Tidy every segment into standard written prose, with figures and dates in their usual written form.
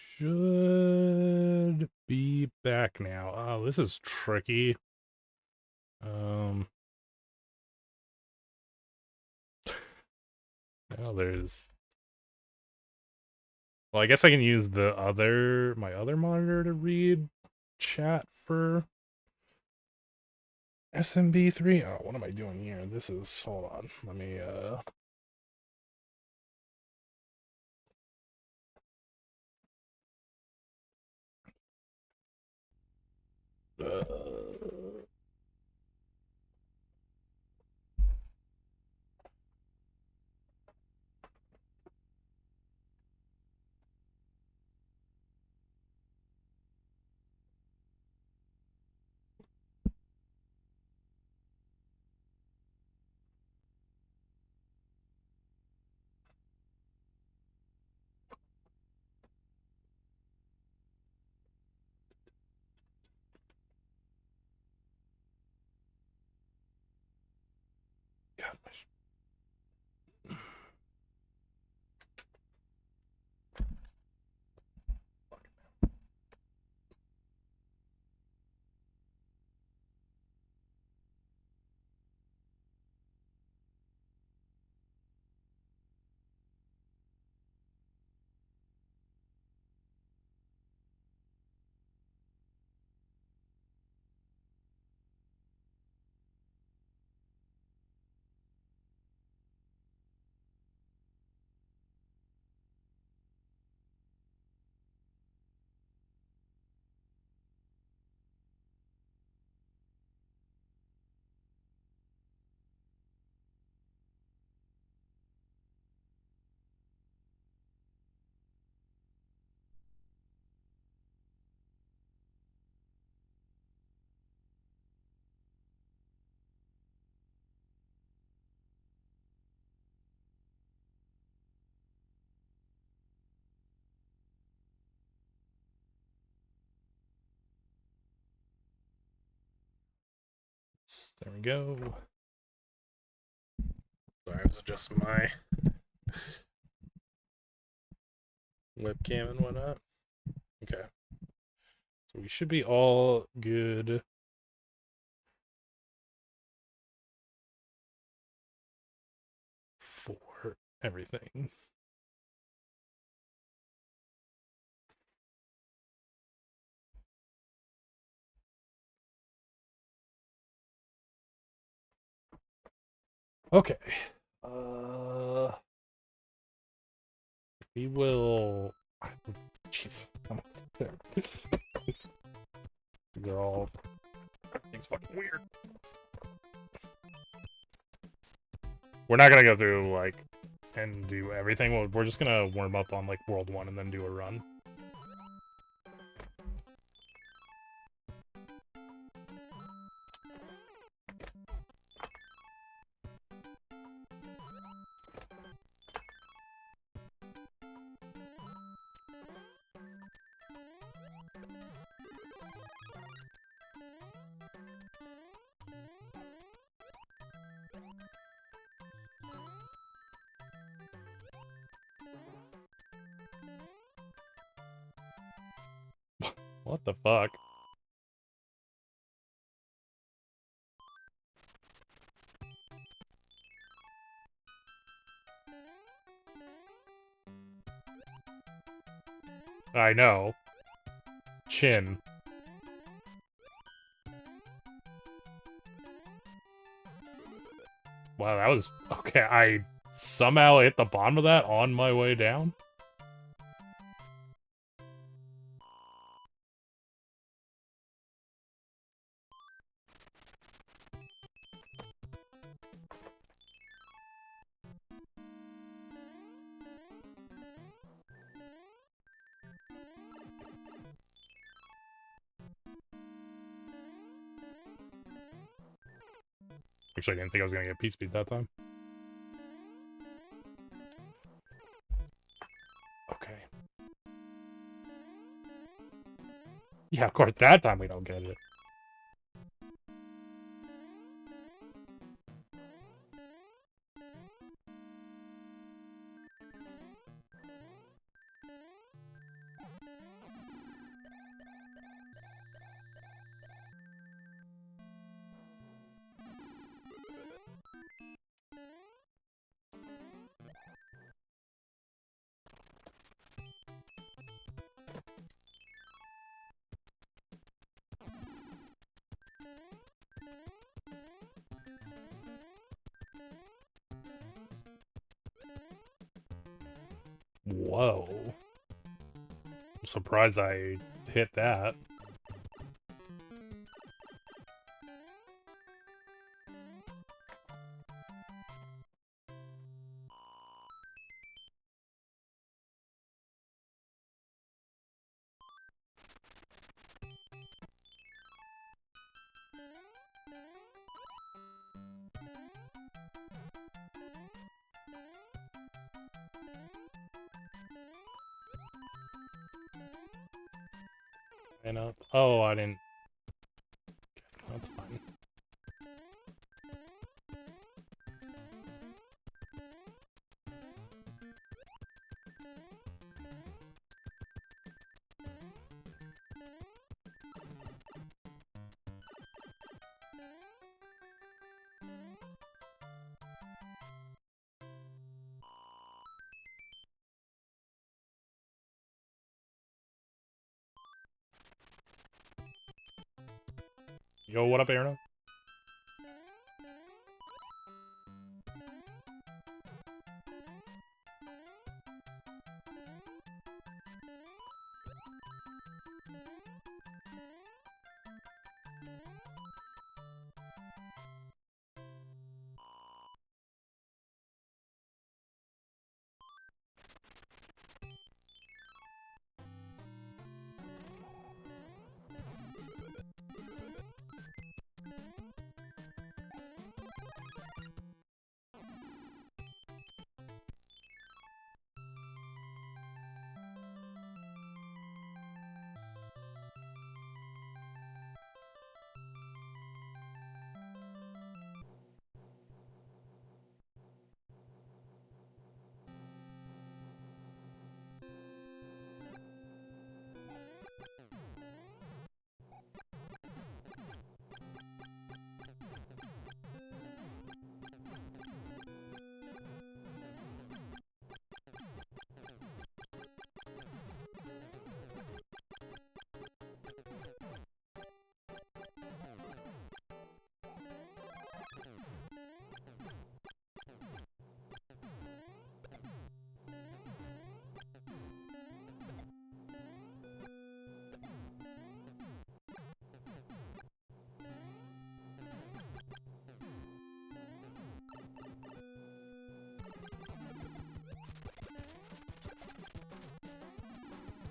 Should be back now. Oh, this is tricky. Now there's... Well, I guess I can use my other monitor to read chat for SMB3. Oh, what am I doing here? This is... Hold on. Let me, God, there we go. Sorry, I was adjusting my webcam and whatnot. Okay. So we should be all good. For everything. Okay. We will... Jeez. Come on. There. They're all... Everything's fucking weird. We're not gonna go through, like, and do everything. We're just gonna warm up on, like, World 1 and then do a run. What the fuck? I know. Chin. Wow, that was... Okay, I somehow hit the bottom of that on my way down? Actually, I didn't think I was gonna get P-Speed that time. Okay. Yeah, of course, that time we don't get it. Whoa. I'm surprised I hit that. And oh, I didn't. That's fine. Yo, what up, Aaron?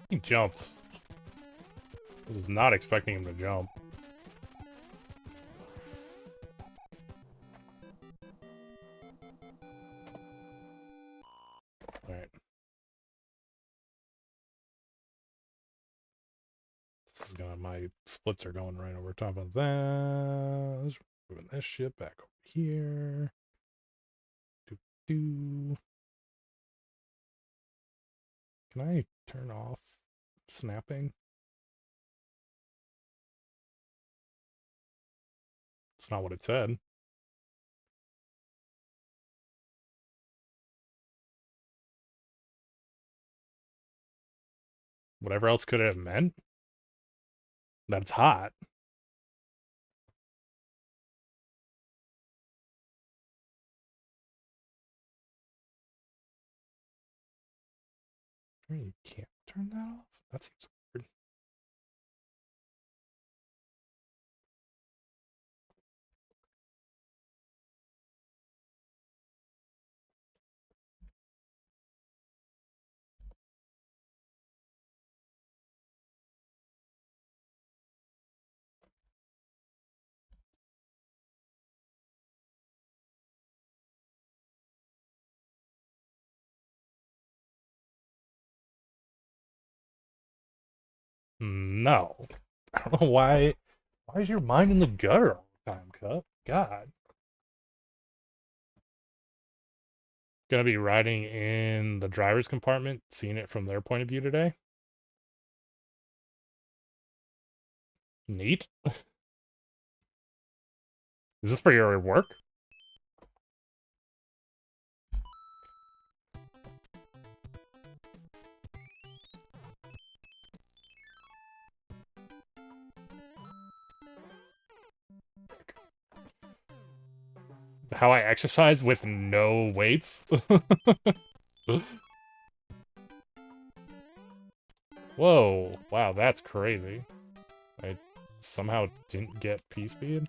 He jumps. I was not expecting him to jump. Alright. This is gonna, my splits are going right over top of that. Let's moving this shit back over here. Can I turn off snapping? It's not what it said. Whatever else could it have meant? That's hot. You can't turn that off? That seems weird. No. I don't know why. Why is your mind in the gutter all the time, Cup? God. Gonna be riding in the driver's compartment, seeing it from their point of view today. Neat. Is this for your work? How I exercise with no weights? Whoa, wow, that's crazy. I somehow didn't get P-speed.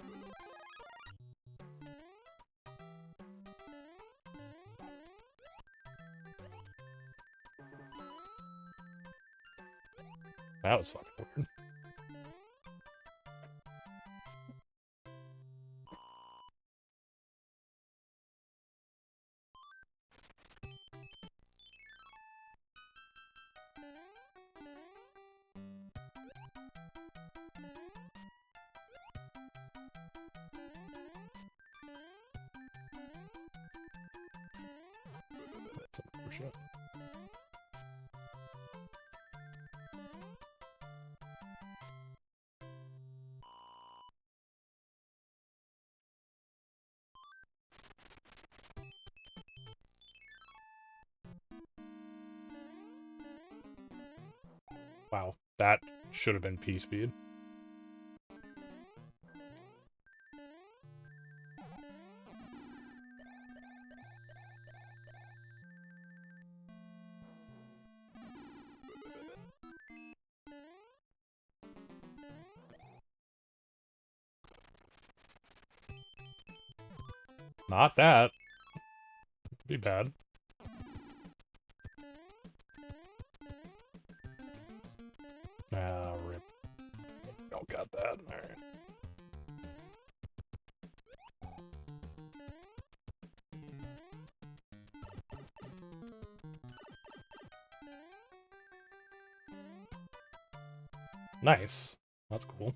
That was fucking weird. That's some bullshit. Wow, that should have been P-speed. Not that. Be bad. Ah, rip. Don't got that. Alright. Nice. That's cool.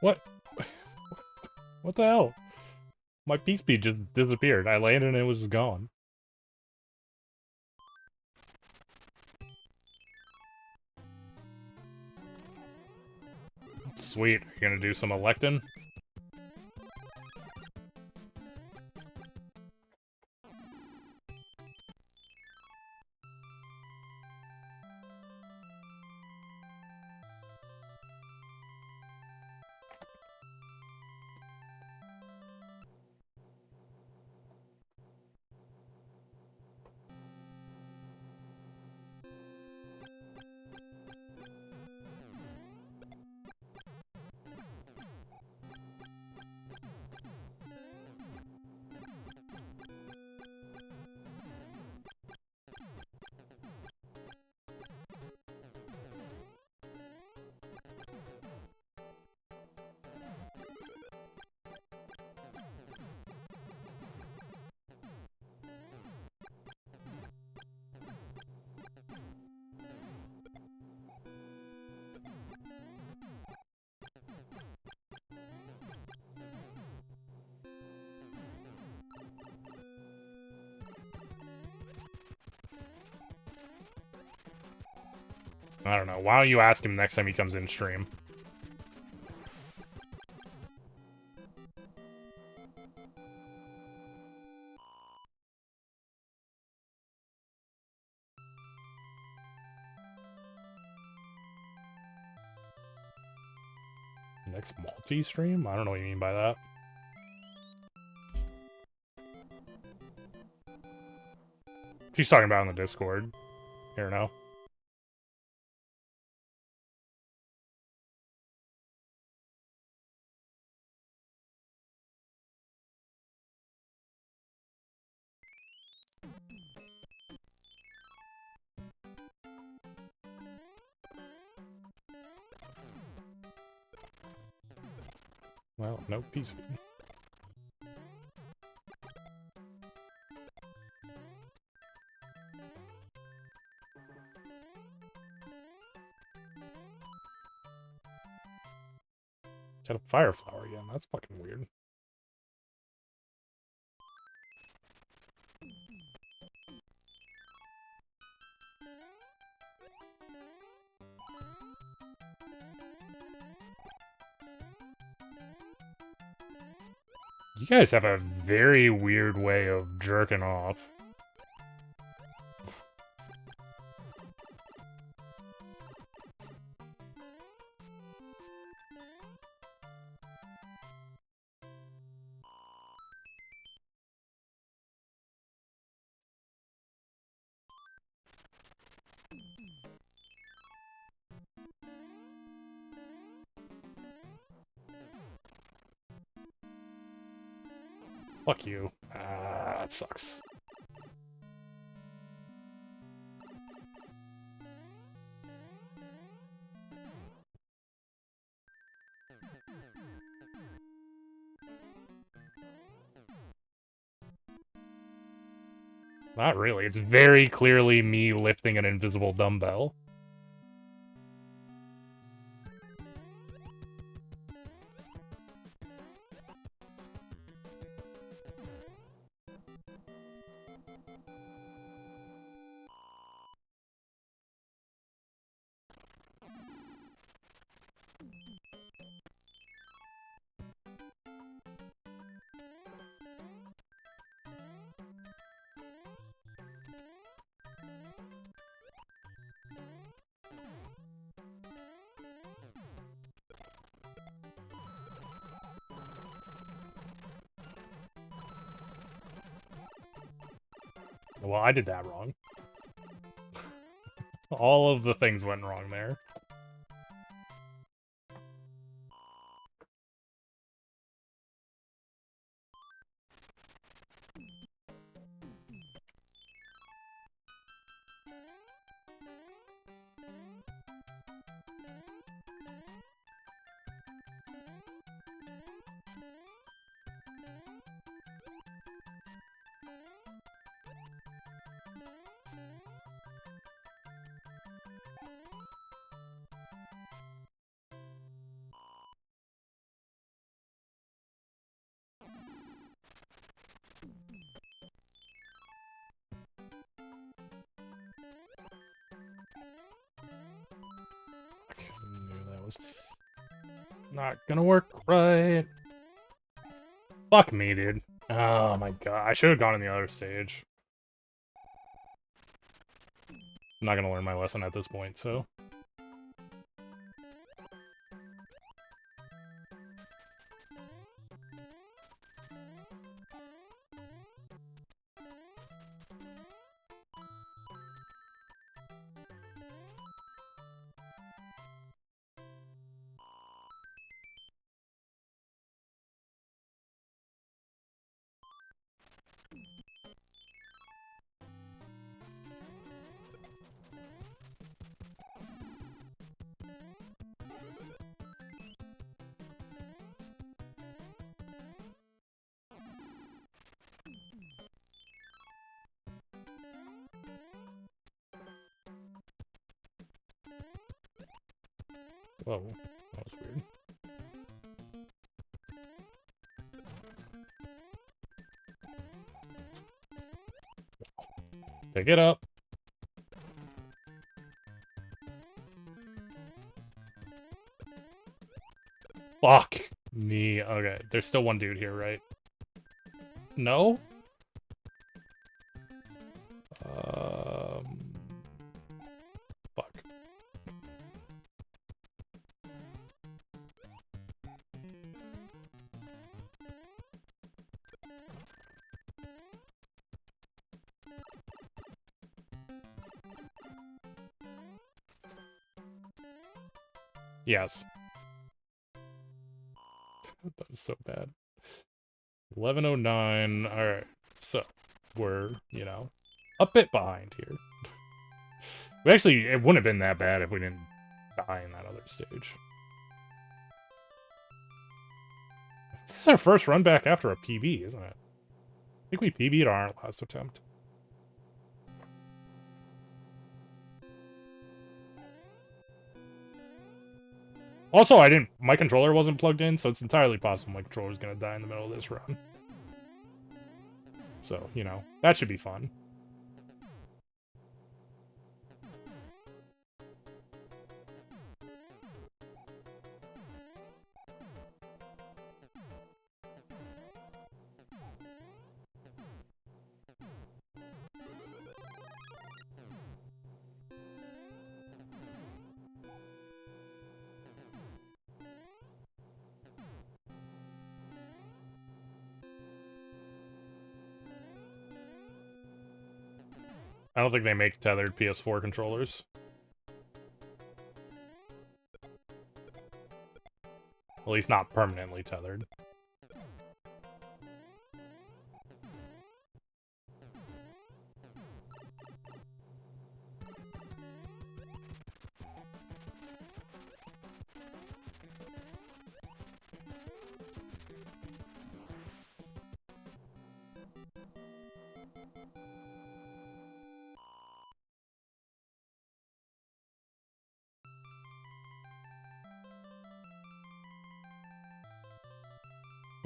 What? What the hell? My P-speed just disappeared. I landed and it was just gone. Sweet. Are you gonna do some electing? I don't know. Why don't you ask him next time he comes in stream? Next multi-stream? I don't know what you mean by that. She's talking about in the Discord. Here now. Well, no peace. Got a fire flower again. That's fucking weird. You guys have a very weird way of jerking off. Fuck you. Ah, that sucks. Not really. It's very clearly me lifting an invisible dumbbell. Well, I did that wrong. All of the things went wrong there. Was not gonna work right. Fuck me, dude. Oh my god. I should have gone in the other stage. I'm not gonna learn my lesson at this point, so. Whoa, that was weird. Pick it up. Fuck me. Okay, there's still one dude here, right? No? Fuck. Yes. That was so bad. 11:09. Alright. So, we're, you know, a bit behind here. We actually, it wouldn't have been that bad if we didn't die in that other stage. This is our first run back after a PB, isn't it? I think we PB'd our last attempt. Also, my controller wasn't plugged in, so it's entirely possible my controller's gonna die in the middle of this run. So, you know, that should be fun. I don't think they make tethered PS4 controllers. At least not permanently tethered.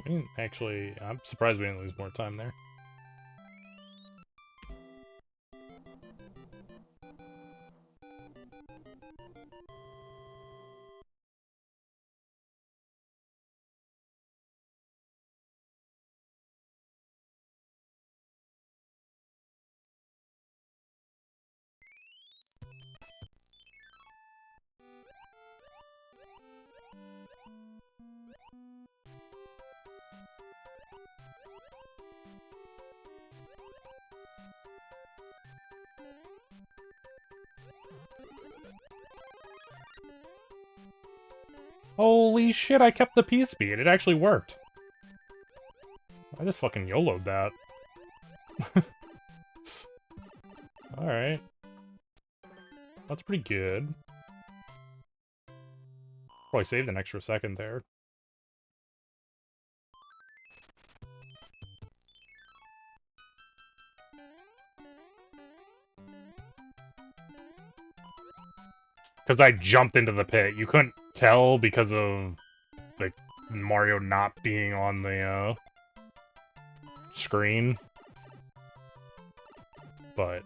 We didn't actually... I'm surprised we didn't lose more time there. Holy shit, I kept the P speed. It actually worked. I just fucking YOLO'd that. Alright. That's pretty good. Probably saved an extra second there. Because I jumped into the pit. You couldn't tell because of like Mario not being on the screen. But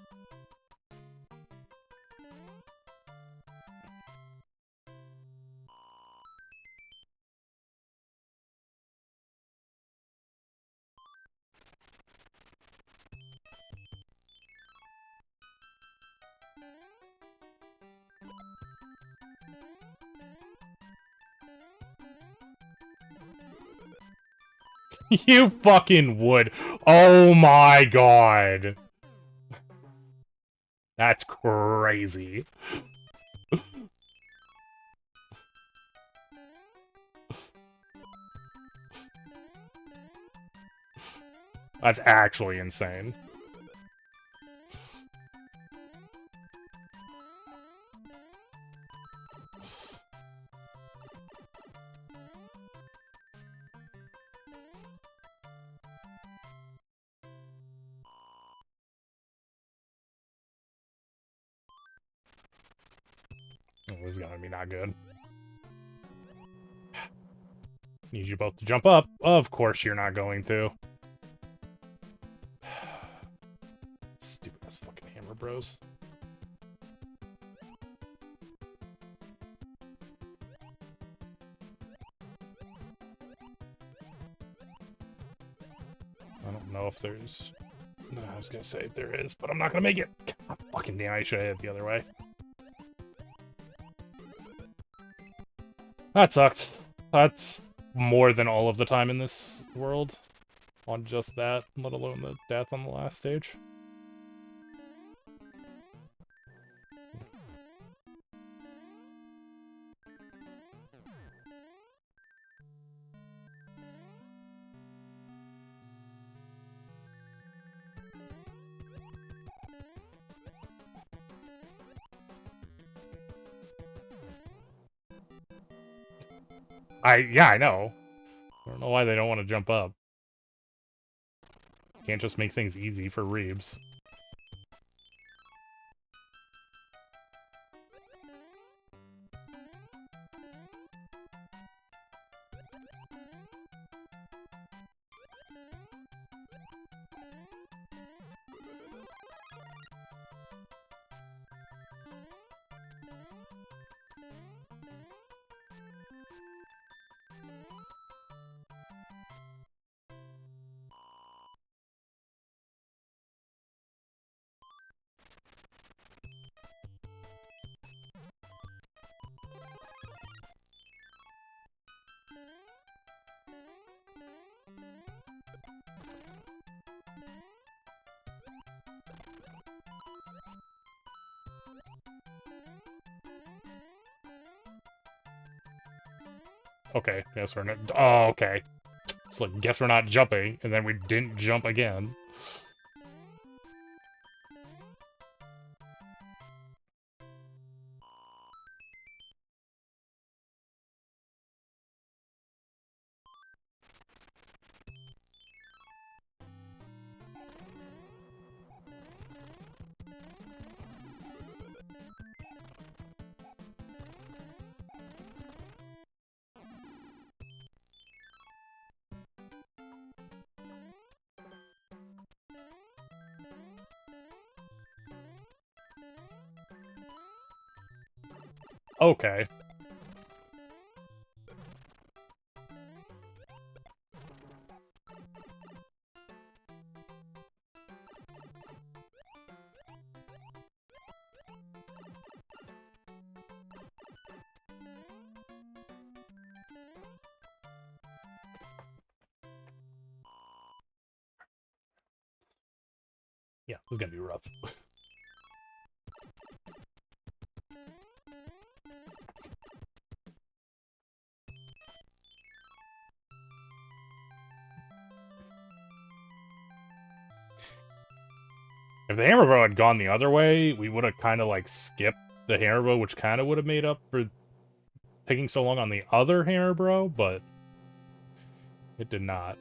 you fucking would. Oh my god. That's crazy. That's actually insane. Oh, this is gonna be not good. Need you both to jump up. Of course you're not going to. Stupid ass fucking hammer bros. I don't know if there's... No, I was gonna say there is, but I'm not gonna make it. God, fucking damn, I should have hit the other way. That sucked. That's more than all of the time in this world on just that, let alone the death on the last stage. Yeah, I know. I don't know why they don't want to jump up. Can't just make things easy for Reeves. Okay, guess we're not... Oh, okay. It's like, guess we're not jumping, and then we didn't jump again. Okay. Yeah, this is gonna be rough. If the hammer bow had gone the other way, we would have kind of, like, skipped the hammer bow, which kind of would have made up for taking so long on the other hammer bow, but it did not.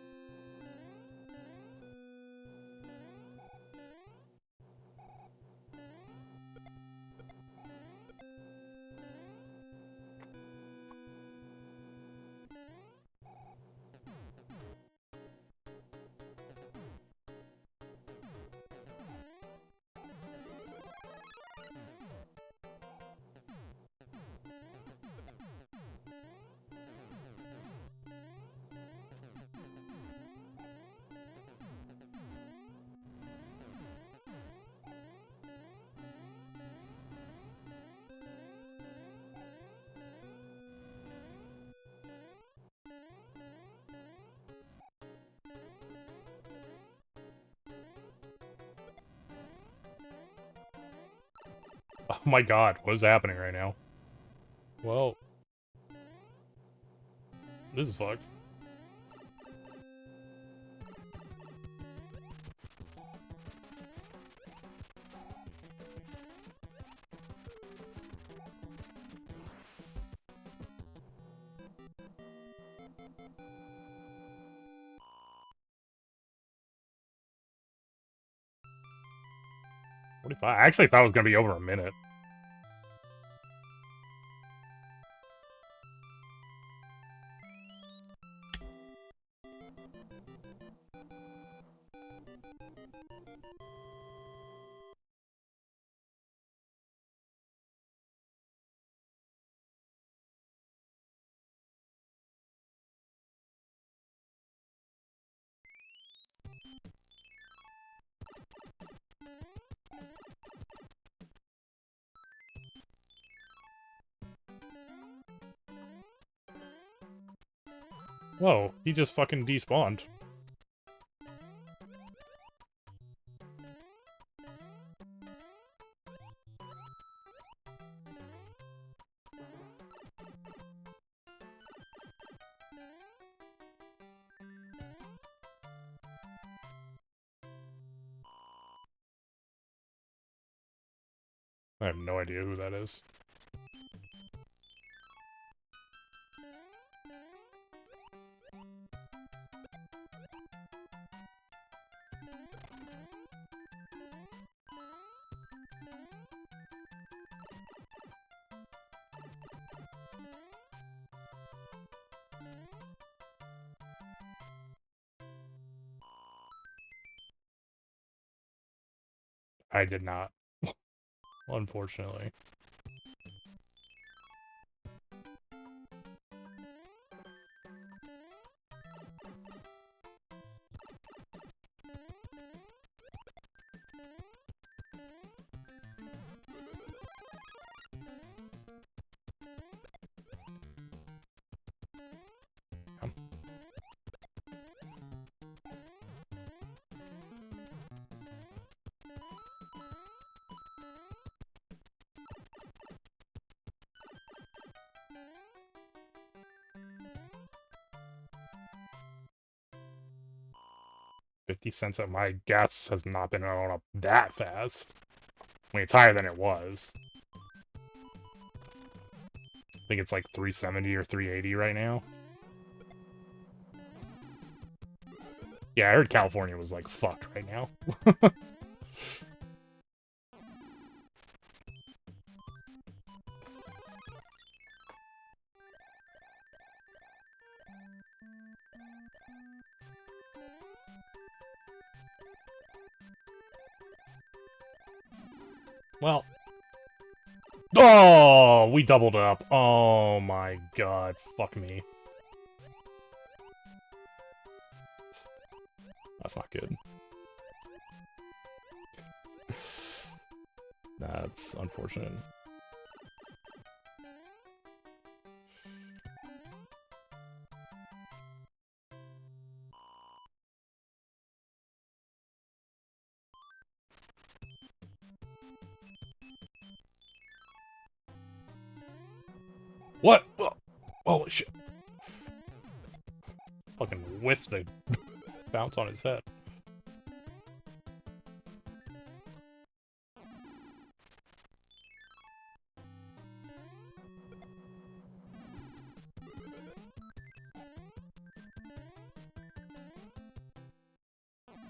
Oh my god, what is happening right now? Well... This is fucked. I actually thought it was gonna be over a minute. Whoa, he just fucking despawned. I have no idea who that is. I did not. Unfortunately. 50 cents at my guess has not been going up that fast. I mean, it's higher than it was. I think it's like 370 or 380 right now. Yeah, I heard California was like fucked right now. Well. Oh, we doubled up. Oh my god, fuck me. That's not good. That's unfortunate. What? Oh, holy shit. Fucking whiffed the bounce on his head.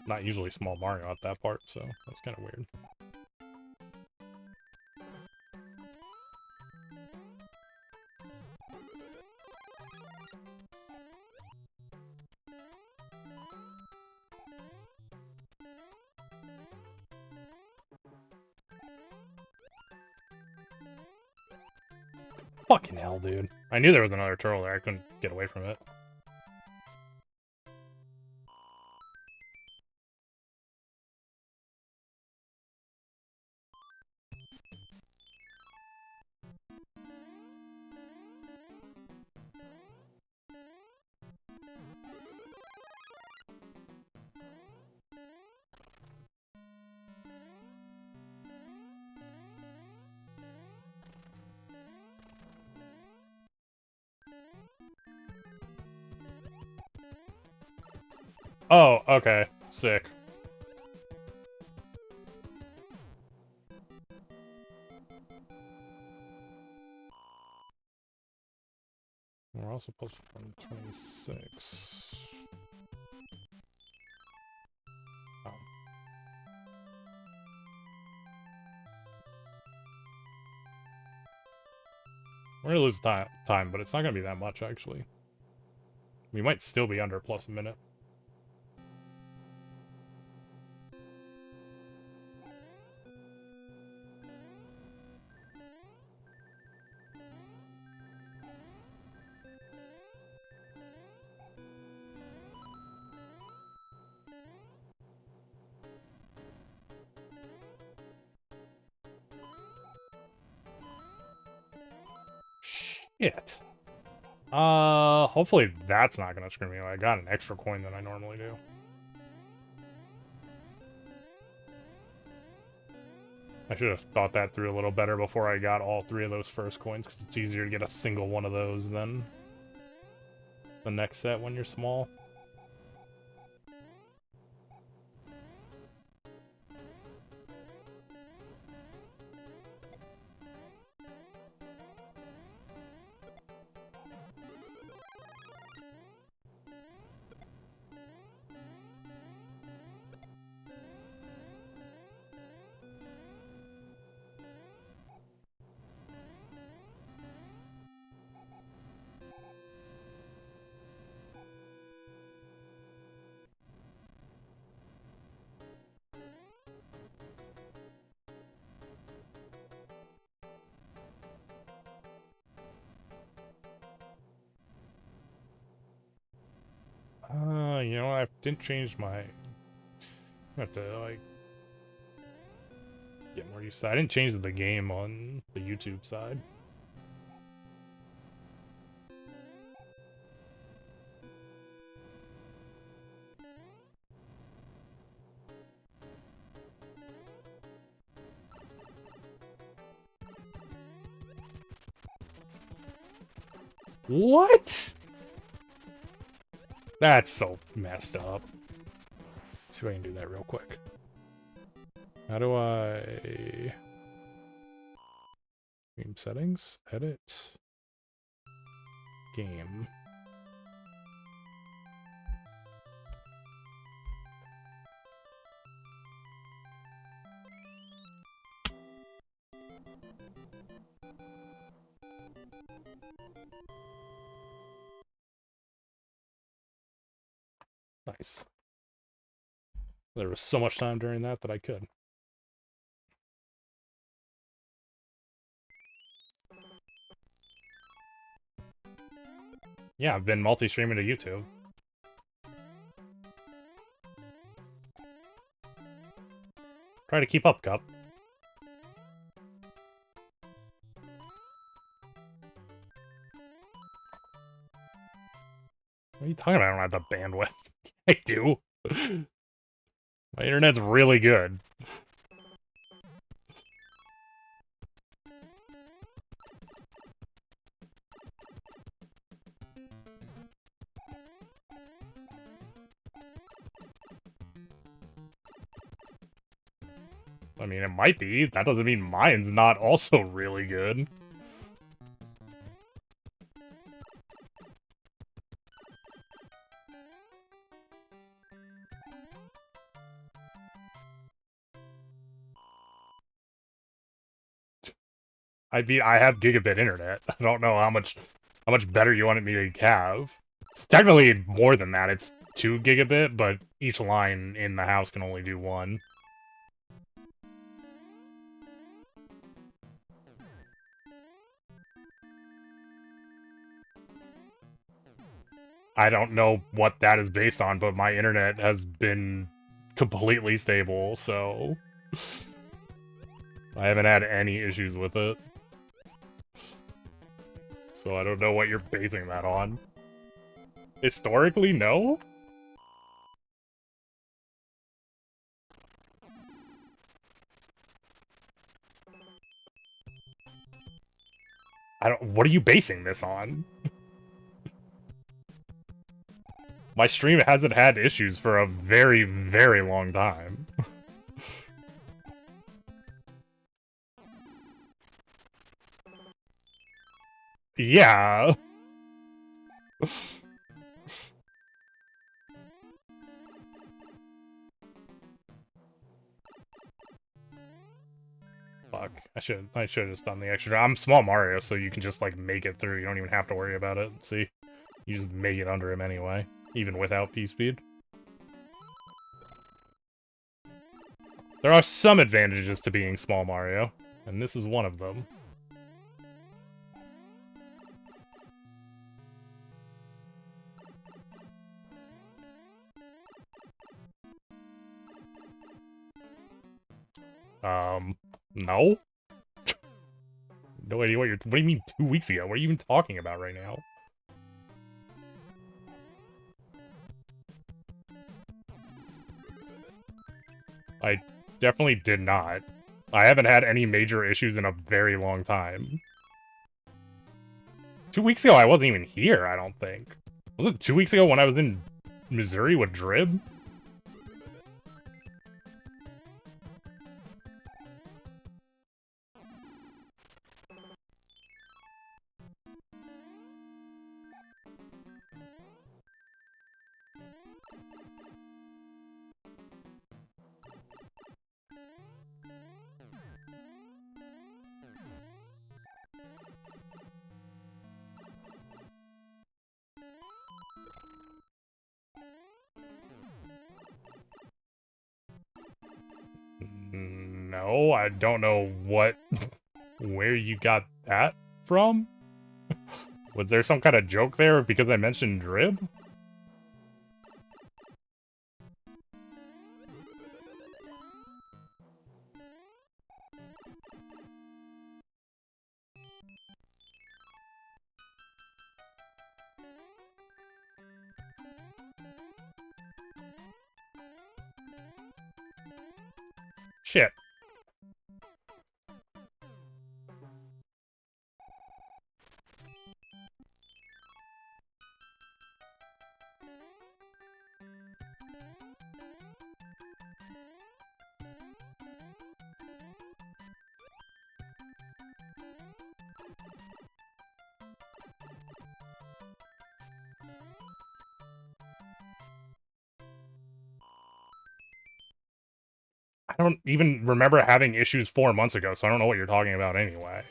Not usually small Mario at that part, so that's kind of weird. Fucking hell, dude. I knew there was another turtle there. I couldn't get away from it. Oh, okay. Sick. We're also supposed to run 26. Oh. We're gonna lose time, but it's not gonna be that much, actually. We might still be under plus a minute. Shit. Hopefully that's not gonna screw me. I got an extra coin than I normally do. I should have thought that through a little better before I got all three of those first coins, because it's easier to get a single one of those than the next set when you're small. You know, I didn't change my... I have to, like... get more used to that. I didn't change the game on the YouTube side. What? That's so messed up. see if I can do that real quick. How do I... Game settings, edit, game. Nice. There was so much time during that I could. Yeah, I've been multi-streaming to YouTube. Try to keep up, Cup. What are you talking about? I don't have the bandwidth. I do. My internet's really good. I mean, it might be. That doesn't mean mine's not also really good. I mean, I have gigabit internet. I don't know how much better you wanted me to have. It's technically more than that. It's 2 gigabit, but each line in the house can only do 1. I don't know what that is based on, but my internet has been completely stable, so I haven't had any issues with it. So I don't know what you're basing that on. Historically, no? What are you basing this on? My stream hasn't had issues for a very, very long time. Yeah. Fuck. I should have just done the extra. I'm small Mario, so you can just like make it through. You don't even have to worry about it. See? You just make it under him anyway, even without P-Speed. There are some advantages to being small Mario, and this is one of them. No? No idea what do you mean 2 weeks ago? What are you even talking about right now? I definitely did not. I haven't had any major issues in a very long time. 2 weeks ago, I wasn't even here, I don't think. Was it 2 weeks ago when I was in Missouri with Drib? No, I don't know where you got that from? Was there some kind of joke there because I mentioned Drib? Shit. don't even remember having issues 4 months ago, so I don't know what you're talking about anyway.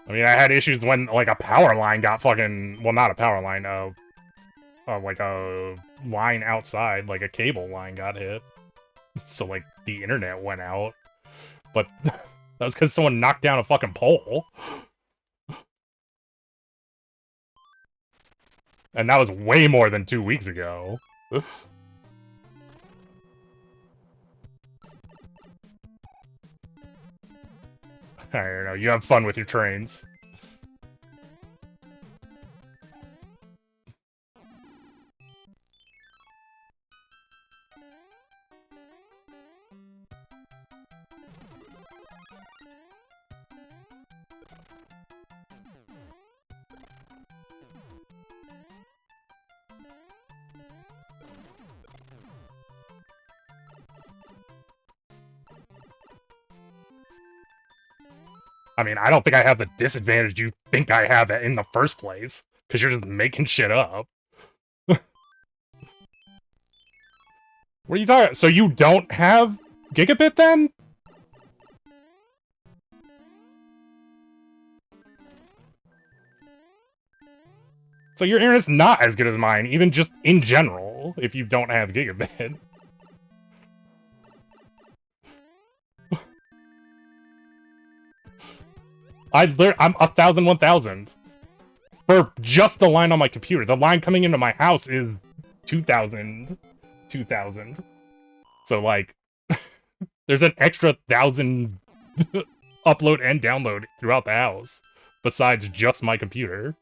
I mean, I had issues when, like, a power line got fucking... Well, not a power line, like, a line outside, like, a cable line got hit. So, like, the internet went out. But that was because someone knocked down a fucking pole. And that was way more than 2 weeks ago. I don't know, you have fun with your trains. I mean, I don't think I have the disadvantage you think I have in the first place, because you're just making shit up. What are you talking about? So you don't have gigabit then? So your internet's not as good as mine, even just in general, if you don't have gigabit. I'm 1,000, 1,000. For just the line on my computer. The line coming into my house is 2,000. 2,000. So, like, there's an extra 1,000 upload and download throughout the house. Besides just my computer.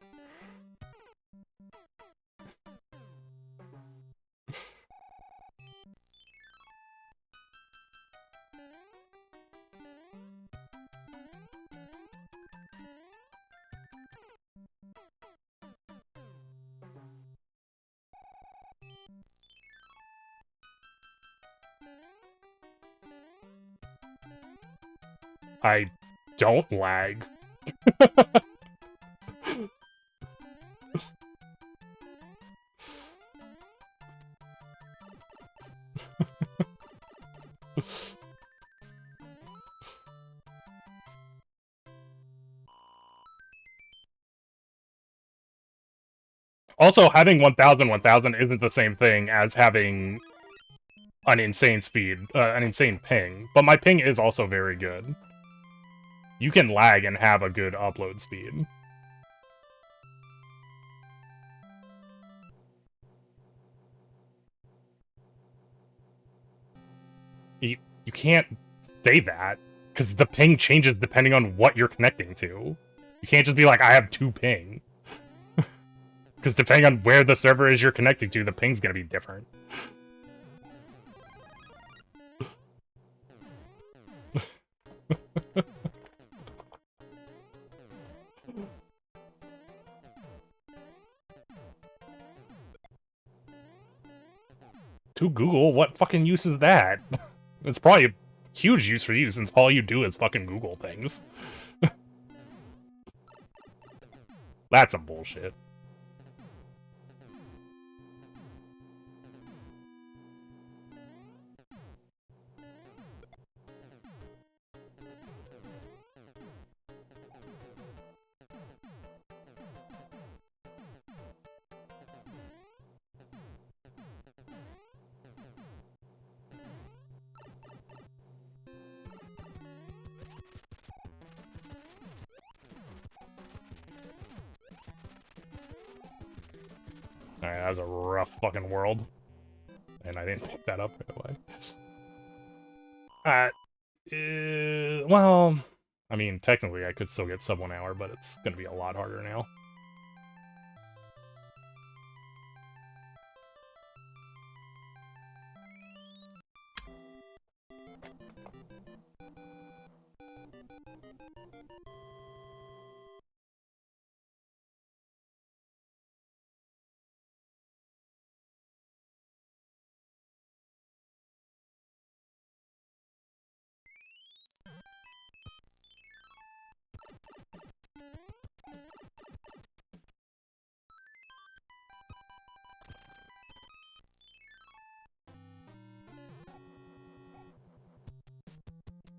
I don't lag. Also, having 1,000, 1,000 isn't the same thing as having an insane speed, an insane ping. But my ping is also very good. You can lag and have a good upload speed. You can't say that, because the ping changes depending on what you're connecting to. You can't just be like, I have 2 ping. Because depending on where the server is you're connecting to, the ping's gonna be different. To Google? What fucking use is that? It's probably a huge use for you, since all you do is fucking Google things. That's some bullshit. Alright, that was a rough fucking world. And I didn't pick that up right away. Well, I mean, technically I could still get sub 1 hour, but it's gonna be a lot harder now.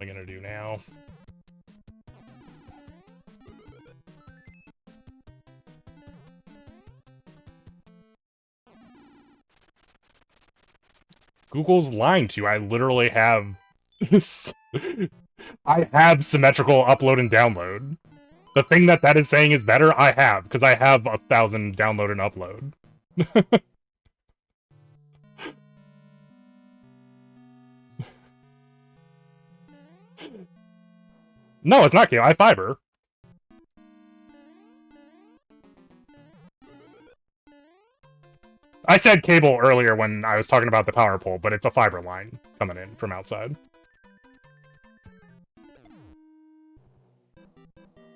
I gonna do now? Google's lying to you. I literally have I have symmetrical upload and download. The thing that is saying is better, I have, because I have 1,000 download and upload. No, it's not cable. I have fiber. I said cable earlier when I was talking about the power pole, but it's a fiber line coming in from outside.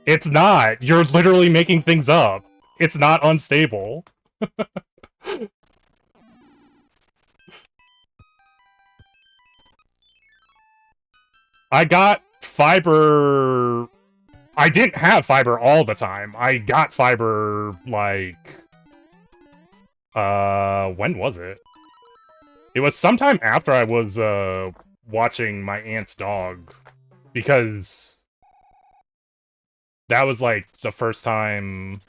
It's not. You're literally making things up. It's not unstable. I got fiber... I didn't have fiber all the time. I got fiber, like... when was it? It was sometime after I was, watching my aunt's dog. Because... that was, like, the first time...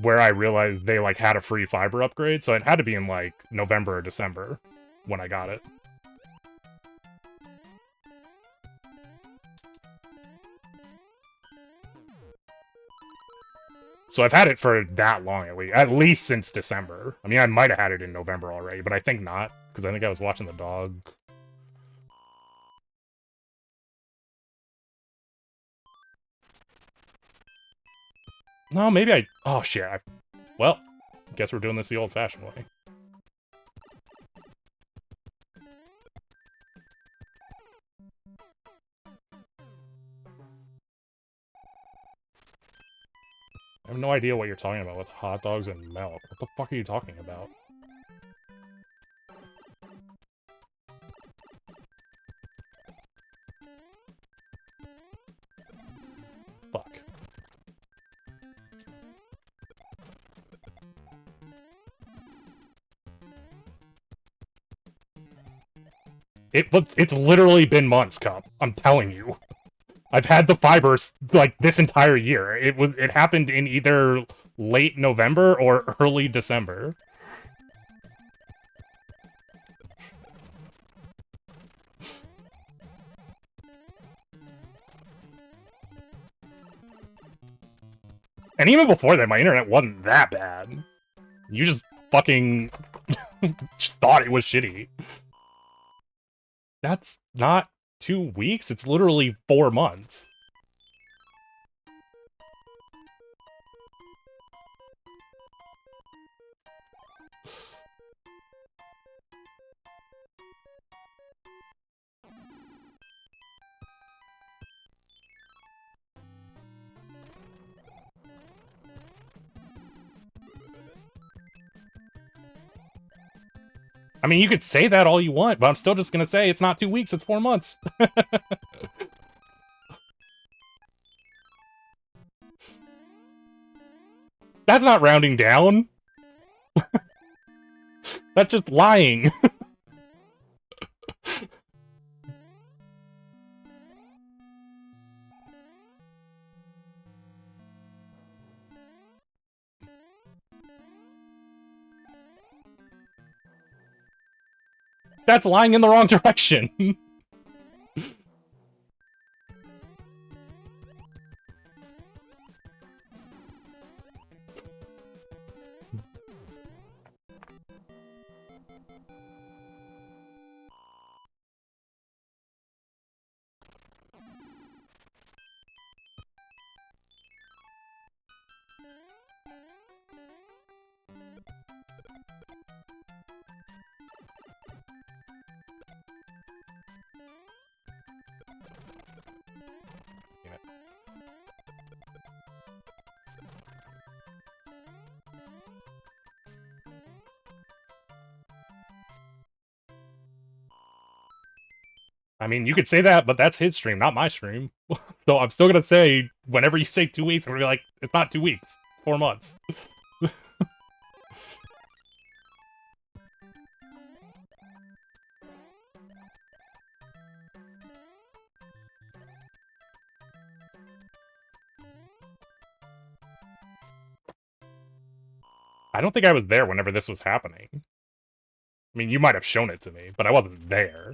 where I realized they, like, had a free fiber upgrade. So it had to be in, like, November or December when I got it. So I've had it for that long, at least since December. I mean, I might have had it in November already, but I think not, because I think I was watching the dog. No, maybe I... oh, shit. Well, guess we're doing this the old-fashioned way. I have no idea what you're talking about with hot dogs and milk. What the fuck are you talking about? Fuck. It's literally been months, Cup. I'm telling you. I've had the fibers, like, this entire year. It happened in either late November or early December. And even before that, my internet wasn't that bad. You just fucking thought it was shitty. That's not 2 weeks, it's literally 4 months. I mean, you could say that all you want, but I'm still just gonna say it's not 2 weeks, it's 4 months. That's not rounding down. That's just lying. That's lying in the wrong direction. I mean, you could say that, but that's his stream, not my stream. So I'm still gonna say, whenever you say 2 weeks, I'm gonna be like, it's not 2 weeks, it's 4 months. I don't think I was there whenever this was happening. I mean, you might have shown it to me, but I wasn't there.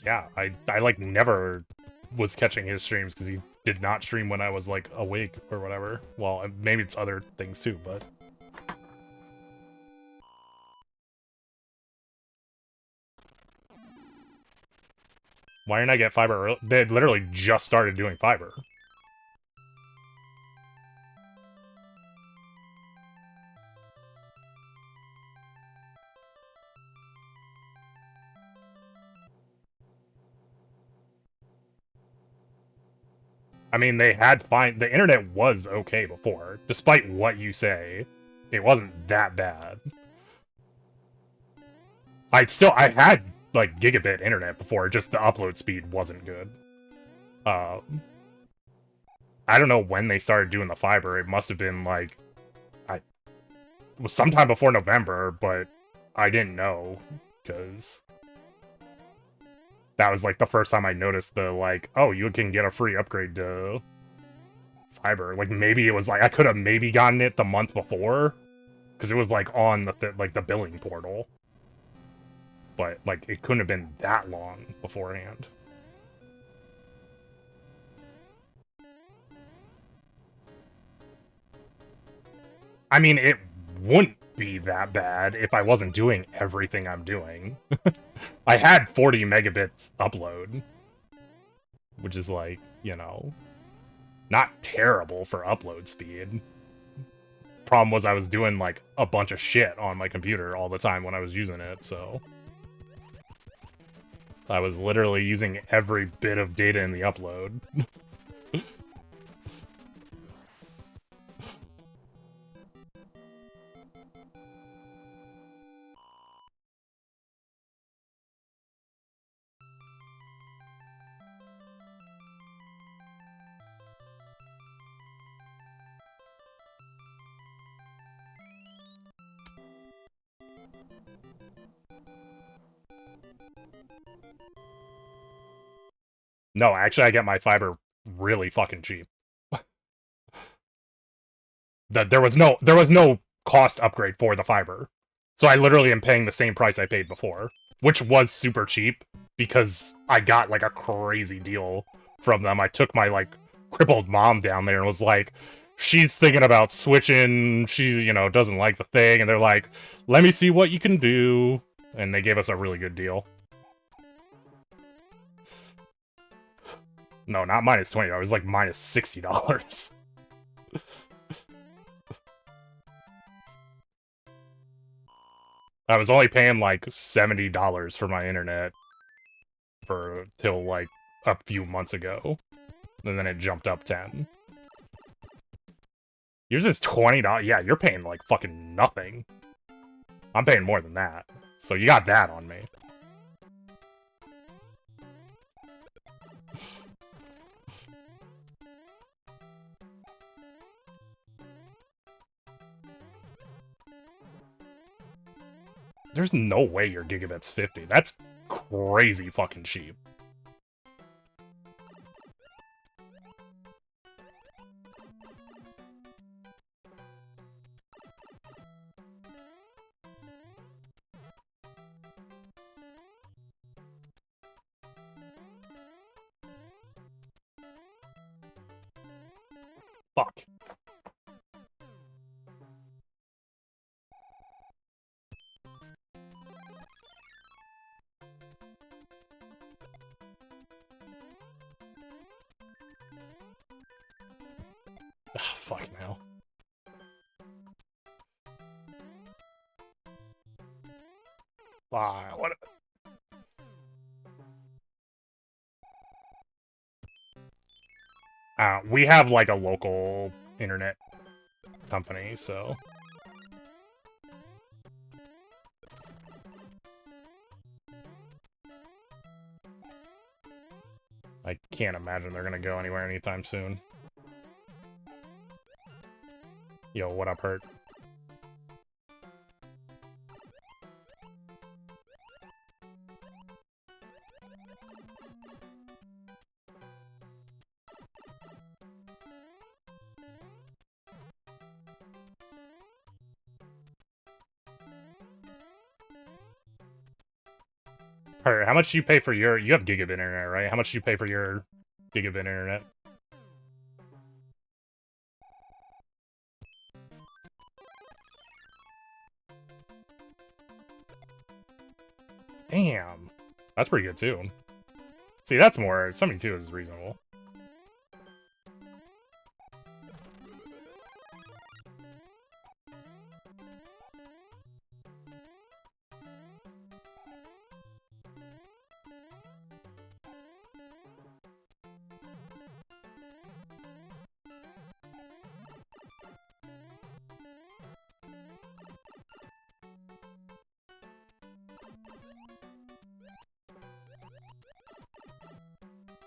Yeah, I like never was catching his streams because he did not stream when I was like awake or whatever. Well, maybe it's other things too, but why didn't I get fiber early? They had literally just started doing fiber. I mean, they had fine. The internet was okay before, despite what you say. It wasn't that bad. I had like gigabit internet before, just the upload speed wasn't good. I don't know when they started doing the fiber. It must have been like it was sometime before November, but I didn't know because that was like the first time I noticed the like, oh, you can get a free upgrade to fiber. Like maybe it was like I could have maybe gotten it the month before because it was like on the billing portal. But like it couldn't have been that long beforehand. I mean, it wouldn't be that bad if I wasn't doing everything I'm doing. I had 40 megabits upload, which is like, you know, not terrible for upload speed. Problem was I was doing like a bunch of shit on my computer all the time when I was using it, so I was literally using every bit of data in the upload. No, actually, I get my fiber really fucking cheap. There was no cost upgrade for the fiber, so I literally am paying the same price I paid before, which was super cheap because I got like a crazy deal from them. I took my like crippled mom down there and was like, she's thinking about switching. She, you know, doesn't like the thing, and they're like, let me see what you can do, and they gave us a really good deal. No, not minus $20. It was like minus $60. I was only paying like $70 for my internet for till like a few months ago, and then it jumped up 10. Yours is $20. Yeah, you're paying like fucking nothing. I'm paying more than that, so you got that on me. There's no way your gigabit's 50. That's crazy fucking cheap. Fuck. Ah, fuck now. What? We have like a local internet company, so I can't imagine they're gonna go anywhere anytime soon. Yo, what up, Hurt? Hurt, how much do you pay for your... You have gigabit internet, right? How much do you pay for your gigabit internet? Damn. That's pretty good, too. See, that's more... 72 is reasonable.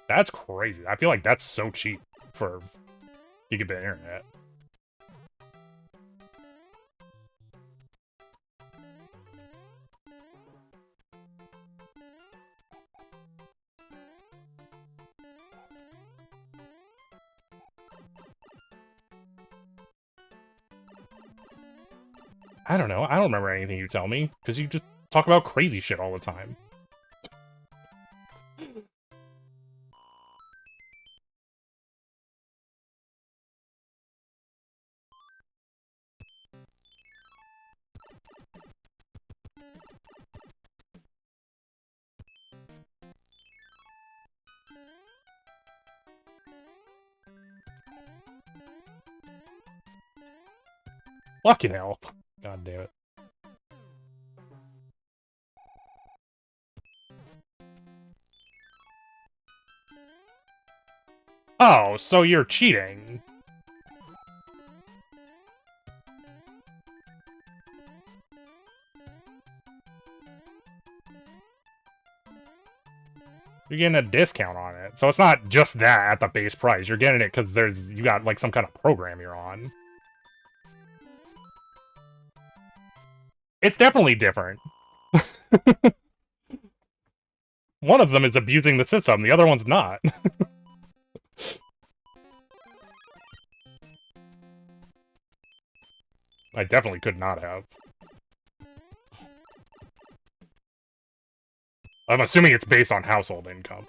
That's crazy. I feel like that's so cheap for gigabit internet. I don't know. I don't remember anything you tell me, because you just talk about crazy shit all the time. Fucking hell. God damn it. Oh, so you're cheating. You're getting a discount on it. So it's not just that at the base price. You're getting it because you got like some kind of program you're on. It's definitely different. One of them is abusing the system, the other one's not. I definitely could not have. I'm assuming it's based on household income.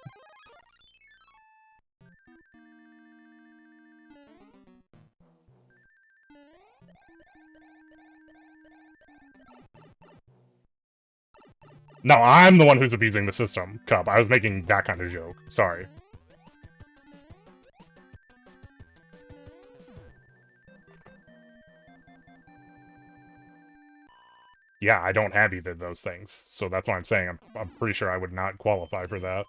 No, I'm the one who's abusing the system, Cup. I was making that kind of joke. Sorry. Yeah, I don't have either of those things, so that's why I'm saying I'm pretty sure I would not qualify for that.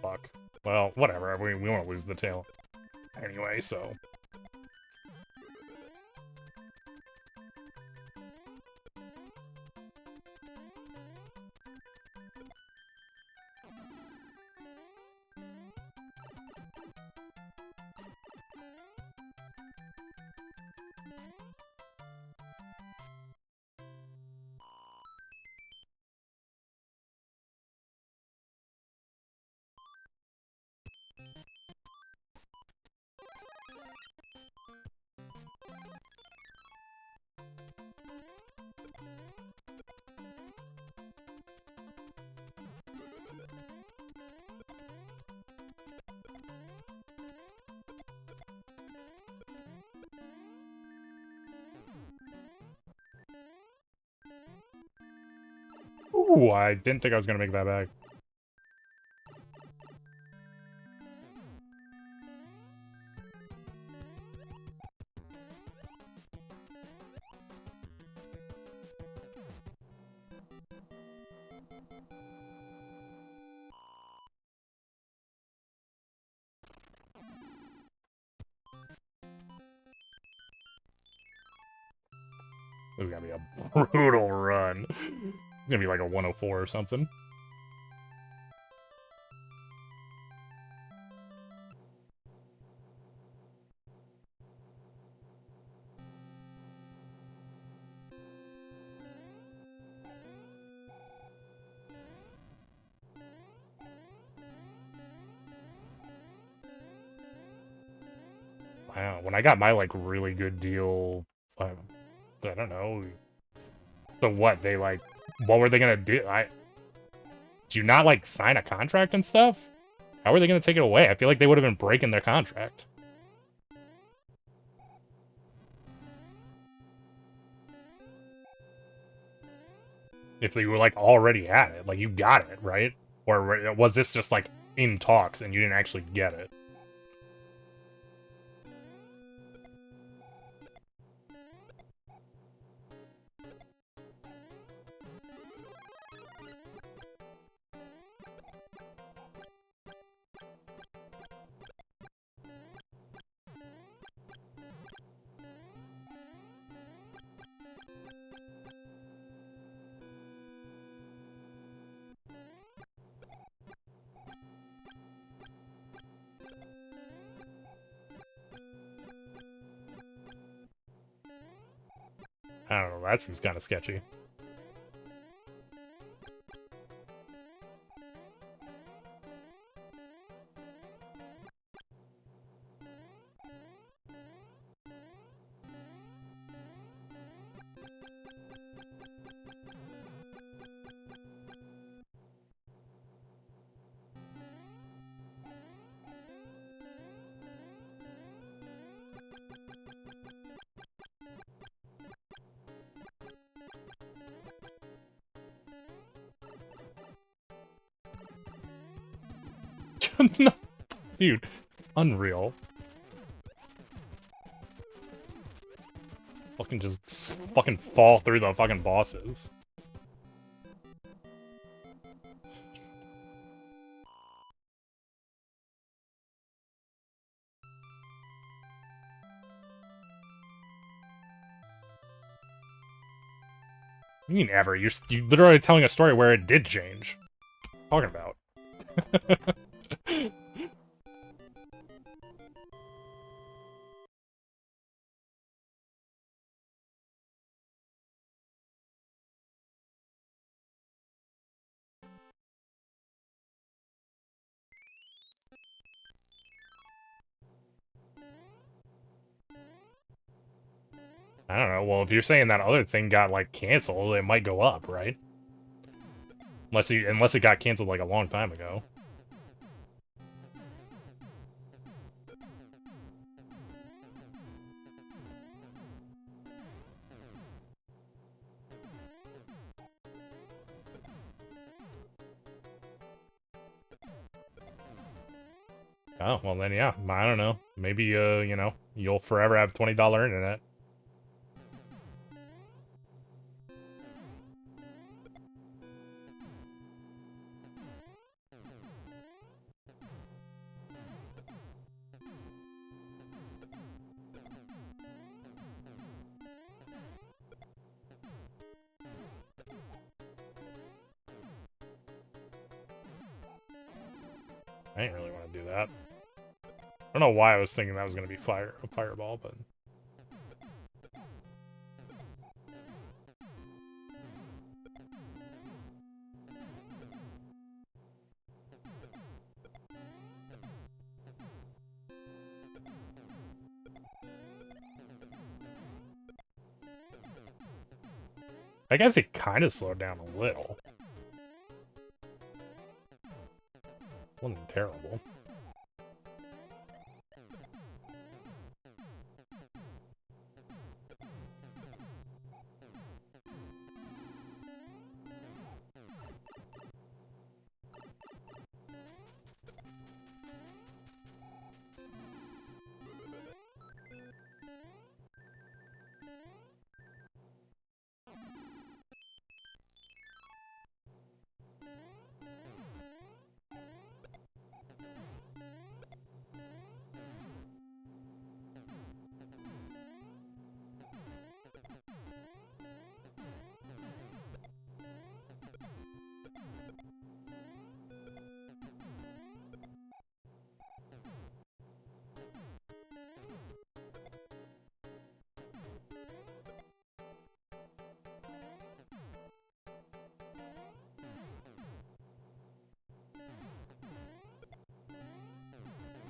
Fuck. Well, whatever. We want to lose the tail anyway, so... Ooh, I didn't think I was gonna make that back. This is gonna be a brutal run. It's gonna be like a 104 or something. Wow, when I got my, like, really good deal, I don't know. So what, they, like, what were they gonna do? Do you not, like, sign a contract and stuff? How are they gonna take it away? I feel like they would have been breaking their contract. If you were, like, already at it. Like, you got it, right? Or was this just, like, in talks and you didn't actually get it? I don't know, that seems kind of sketchy. No, dude, unreal. Fucking just fucking fall through the fucking bosses. You mean ever? You're literally telling a story where it did change. What are you talking about? I don't know. Well, if you're saying that other thing got, like, canceled, it might go up, right? Unless it got canceled, like, a long time ago. Oh, well then, yeah. I don't know. Maybe, you know, you'll forever have $20 internet. I didn't really want to do that. I don't know why I was thinking that was going to be a fireball, but... I guess it kind of slowed down a little. Wasn't terrible.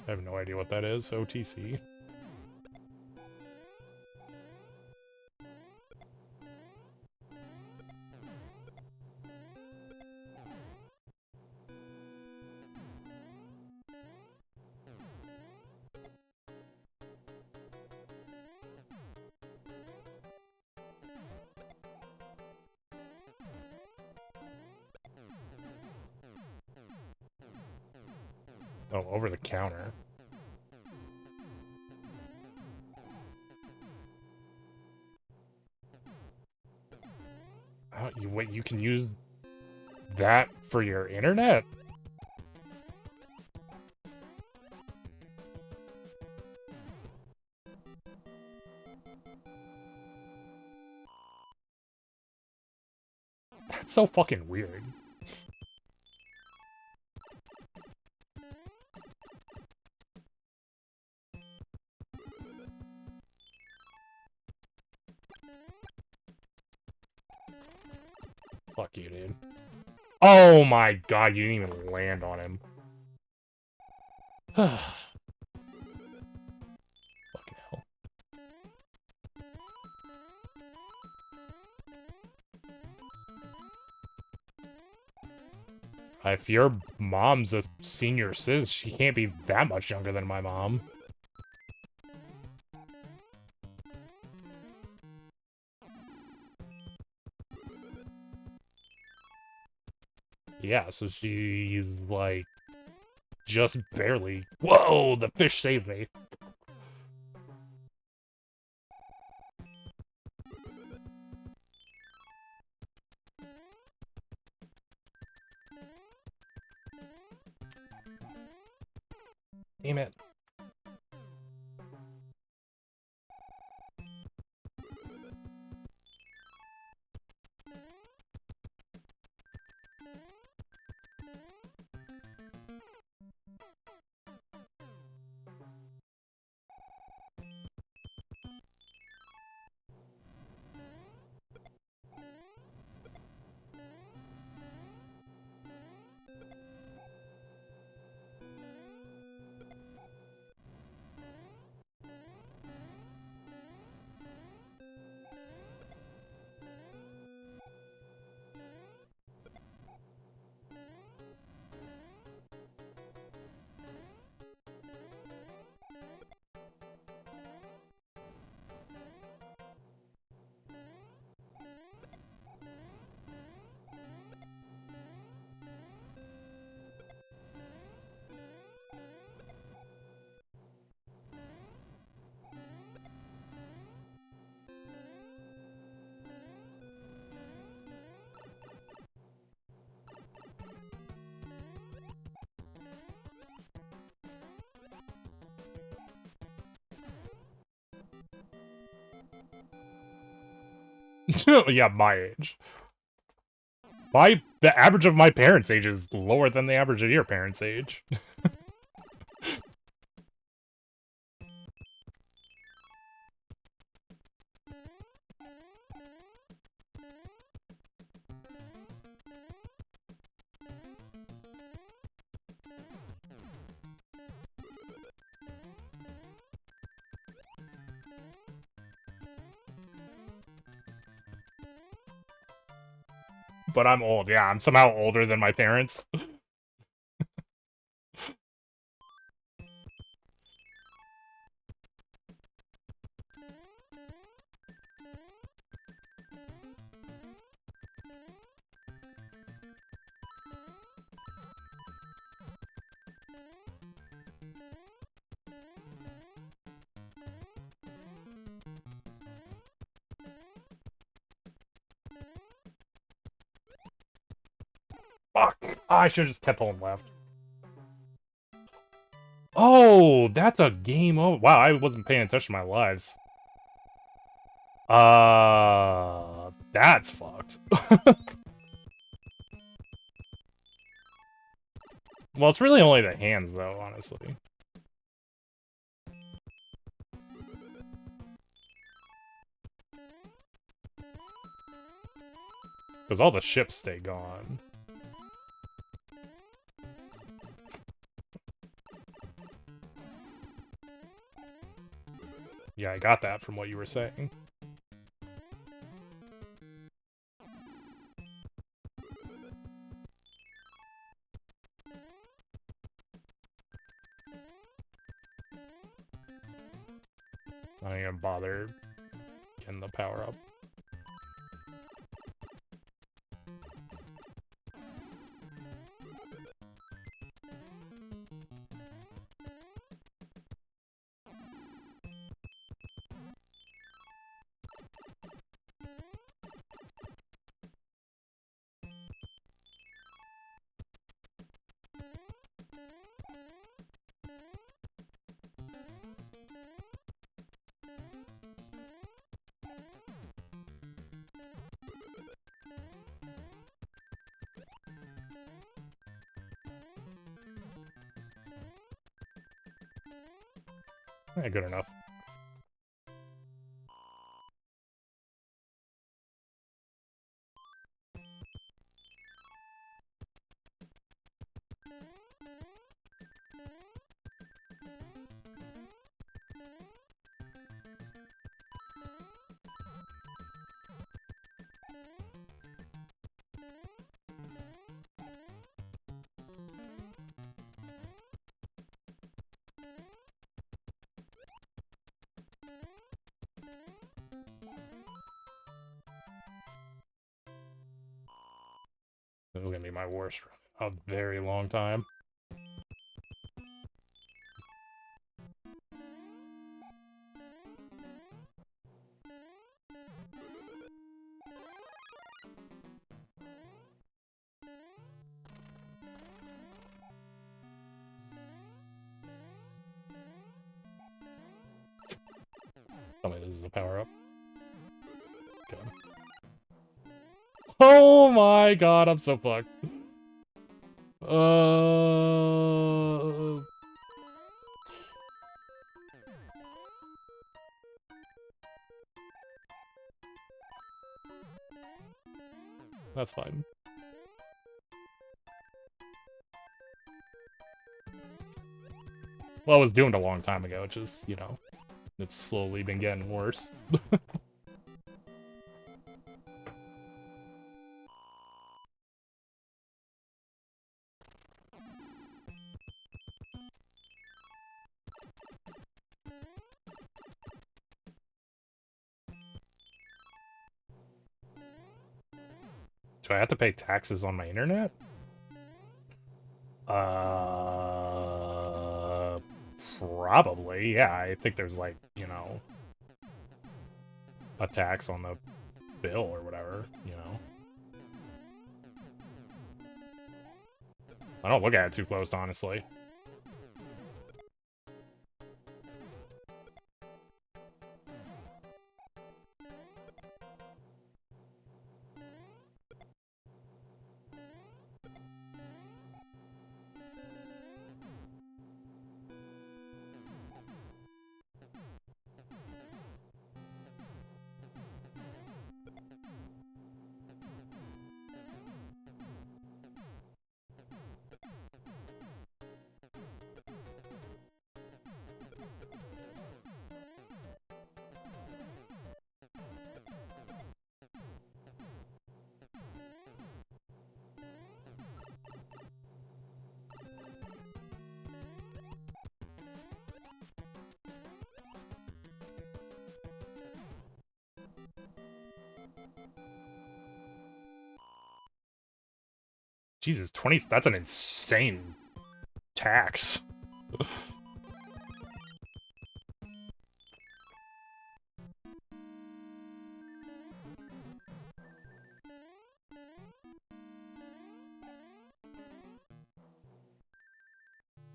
I have no idea what that is. OTC. Oh, over the counter. Oh, wait, you can use that for your internet? That's so fucking weird. Fuck you, dude. Oh my god, you didn't even land on him. Fucking hell. If your mom's a senior citizen, she can't be that much younger than my mom. Yeah, so she's, like, just barely... Whoa, the fish saved me. Damn it. Yeah, my age. The average of my parents' age is lower than the average of your parents' age. But I'm old, yeah, I'm somehow older than my parents. Fuck. I should've just kept holding left. Oh, that's a game over. Wow, I wasn't paying attention to my lives. That's fucked. Well, it's really only the hands, though, honestly. Because all the ships stay gone. Yeah, I got that from what you were saying. I don't even bother getting the power up. Yeah, good enough. This is gonna be my worst run of a very long time. Tell me this is a power-up. Good. Oh my god, I'm so fucked. That's fine. Well, I was doomed a long time ago, which is, you know, it's slowly been getting worse. Do I have to pay taxes on my internet? Probably, yeah. I think there's like, you know, a tax on the bill or whatever, you know. I don't look at it too close, honestly. Jesus, 20, that's an insane tax.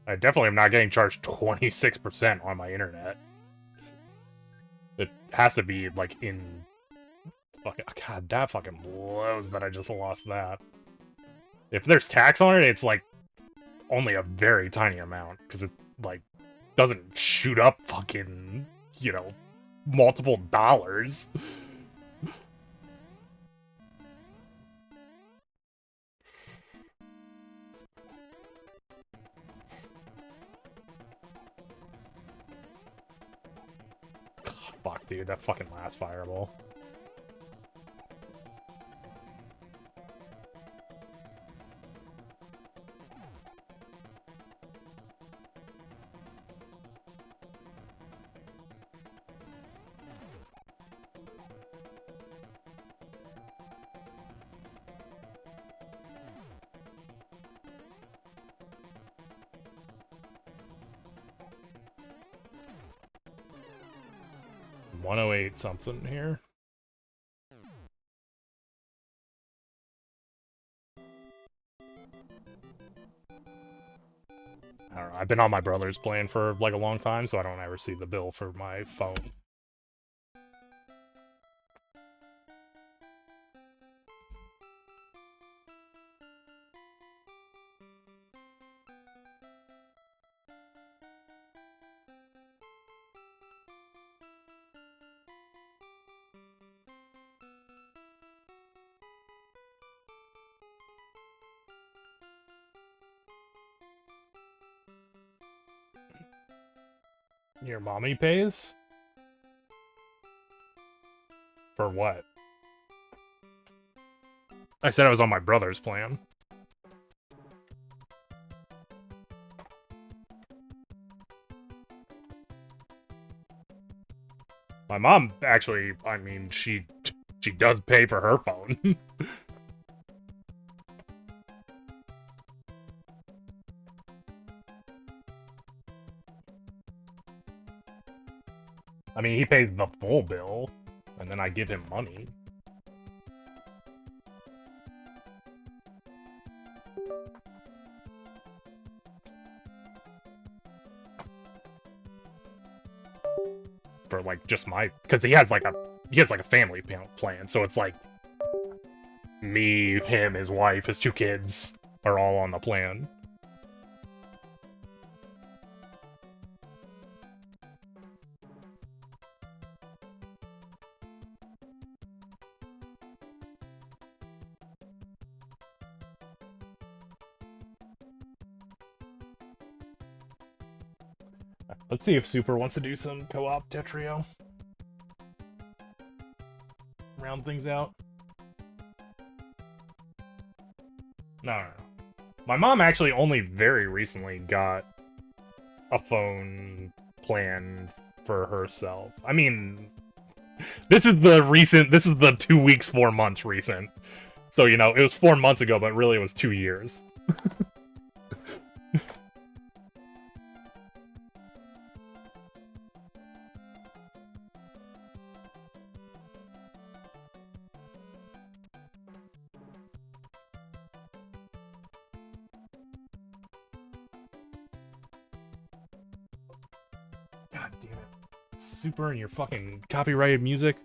I definitely am not getting charged 26% on my internet. It has to be, like, in... Fucking, God, that fucking blows that I just lost that. If there's tax on it, it's, like, only a very tiny amount. Because it, like, doesn't shoot up fucking, you know, multiple dollars. Fuck, dude, that fucking last fireball. $108 something here. I don't know. I've been on my brother's plan for like a long time, so I don't ever see the bill for my phone. Your mommy pays? For what? I said I was on my brother's plan. My mom actually, I mean, she does pay for her phone. I mean, he pays the full bill, and then I give him money. For like just my, because he has like a family plan, so it's like me, him, his wife, his 2 kids are all on the plan. Let's see if Super wants to do some co-op Tetrio. Round things out. No. My mom actually only very recently got a phone plan for herself. I mean, this is the 2 weeks, 4 months recent. So, you know, it was 4 months ago, but really it was 2 years. God damn it. Super and your fucking copyrighted music.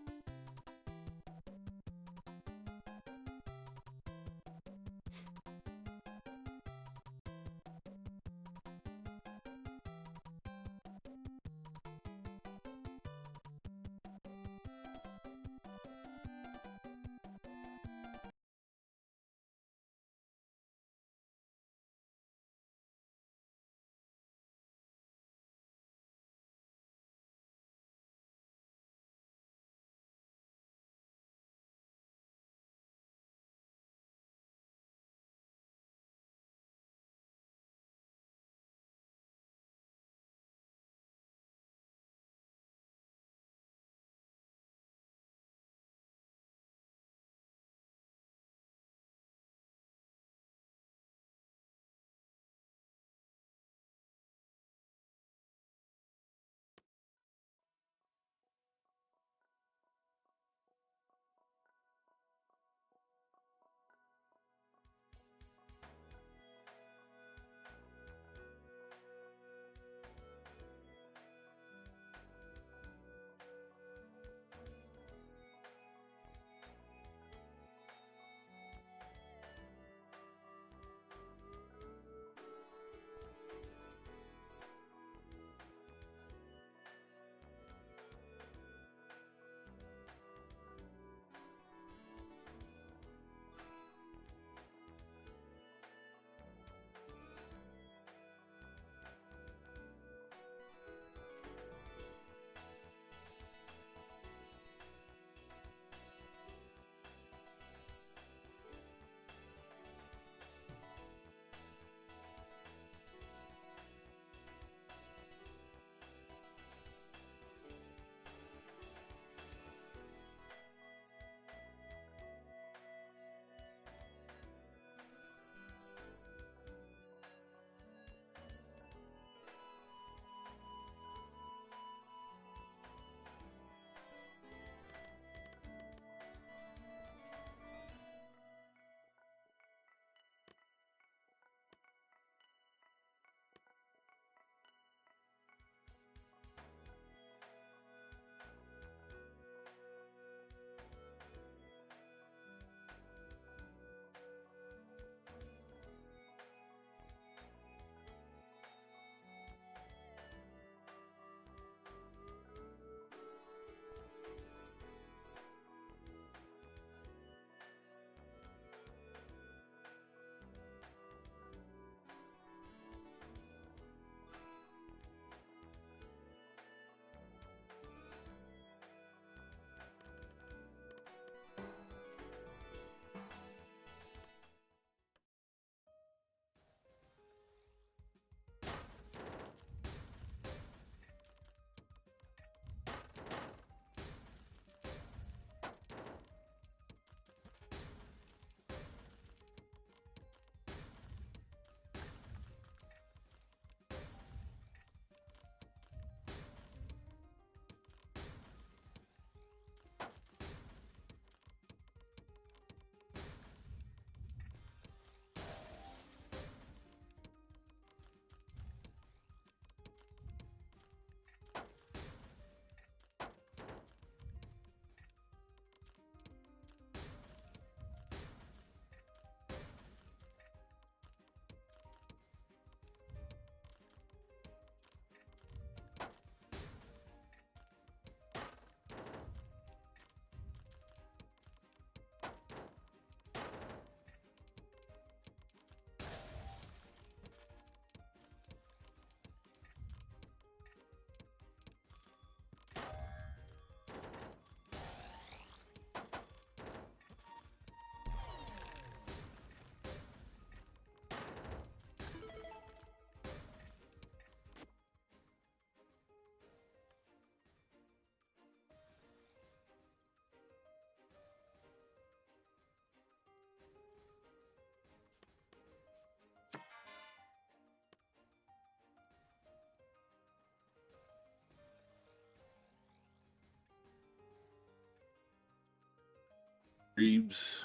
Reeves.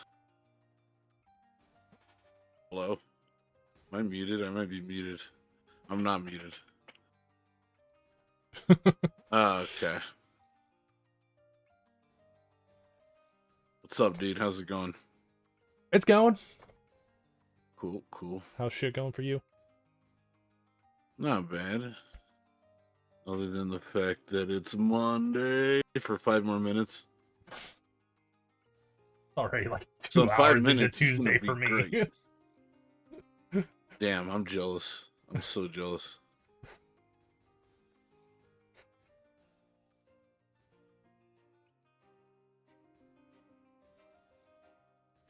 Hello? Am I muted? I might be muted. I'm not muted. Okay. What's up, dude? How's it going? It's going. Cool, cool. How's shit going for you? Not bad. Other than the fact that it's Monday for 5 more minutes. Already like 2 So in 5 hours minutes, into it's gonna Tuesday be for me. great. Damn, I'm jealous. I'm so jealous.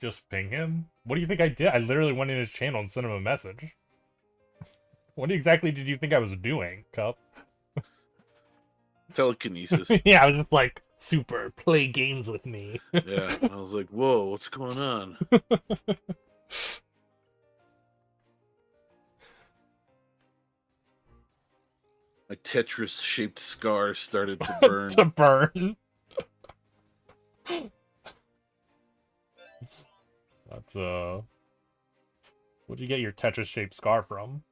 Just ping him? What do you think I did? I literally went in his channel and sent him a message. What exactly did you think I was doing, Cup? Telekinesis. Yeah, I was just like, super, play games with me. Yeah, I was like, whoa, what's going on? My Tetris-shaped scar started to burn. To burn. That's, where'd you get your Tetris-shaped scar from?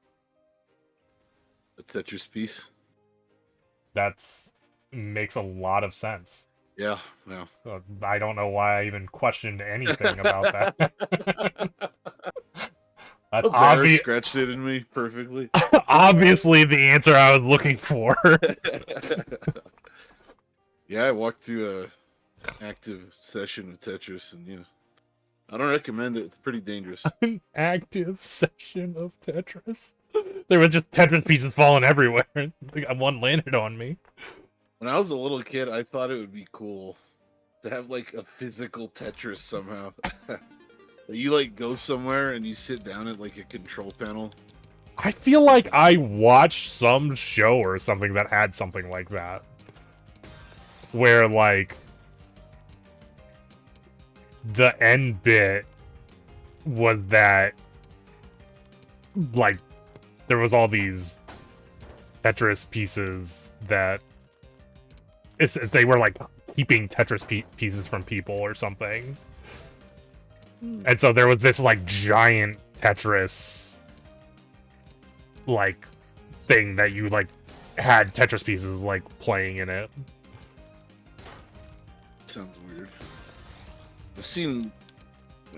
A Tetris piece. That's makes a lot of sense. Yeah, yeah. I don't know why I even questioned anything about that. That's obvious. Scratched it in me perfectly. Obviously, the answer I was looking for. Yeah, I walked through a active session of Tetris, and you know, I don't recommend it. It's pretty dangerous. An active session of Tetris. There was just Tetris pieces falling everywhere. One landed on me. When I was a little kid, I thought it would be cool to have like a physical Tetris somehow. You like go somewhere and you sit down at like a control panel. I feel like I watched some show or something that had something like that. Where like the end bit was that like there was all these Tetris pieces that they were like keeping Tetris pieces from people or something. And so there was this like giant Tetris like thing that you like had Tetris pieces like playing in it. Sounds weird. I've seen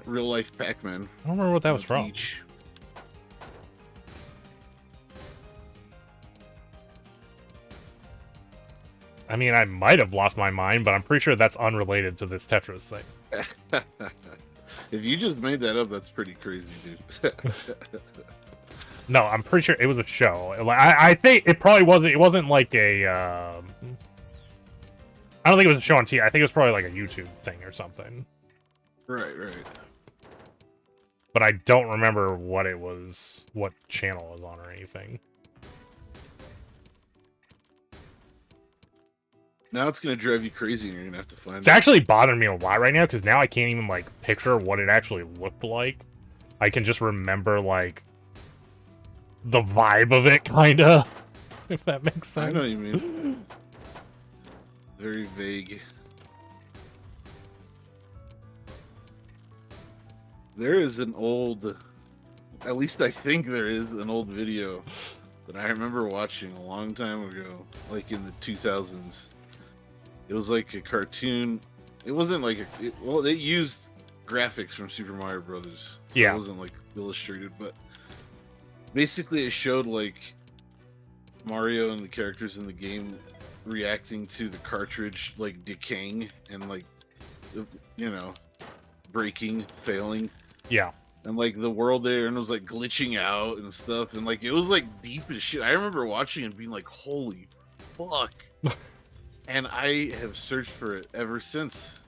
real life Pac-Man. I don't remember what that was from. Beach. I mean, I might have lost my mind, but I'm pretty sure that's unrelated to this Tetris thing. If you just made that up, that's pretty crazy, dude. No, I'm pretty sure it was a show. Like, I think it probably wasn't. It wasn't like a. I don't think it was a show on TV. I think it was probably like a YouTube thing or something. Right. But I don't remember what it was, what channel it was on or anything. Now it's gonna drive you crazy, and you're gonna have to find. It's actually bothering me a lot right now because now I can't even like picture what it actually looked like. I can just remember like the vibe of it, kinda, if that makes sense. I know what you mean. Very vague. There is an old, at least I think there is an old video that I remember watching a long time ago, like in the 2000s. It was like a cartoon. It wasn't like well, they used graphics from Super Mario Brothers. So yeah. It wasn't like illustrated, but basically it showed like Mario and the characters in the game reacting to the cartridge like decaying and like, you know, breaking, failing. Yeah. And like the world there and it was like glitching out and stuff, and like it was like deep as shit. I remember watching and being like, holy fuck. And I have searched for it ever since,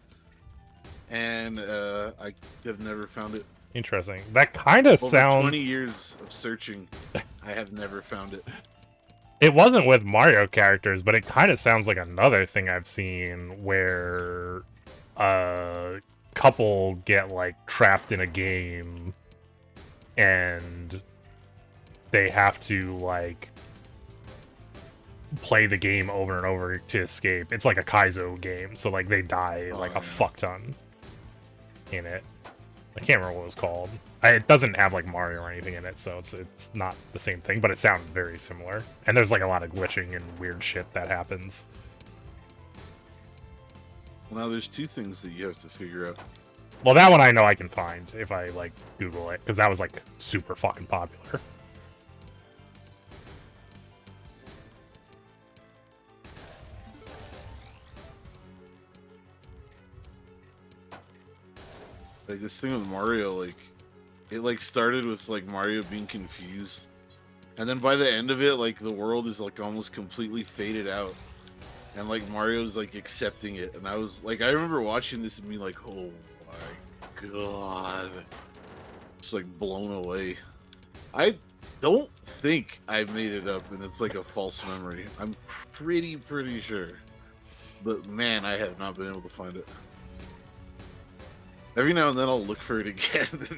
and I have never found it. Interesting. That kind of sounds. 20 years of searching, I have never found it. It wasn't with Mario characters, but it kind of sounds like another thing I've seen where a couple get like trapped in a game, and they have to like play the game over and over to escape. It's like a Kaizo game, so like they die like a fuck ton. in it. I can't remember what it was called. It doesn't have like Mario or anything in it, so it's not the same thing, but it sounds very similar. And there's like a lot of glitching and weird shit that happens. Now there's two things that you have to figure out. Well, that one I know I can find if I like Google it, because that was like super fucking popular. Like this thing with Mario, like it like started with like Mario being confused, and then by the end of it, like the world is like almost completely faded out, and like Mario's like accepting it. And I was like, I remember watching this and being like, oh my god, just like blown away. I don't think I made it up, and it's like a false memory. I'm pretty sure, but man, I have not been able to find it. Every now and then I'll look for it again.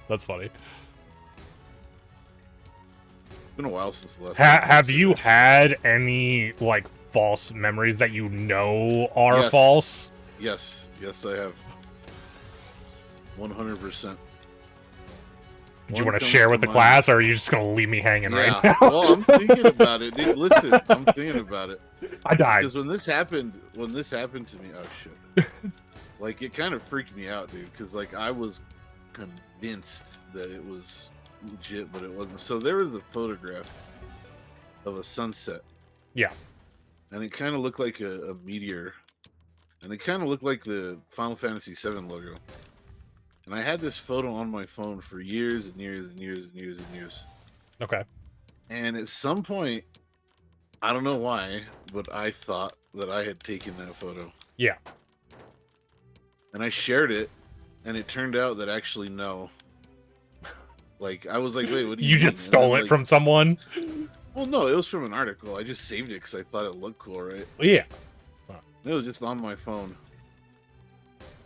That's funny. It's been a while since the last time. Have you had any like false memories that you know are Yes. false? Yes, I have. 100%. Do you want to share with the class, or are you just gonna leave me hanging right now? Well, I'm thinking about it, dude. Listen, I'm thinking about it. I died. Because when this happened to me, oh shit. Like, it kind of freaked me out, dude, because, like, I was convinced that it was legit, but it wasn't. So there was a photograph of a sunset. Yeah. And it kind of looked like a meteor. And it kind of looked like the Final Fantasy VII logo. And I had this photo on my phone for years and years and years and years and years. Okay. And at some point, I don't know why, but I thought that I had taken that photo. Yeah. And I shared it, and it turned out that actually no. Like, I was like, wait, what do you You mean? just stole it like, from someone? Well, no, it was from an article. I just saved it because I thought it looked cool, right? Yeah. It was just on my phone.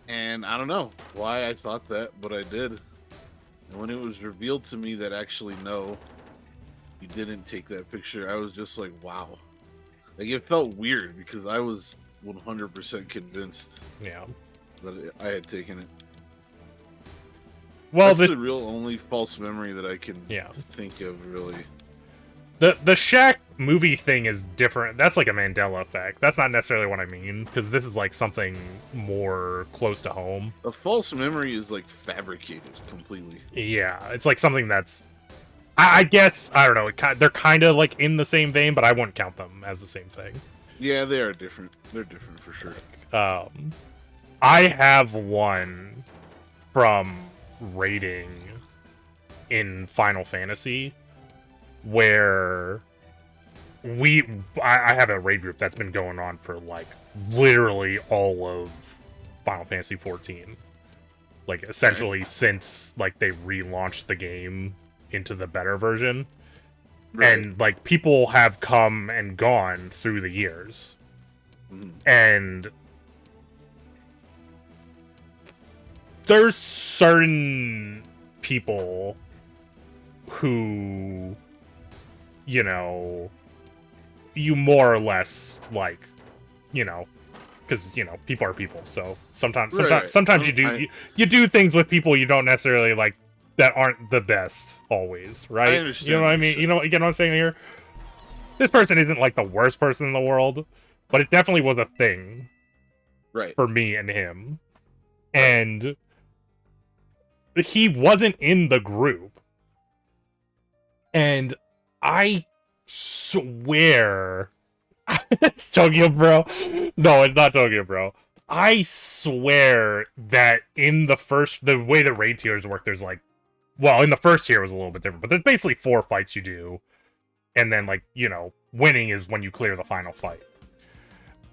And I don't know why I thought that, but I did. And when it was revealed to me that actually no, you didn't take that picture, I was just like, wow. Like, it felt weird because I was 100% convinced Yeah. that I had taken it. Well, That's the real only false memory that I can think of, really. The Shaq movie thing is different. That's like a Mandela effect. That's not necessarily what I mean, because this is like something more close to home. A false memory is like fabricated completely. Yeah, it's like something that's... I guess, I don't know, they're kind of like in the same vein, but I wouldn't count them as the same thing. Yeah, they are different. They're different for sure. I have one from raiding in Final Fantasy where I have a raid group that's been going on for like literally all of Final Fantasy 14. Like essentially since like they relaunched the game into the better version. Right. And like people have come and gone through the years. Mhm. And there's certain people who, you know, you more or less like, you know, because you know people are people. So sometimes you do things with people you don't necessarily like that aren't the best always, right? I understand. You know what I mean? You know what I'm saying here? This person isn't like the worst person in the world, but it definitely was a thing, right, for me and him, and he wasn't in the group, and I swear it's Tokyo Bro. No, it's not Tokyo Bro. I swear that in the way the raid tiers work, there's like, well, in the first tier it was a little bit different, but there's basically 4 fights you do, and then like, you know, winning is when you clear the final fight.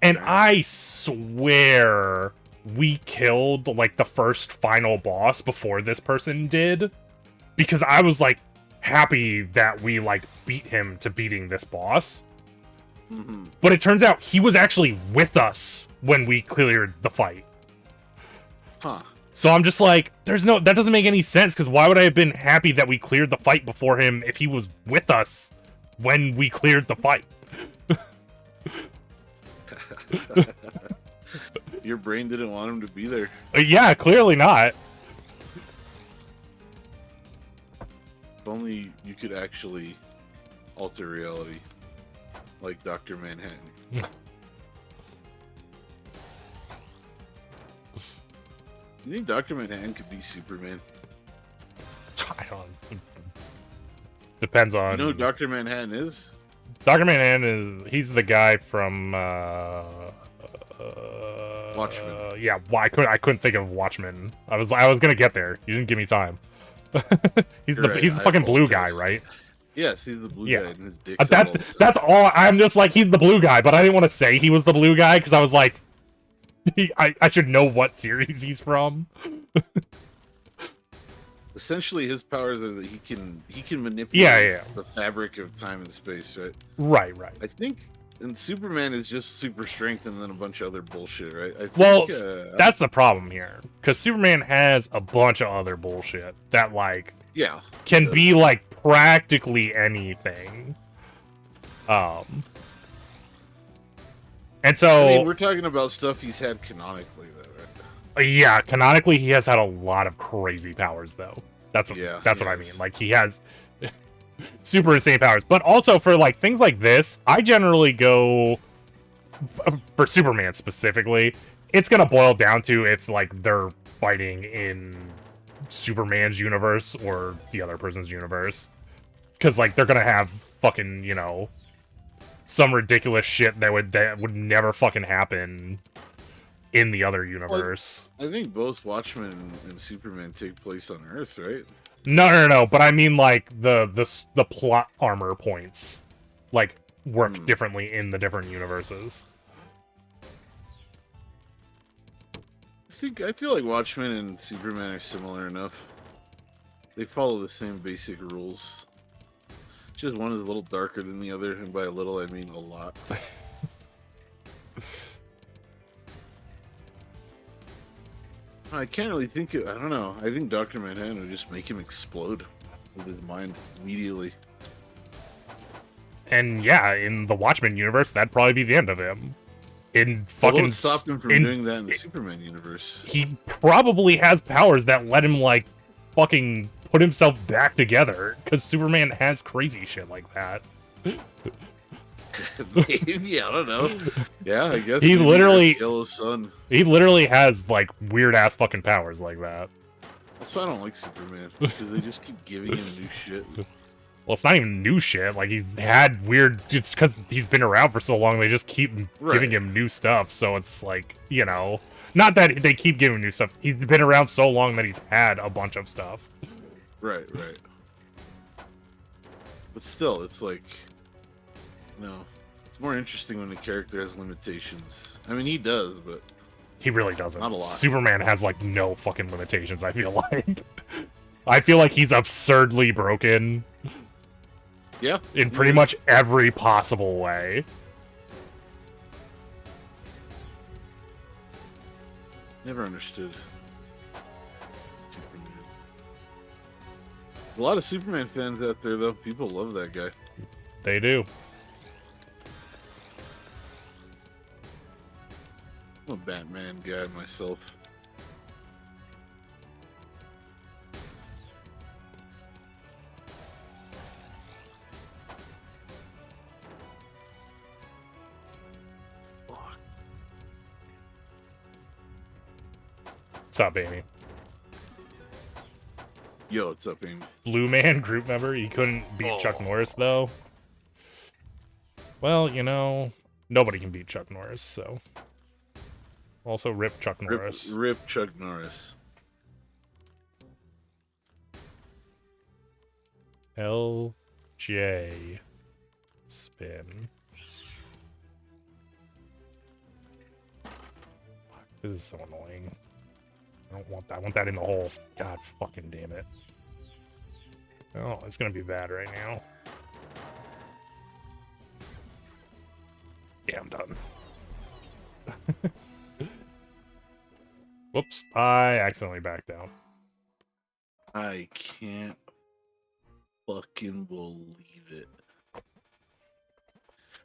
And I swear we killed like the first final boss before this person did, because I was like happy that we like beat him to beating this boss. Mm-hmm. But it turns out he was actually with us when we cleared the fight. Huh. So I'm just like, that doesn't make any sense, because why would I have been happy that we cleared the fight before him if he was with us when we cleared the fight? Your brain didn't want him to be there. Yeah, clearly not. If only you could actually alter reality, like Dr. Manhattan. You think Dr. Manhattan could be Superman? I don't. Depends on. You know who Dr. Manhattan is? Dr. Manhattan he's the guy from Watchmen. Yeah, I couldn't think of Watchmen. I was gonna get there. You didn't give me time. he's You're right, the I fucking blue apologize. guy, right? Yes, he's the blue Yeah. guy, and his dick's out all the time. That's all. I'm just like, he's the blue guy, but I didn't want to say he was the blue guy because I was like, I should know what series he's from. Essentially, his powers are that he can manipulate Yeah. the fabric of time and space, right? Right. I think, and Superman is just super strength and then a bunch of other bullshit, right? I think, Well, that's the problem here, because Superman has a bunch of other bullshit that like can be like practically anything. And so I mean, we're talking about stuff he's had canonically, though, right? Yeah, canonically he has had a lot of crazy powers, though. That's what I mean. Like, he has super insane powers. But also for like things like this, I generally go for Superman specifically. It's gonna boil down to if like they're fighting in Superman's universe or the other person's universe, because like they're gonna have fucking, you know, some ridiculous shit that would never fucking happen in the other universe. Well, I think both Watchmen and Superman take place on Earth, right? No. But I mean, like the plot armor points, like work differently in the different universes. I feel like Watchmen and Superman are similar enough. They follow the same basic rules. Just one is a little darker than the other, and by a little I mean a lot. I can't really think of, I don't know. I think Dr. Manhattan would just make him explode with his mind immediately. And yeah, in the Watchmen universe, that'd probably be the end of him. In fucking What would stop him from doing that in the Superman universe? He probably has powers that let him like fucking put himself back together, because Superman has crazy shit like that. Maybe, I don't know. Yeah, I guess he literally Yellow Sun. He literally has like weird ass fucking powers like that. That's why I don't like Superman, because they just keep giving him new shit. Well, it's not even new shit. Like, he's had weird... It's because he's been around for so long, they just keep giving him new stuff. So it's like, you know... Not that they keep giving him new stuff. He's been around so long that he's had a bunch of stuff. Right. But still, it's like... No. It's more interesting when a character has limitations. I mean, he does, but... He really doesn't. Not a lot. Superman has, like, no fucking limitations, I feel like. I feel like he's absurdly broken. Yeah. In pretty much every possible way. Never understood Superman. A lot of Superman fans out there, though. People love that guy. They do. I'm a Batman guy myself. What's up, Amy? Yo, what's up, Amy? Blue Man group member? You couldn't beat Chuck Norris, though? Well, you know, nobody can beat Chuck Norris, so... Also, rip Chuck Norris. Rip Chuck Norris. LJ spin. This is so annoying. I don't want that. I want that in the hole. God fucking damn it. Oh, it's gonna be bad right now. Yeah, I'm done. Whoops, I accidentally backed down. I can't fucking believe it.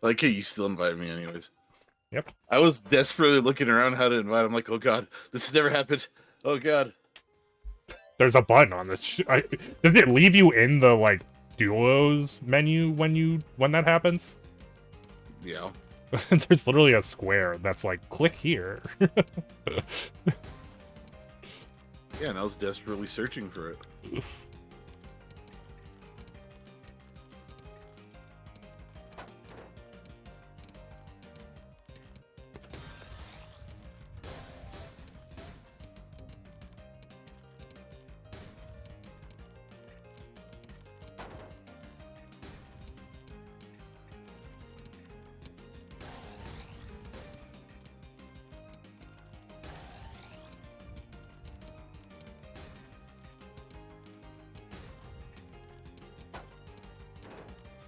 Like, hey, you still invited me anyways. Yep. I was desperately looking around how to invite. I'm like, oh god, this has never happened. Oh god. There's a button on this. Does it leave you in the like duos menu when that happens? Yeah. There's literally a square that's like click here. Yeah, and I was desperately searching for it.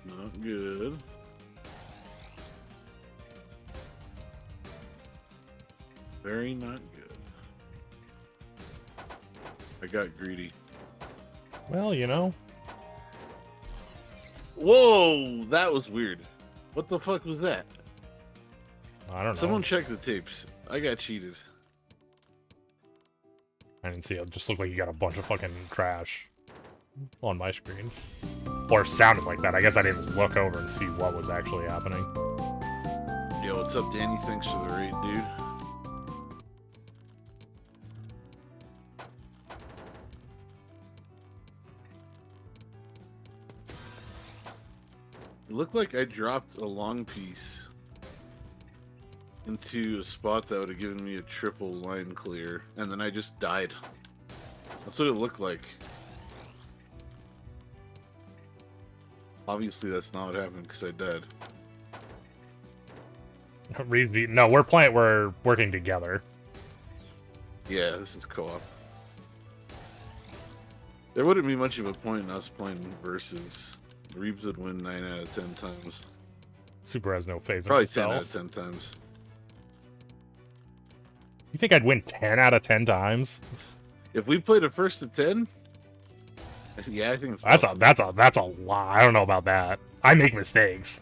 Not good. Very not good. I got greedy. Well, you know. Whoa, that was weird. What the fuck was that? I don't know. Someone check the tapes. I got cheated. I didn't see it. It just looked like you got a bunch of fucking trash on my screen. Or sounded like that. I guess I didn't look over and see what was actually happening. Yo, what's up, Danny? Thanks for the raid, dude. It looked like I dropped a long piece into a spot that would have given me a triple line clear, and then I just died. That's what it looked like. Obviously, that's not what happened because I died. No, we're working together. Yeah, this is co-op. There wouldn't be much of a point in us playing versus. Reeves would win 9 out of 10 times. Super has no faith in Probably himself. 10 out of 10 times. You think I'd win 10 out of 10 times? If we played a first to 10, yeah, I think it's possible. That's a lot. I don't know about that. I make mistakes.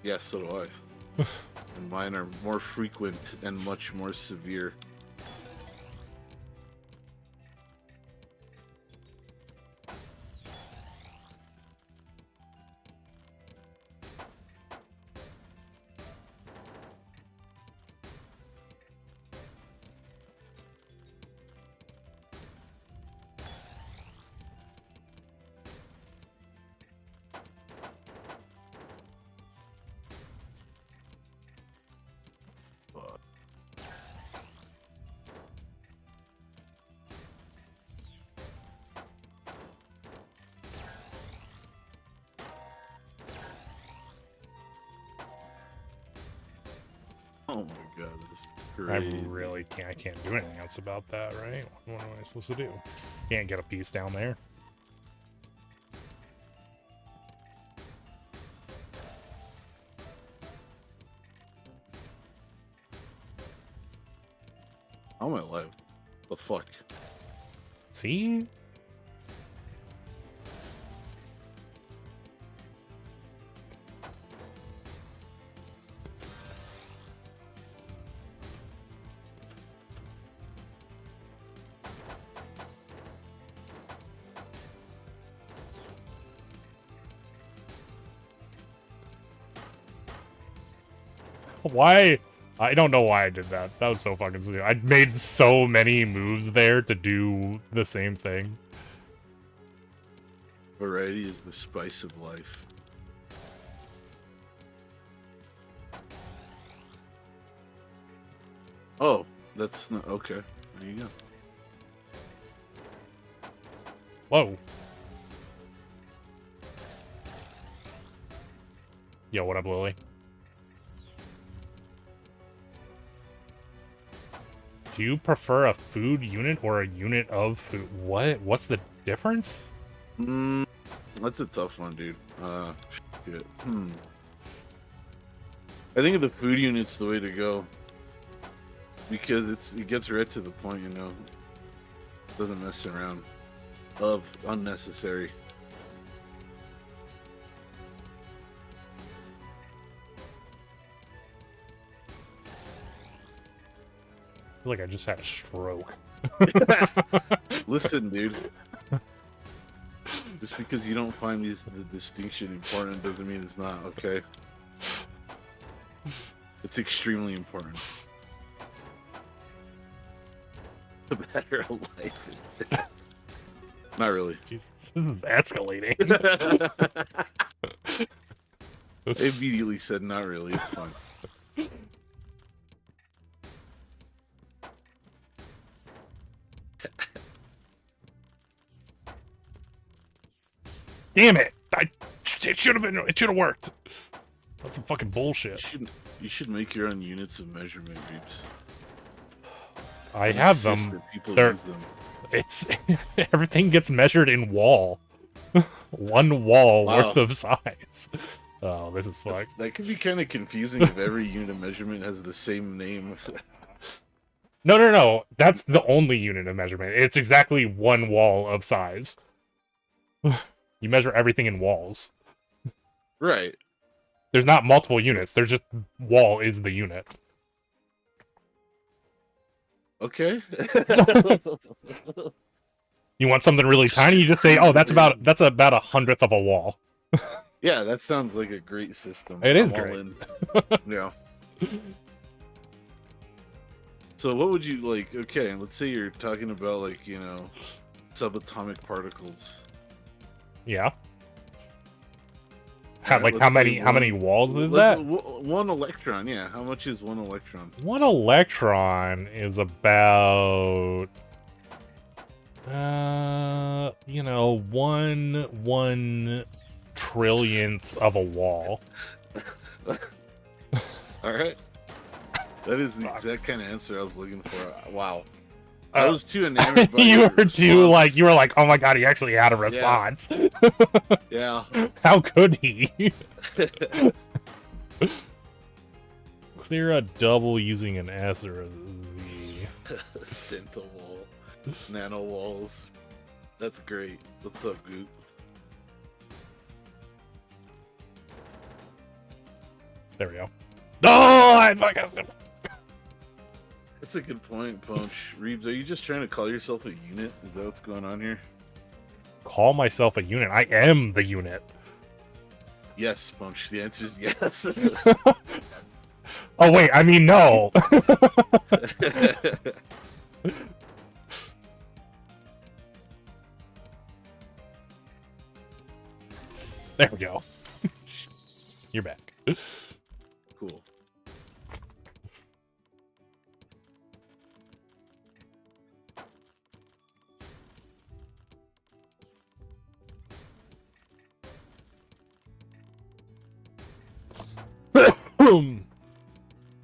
Yes, so do I. And mine are more frequent and much more severe. Oh my god, this is crazy. I can't do anything else about that, right? What am I supposed to do? Can't get a piece down there. How am I alive? The fuck? See? Why? I don't know why I did that. That was so fucking stupid. I made so many moves there to do the same thing. Variety is the spice of life. Oh, that's not okay. There you go. Whoa. Yo, what up, Lily? Do you prefer a food unit or a unit of food? What? What's the difference? That's a tough one, dude. Shit. I think the food unit's the way to go. Because it gets right to the point, you know. Doesn't mess around. Of unnecessary. feel like I just had a stroke. Listen, dude. Just because you don't find the distinction important doesn't mean it's not, okay? It's extremely important. The matter of life and death. Not really. Jesus, this is escalating. I immediately said not really, it's fine. Damn it! It should have been. It should have worked. That's some fucking bullshit. You should make your own units of measurement, Reeps. I have them. That people They're- use them. It's everything gets measured in wall. One wall Wow. worth of size. Oh, this is fucked. That could be kind of confusing if every unit of measurement has the same name. No. That's the only unit of measurement. It's exactly one wall of size. You measure everything in walls. Right. There's not multiple units. There's just wall is the unit. Okay. You want something really tiny? You just say, "Oh, that's about 1/100th of a wall." Yeah, that sounds like a great system. It is I'm all great. in. Yeah. So what would you like? Okay, let's say you're talking about like, you know, subatomic particles. Yeah. Alright, How let's say many walls is let's- that? One electron, yeah. How much is one electron? One electron is about, you know, one trillionth of a wall. All right. That is the exact kind of answer I was looking for. Wow. I was too enamored by You your were too response. you were like, oh my god, he actually had a response. Yeah. How could he? Clear a double using an S or a Z. Centowall. Nano walls. That's great. What's up, Goop? There we go. Oh, I fucking. That's a good point, Punch. Reeves, are you just trying to call yourself a unit? Is that what's going on here? Call myself a unit. I am the unit. Yes, Punch. The answer is yes. Oh wait, I mean no. There we go. You're back. Cool.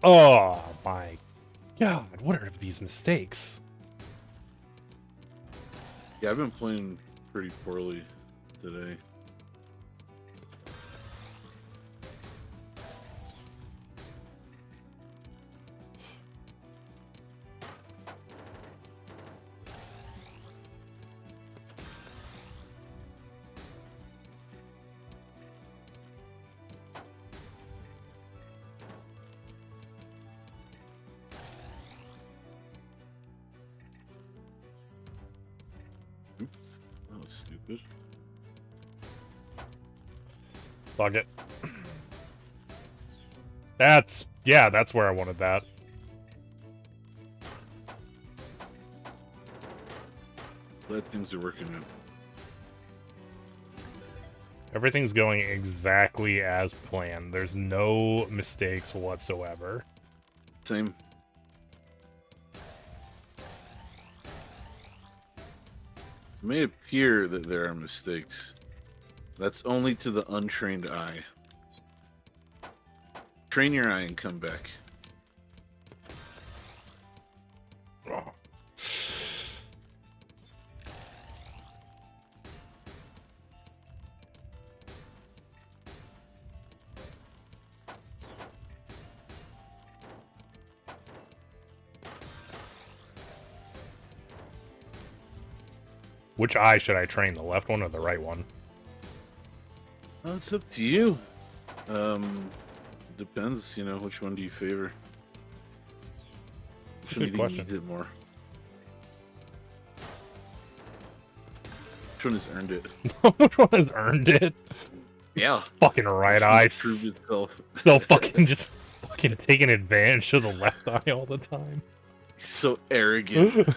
Oh my god, what are these mistakes? Yeah, I've been playing pretty poorly today. Oops, that was stupid. Fuck it. That's where I wanted that. Glad things are working out. Everything's going exactly as planned. There's no mistakes whatsoever. Same. It may appear that there are mistakes. That's only to the untrained eye. Train your eye and come back. Oh. Which eye should I train? The left one or the right one? Well, it's up to you. Depends, you know, which one do you favor? Which one do Good you think question. needs it more? Which one has earned it? Which one has earned it? Yeah. Fucking right eye. Proved itself. Still fucking just fucking taking advantage of the left eye all the time. So arrogant.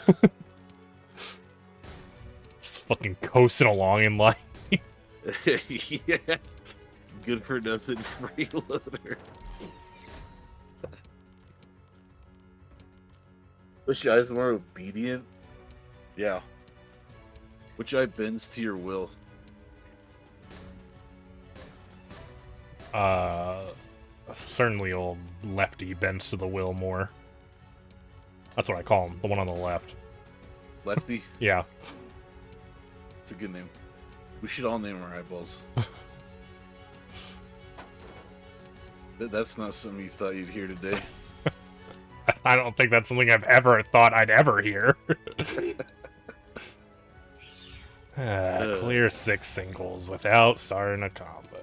Just fucking coasting along in life. Yeah. Good for nothing freeloader. Which eye is more obedient? Yeah. Which eye bends to your will? Certainly old lefty bends to the will more. That's what I call him, the one on the left. Lefty? Yeah. It's a good name. We should all name our eyeballs. But that's not something you thought you'd hear today. I don't think that's something I've ever thought I'd ever hear. Clear 6 singles without starting a combo.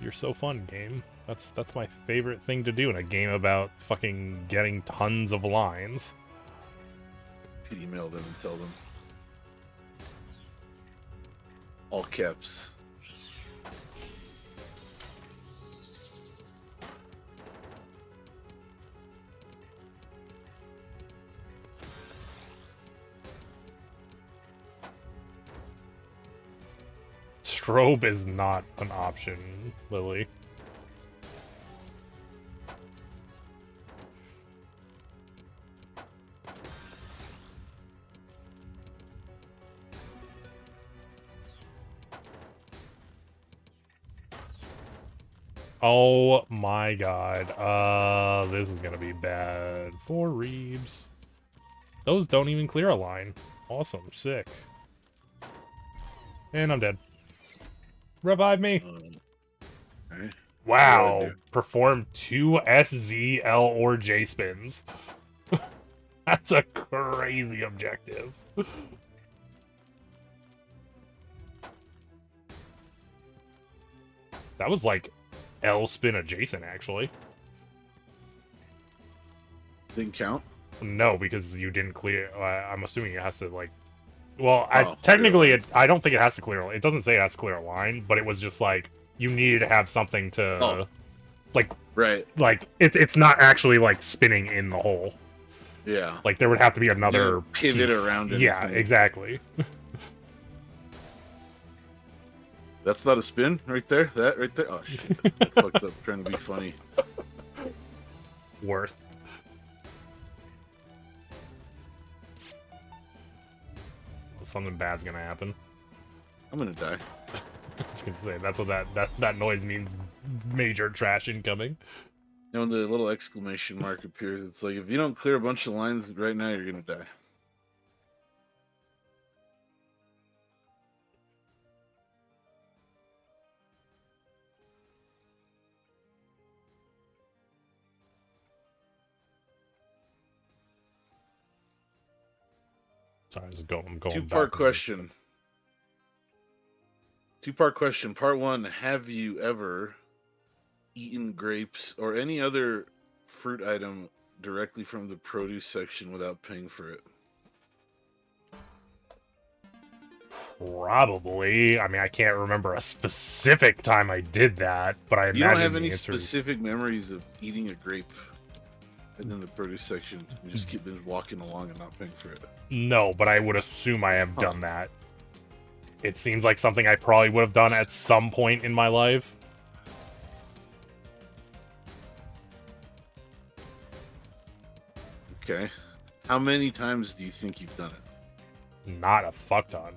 You're so fun, game. That's my favorite thing to do in a game about fucking getting tons of lines. You could email them and tell them. All caps. Strobe is not an option, Lily. Oh my god. This is gonna be bad for Reeves. Those don't even clear a line. Awesome. Sick. And I'm dead. Revive me. Alright. Wow. Perform 2 SZ, L, or J spins. That's a crazy objective. That was like L spin adjacent, actually. Didn't count? No, because you didn't clear. I'm assuming it has to, like. Well, Oh, technically, I don't think it has to clear. It doesn't say it has to clear a line, but it was just like you needed to have something to, like, right. Like it's not actually like spinning in the hole. Yeah. Like there would have to be another pivot piece. around it. Yeah, exactly. That's not a spin right there. That right there. Oh shit! I fucked up trying to be funny. Worth. Something bad's gonna happen. I'm gonna die. I was gonna say that's what that noise means. Major trash incoming. And when the little exclamation mark appears, it's like if you don't clear a bunch of lines right now, you're gonna die. Sorry, I'm going. Two-part question. Two-part question. Part 1: have you ever eaten grapes or any other fruit item directly from the produce section without paying for it? Probably. I mean, I can't remember a specific time I did that, but I imagine you don't have any the answer specific memories of eating a grape in the produce section and just keep walking along and not paying for it? No, but I would assume I have done that. It seems like something I probably would have done at some point in my life. Okay. How many times do you think you've done it? Not a fuck ton.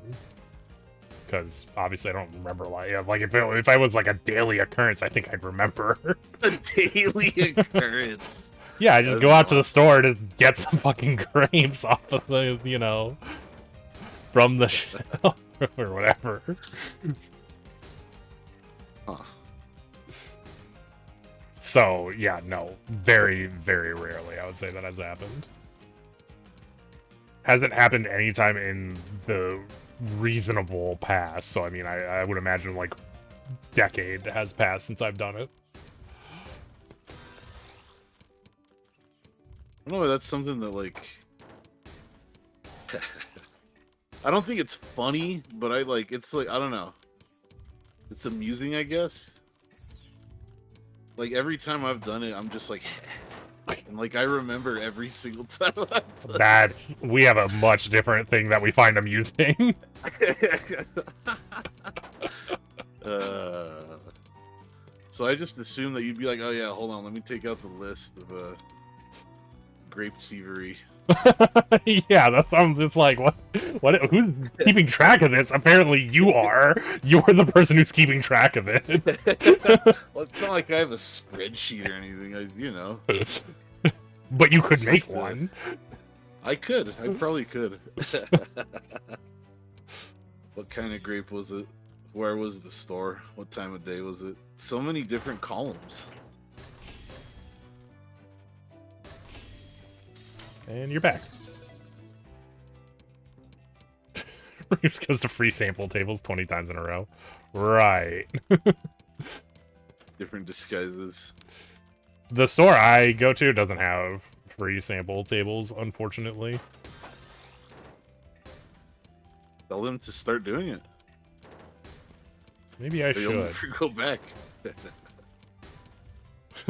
Because obviously I don't remember a lot. Yeah, like if I was like a daily occurrence, I think I'd remember. A daily occurrence. Yeah, I just go out to the store to get some fucking grapes off of the, you know, from the shelf or whatever. Huh. So, yeah, no. Very, very rarely I would say that has happened. Hasn't happened anytime in the reasonable past. So, I mean, I would imagine, like, decade has passed since I've done it. No, that's something that like. I don't think it's funny, but I like. It's like I don't know. It's amusing, I guess. Like every time I've done it, I'm just like, and like I remember every single time I've done That we have a much different thing that we find amusing. So I just assumed that you'd be like, oh yeah, hold on, let me take out the list of grape thievery. Yeah, that sounds. It's like what? What? Who's keeping track of this? Apparently, you are. You're the person who's keeping track of it. Well, it's not like I have a spreadsheet or anything. You know. But you could It's make just, one. I could. I probably could. What kind of grape was it? Where was the store? What time of day was it? So many different columns. And you're back. Reeves goes to free sample tables 20 times in a row. Right. Different disguises. The store I go to doesn't have free sample tables, unfortunately. Tell them to start doing it. Maybe I They'll should. never go back.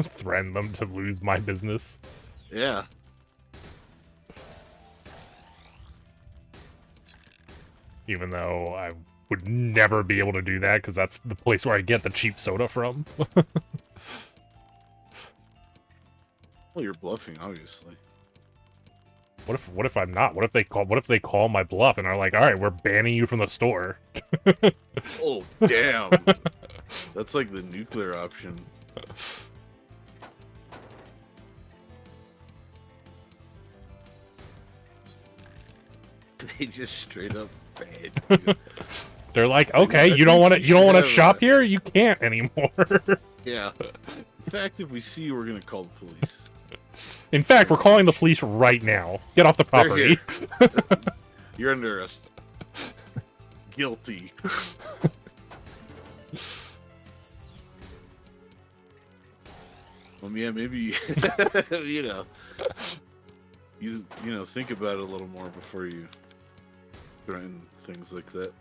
Threaten them to lose my business. Yeah. Even though I would never be able to do that, because that's the place where I get the cheap soda from. Well, you're bluffing, obviously. What if I'm not? What if they call my bluff and are like, all right, we're banning you from the store? Oh, damn. That's like the nuclear option. They just straight up ban you. They're like, okay, you don't want to shop here? You can't anymore. Yeah. In fact, if we see you, we're gonna call the police. In fact, we're calling the police right now. Get off the property. You're under arrest. Guilty. Well, yeah, maybe you know, think about it a little more before you threaten things like that.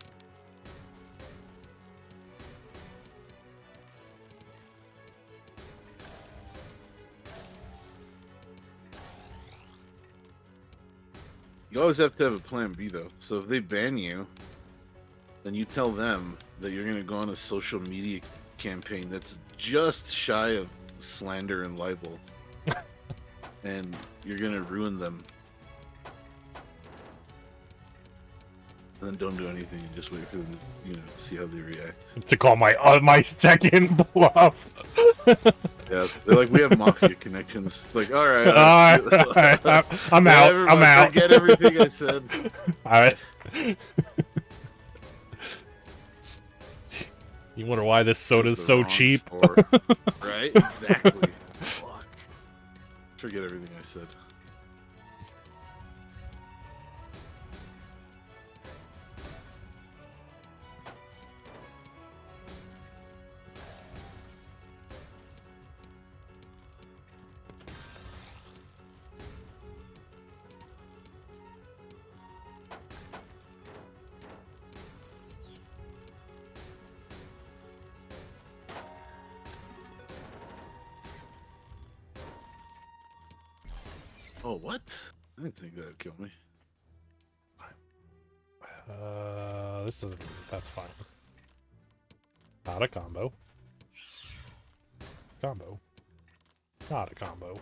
You always have to have a plan B, though. So if they ban you, then you tell them that you're going to go on a social media campaign that's just shy of slander and libel. And you're going to ruin them. And then don't do anything and just wait for them to, you know, see how they react. To call my second bluff. Yeah, they're like, we have mafia connections. It's like, all right. I'm out. I'm out. Forget everything I said. All right. You wonder why this soda's so cheap? Store. Right? Exactly. Fuck. Forget everything I said. Oh, what? I didn't think that would kill me. This isn't. That's fine. Not a combo. Combo. Not a combo.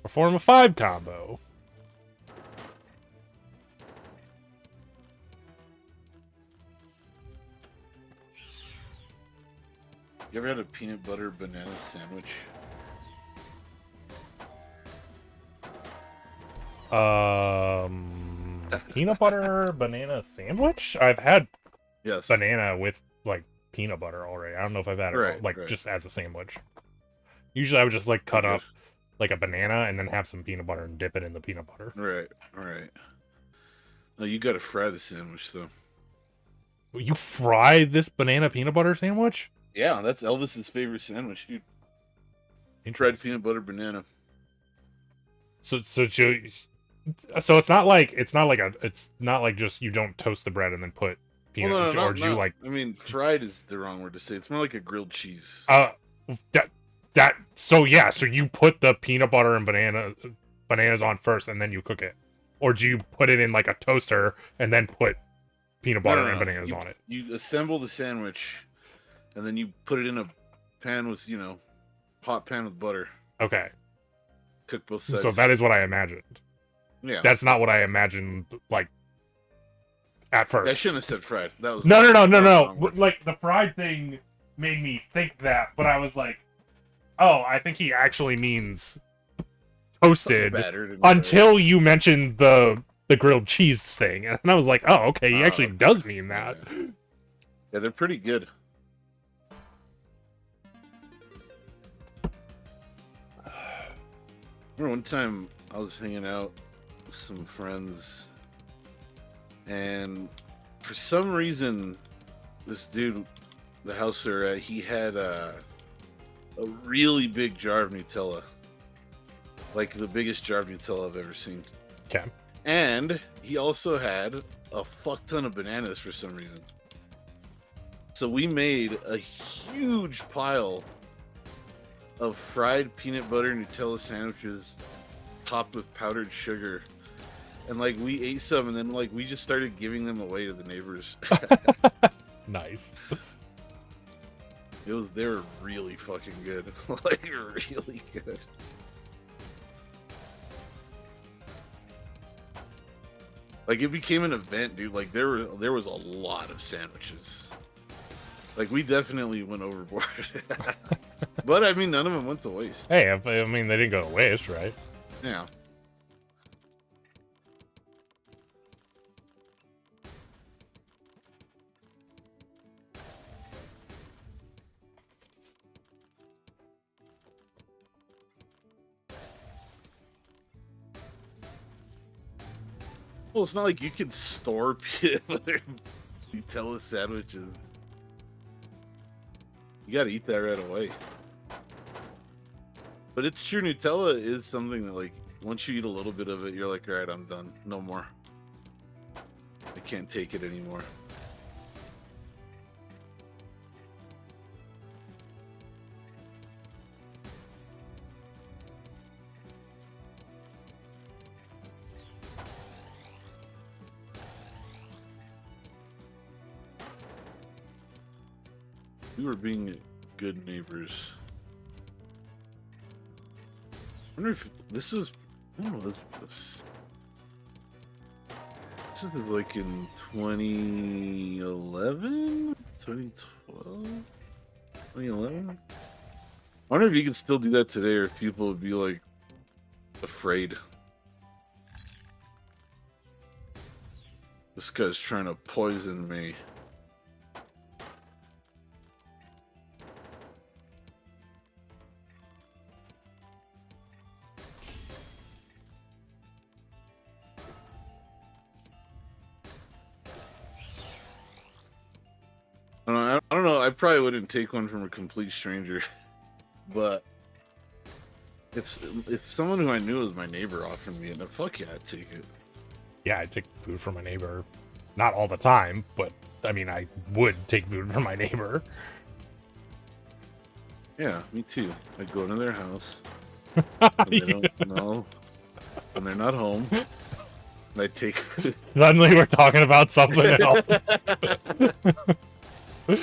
Perform a 5 combo. You ever had a peanut butter banana sandwich? Peanut butter banana sandwich? I've had Yes. banana with like peanut butter already. I don't know if I've had it like just as a sandwich. Usually I would just like cut up like a banana and then have some peanut butter and dip it in the peanut butter. Right, all right. No, you gotta fry the sandwich though. You fry this banana peanut butter sandwich? Yeah, that's Elvis's favorite sandwich, dude. Fried peanut butter banana. So it's not like just you don't toast the bread and then put peanut, Well, no, or do you like? I mean, fried is the wrong word to say. It's more like a grilled cheese. So yeah, so you put the peanut butter and bananas on first, and then you cook it, or do you put it in like a toaster and then put peanut butter and bananas on it? You assemble the sandwich, and then you put it in a pan with, hot pan with butter. Okay. Cook both sides. So that is what I imagined. Yeah. That's not what I imagined, like, at first. I shouldn't have said fried. That was no. Like, the fried thing made me think that, but I was like, oh, I think he actually means toasted until you mentioned the grilled cheese thing. And I was like, oh, okay, he actually does mean that. Yeah, they're pretty good. Remember one time I was hanging out with some friends, and for some reason, this dude, the house we're at, he had a really big jar of Nutella. Like the biggest jar of Nutella I've ever seen. Okay. And he also had a fuck ton of bananas for some reason. So we made a huge pile of fried peanut butter Nutella sandwiches topped with powdered sugar. And like we ate some, and then like we just started giving them away to the neighbors. Nice. They were really fucking good. Like really good. Like it became an event, dude. Like there was a lot of sandwiches. Like we definitely went overboard. But I mean, none of them went to waste. Hey, I mean, they didn't go to waste, right? Yeah. Well, it's not like you can store peanut butter Nutella sandwiches. You gotta eat that right away. But it's true, Nutella is something that, like, once you eat a little bit of it, you're like, alright, I'm done. No more. I can't take it anymore. We were being good neighbors. I wonder if this was... When was this? This was like in 2011? 2012? 2011? I wonder if you could still do that today, or if people would be like afraid. This guy's trying to poison me. I don't know. I probably wouldn't take one from a complete stranger, but if someone who I knew was my neighbor offered me it, then fuck yeah, I'd take it. Yeah, I'd take food from my neighbor. Not all the time, but I mean, I would take food from my neighbor. Yeah, me too. I'd go into their house. And they don't know. And they're not home. And I'd take food. Suddenly we're talking about something else. When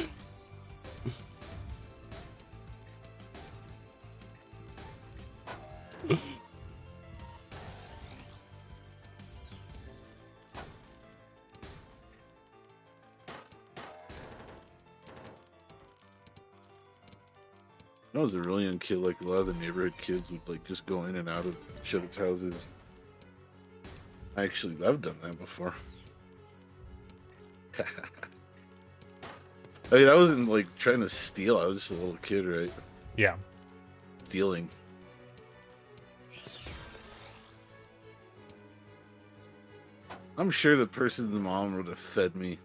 I was a really young kid, like a lot of the neighborhood kids would like just go in and out of each other's houses. I've done that before. I mean, I wasn't like trying to steal. I was just a little kid, right? Yeah. Stealing. I'm sure the person's mom would have fed me.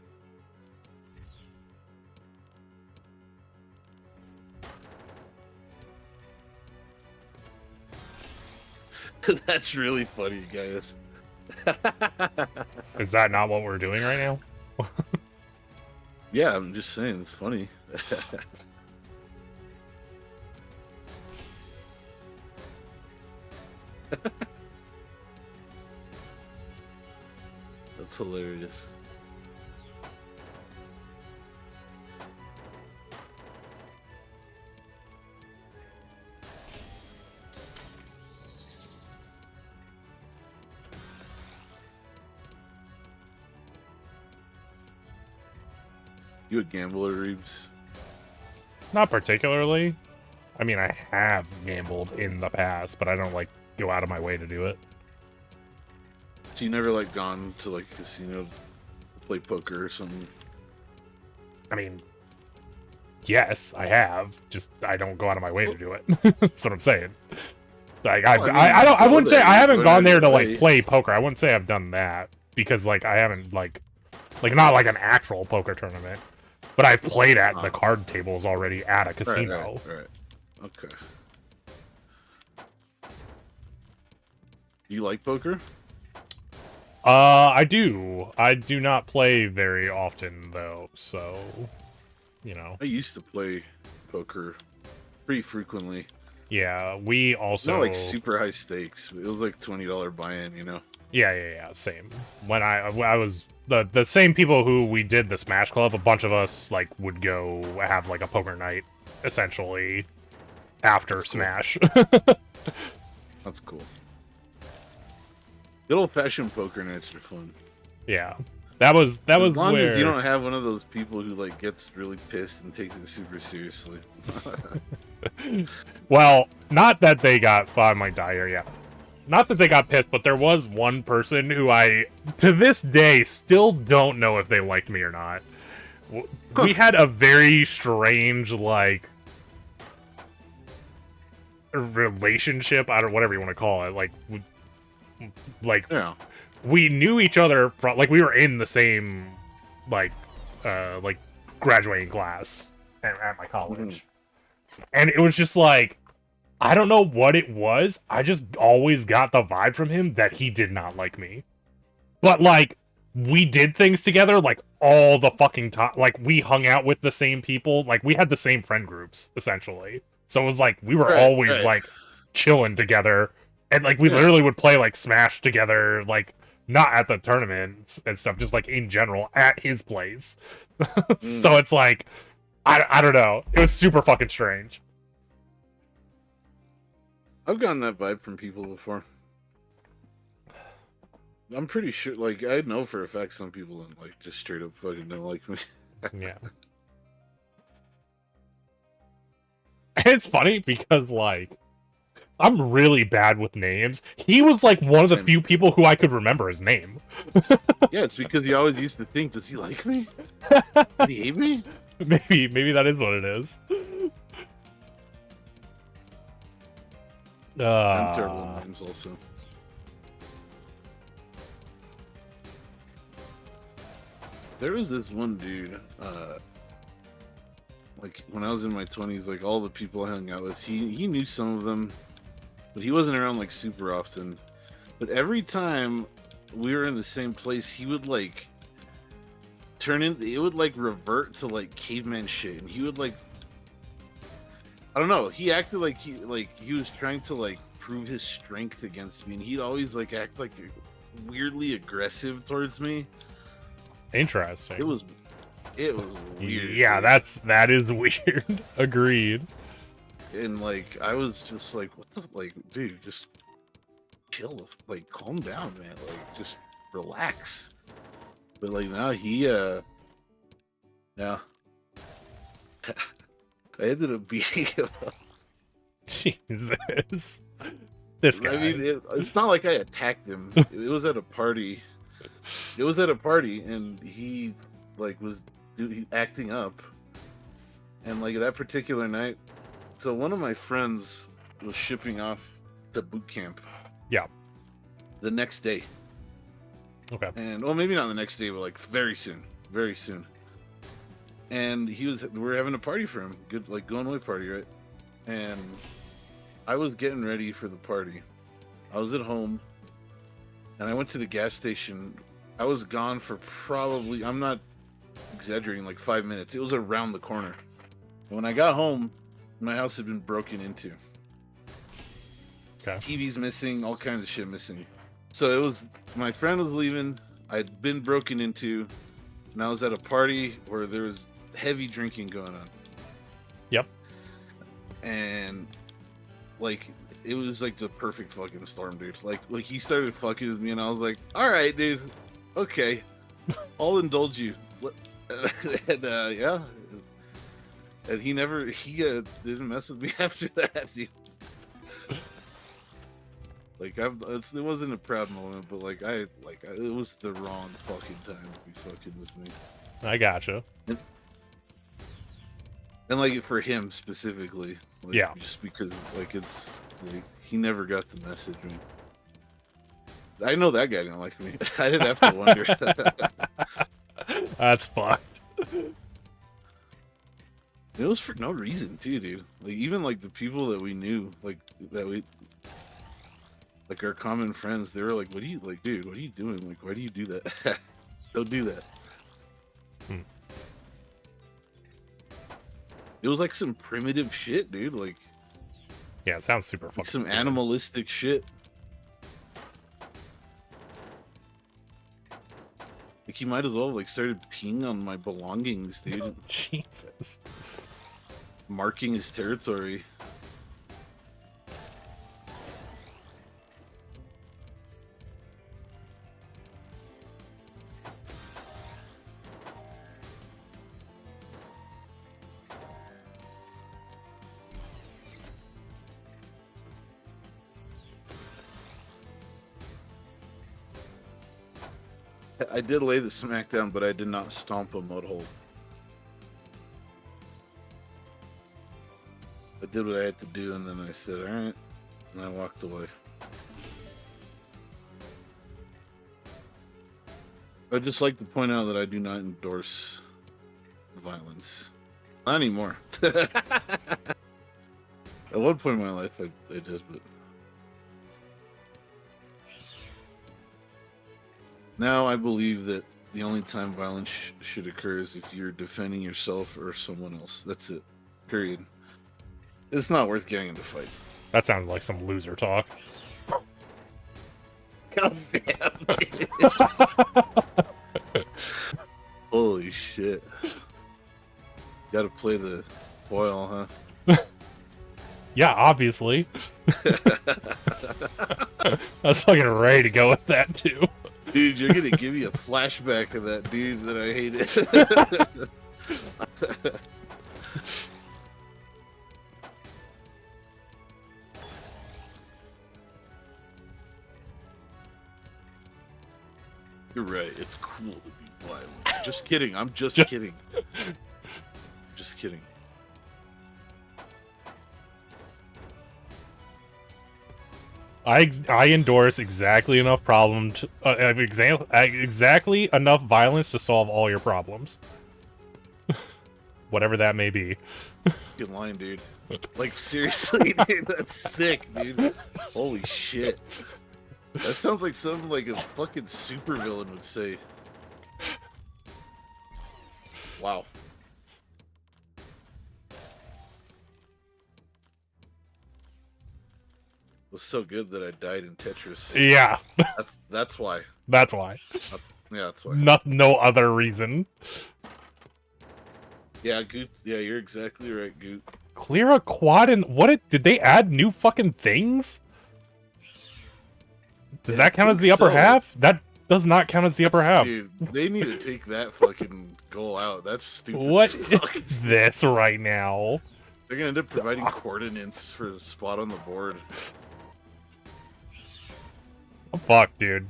That's really funny, guys. Is that not what we're doing right now? Yeah, I'm just saying, it's funny. That's hilarious. You a gambler, Reeves? Not particularly. I mean, I have gambled in the past, but I don't like go out of my way to do it. So you never like gone to like a casino to play poker or something? I mean, yes, I have. Just I don't go out of my way to do it. That's what I'm saying. Like Well, I wouldn't say I haven't gone there to play. like play poker. I wouldn't say I've done that because like I haven't like not like an actual poker tournament, but I've played at the card tables already at a casino. Right. Okay. You like poker? I do. I do not play very often though, so you know. I used to play poker pretty frequently. Yeah, we also Not like super high stakes. It was like $20 buy-in, you know. Yeah, same. When I was the same people who we did the Smash Club, a bunch of us like would go have like a poker night essentially after Smash. That's cool. Good old-fashioned poker nights are fun. Yeah. That was as long where... as you don't have one of those people who like gets really pissed and takes it super seriously. Well, not that they got... Well, I might die here, yeah. Not that they got pissed, but there was one person who I, to this day, still don't know if they liked me or not. We had a very strange, like, relationship, I don't, whatever you want to call it, like, Yeah. We knew each other from, like, we were in the same, like graduating class at my college. And it was just like, I don't know what it was. I just always got the vibe from him that he did not like me. But, like, we did things together, like, all the fucking time. Like, we hung out with the same people. Like, we had the same friend groups, essentially. So it was like, we were always, like, chilling together. And, like, we literally would play, like, Smash together, like, not at the tournaments and stuff, just, like, in general, at his place. So it's like, I don't know. It was super fucking strange. I've gotten that vibe from people before. I'm pretty sure, like, I know for a fact some people don't, like, just straight up fucking don't like me. Yeah. And it's funny because, like, I'm really bad with names. He was, like, one of the few people who I could remember his name. Yeah, it's because you always used to think, does he like me? Did he hate me? Maybe that is what it is. I'm terrible at names also. There was this one dude, like when I was in my 20s, like all the people I hung out with, he knew some of them, but he wasn't around like super often. But every time we were in the same place, he would like it would like revert to like caveman shit, and he would like, I don't know, he acted like he was trying to like prove his strength against me, and he'd always like act like weirdly aggressive towards me. Interesting. It was weird. Yeah, that is weird. Agreed. And like I was just like, what the, like, dude, just chill, like calm down, man, like just relax. But like now he yeah. I ended up beating him up. Jesus. This guy. I mean, it's not like I attacked him. It was at a party. It was at a party, and he like was acting up. And like that particular night, so one of my friends was shipping off to boot camp. Yeah. The next day. Okay. And well, maybe not the next day, but like very soon. And we were having a party for him, good like going away party, right? And I was getting ready for the party. I was at home, and I went to the gas station. I was gone for probably, I'm not exaggerating, like 5 minutes. It was around the corner. And when I got home, my house had been broken into. Okay. TV's missing, all kinds of shit missing. So it was, my friend was leaving. I'd been broken into, and I was at a party where there was heavy drinking going on. Yep. And like, it was like the perfect fucking storm, dude. Like he started fucking with me, and I was like, all right, dude, okay, I'll indulge you. And yeah, and he didn't mess with me after that, dude. Like, it wasn't a proud moment, but it was the wrong fucking time to be fucking with me. I gotcha. And like, for him specifically, like, yeah, just because it's like, he never got the message. I know that guy didn't like me. I didn't have to wonder. That's fucked. It was for no reason too, dude. Like, even like the people that we knew, like our common friends, they were like, "What do you like, dude? What are you doing? Like, why do you do that? Don't do that." It was like some primitive shit, dude. Like, yeah, it sounds super fucking. Like some weird. animalistic shit. Like, he might as well like started peeing on my belongings, dude. Jesus. Marking his territory. I did lay the smackdown, but I did not stomp a mud hole. I did what I had to do, and then I said, all right, and I walked away. I'd just like to point out that I do not endorse violence. Not anymore. At one point in my life, I did, but now I believe that the only time violence should occur is if you're defending yourself or someone else. That's it. Period. It's not worth getting into fights. That sounded like some loser talk. God damn. Holy shit. Gotta play the foil, huh? Yeah, obviously. I was fucking ready to go with that too. Dude, you're gonna give me a flashback of that dude that I hated. You're right, it's cool to be violent. Just kidding, I'm just kidding. Just kidding. I endorse exactly enough exactly enough violence to solve all your problems. Whatever that may be. Good line, dude. Like, seriously, dude, that's sick, dude. Holy shit. That sounds like something like a fucking supervillain would say. Wow. It was so good that I died in Tetris. Yeah. That's why. That's why. That's why. No other reason. Yeah, Goot. Yeah, you're exactly right, Goot. Clear a quad and did they add new fucking things? Does that count as the upper half? That does not count as the upper half. Dude, they need to take that fucking goal out. That's stupid. What is this right now? They're gonna end up providing coordinates for a spot on the board. Oh, fuck, dude.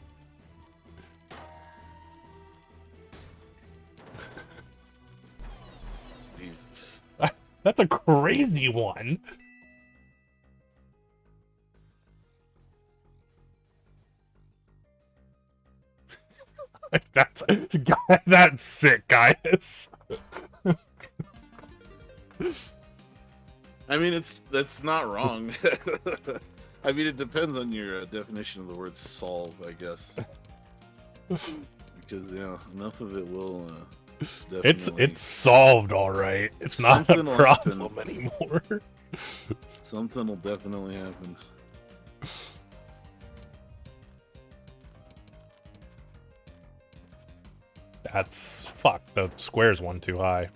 Jesus. That's a crazy one. That's sick, guys. I mean, that's not wrong. I mean, it depends on your definition of the word solve, I guess. Because enough of it will definitely. It's solved, all right. It's not a problem anymore. Something will definitely happen. That's fuck. The square's one too high.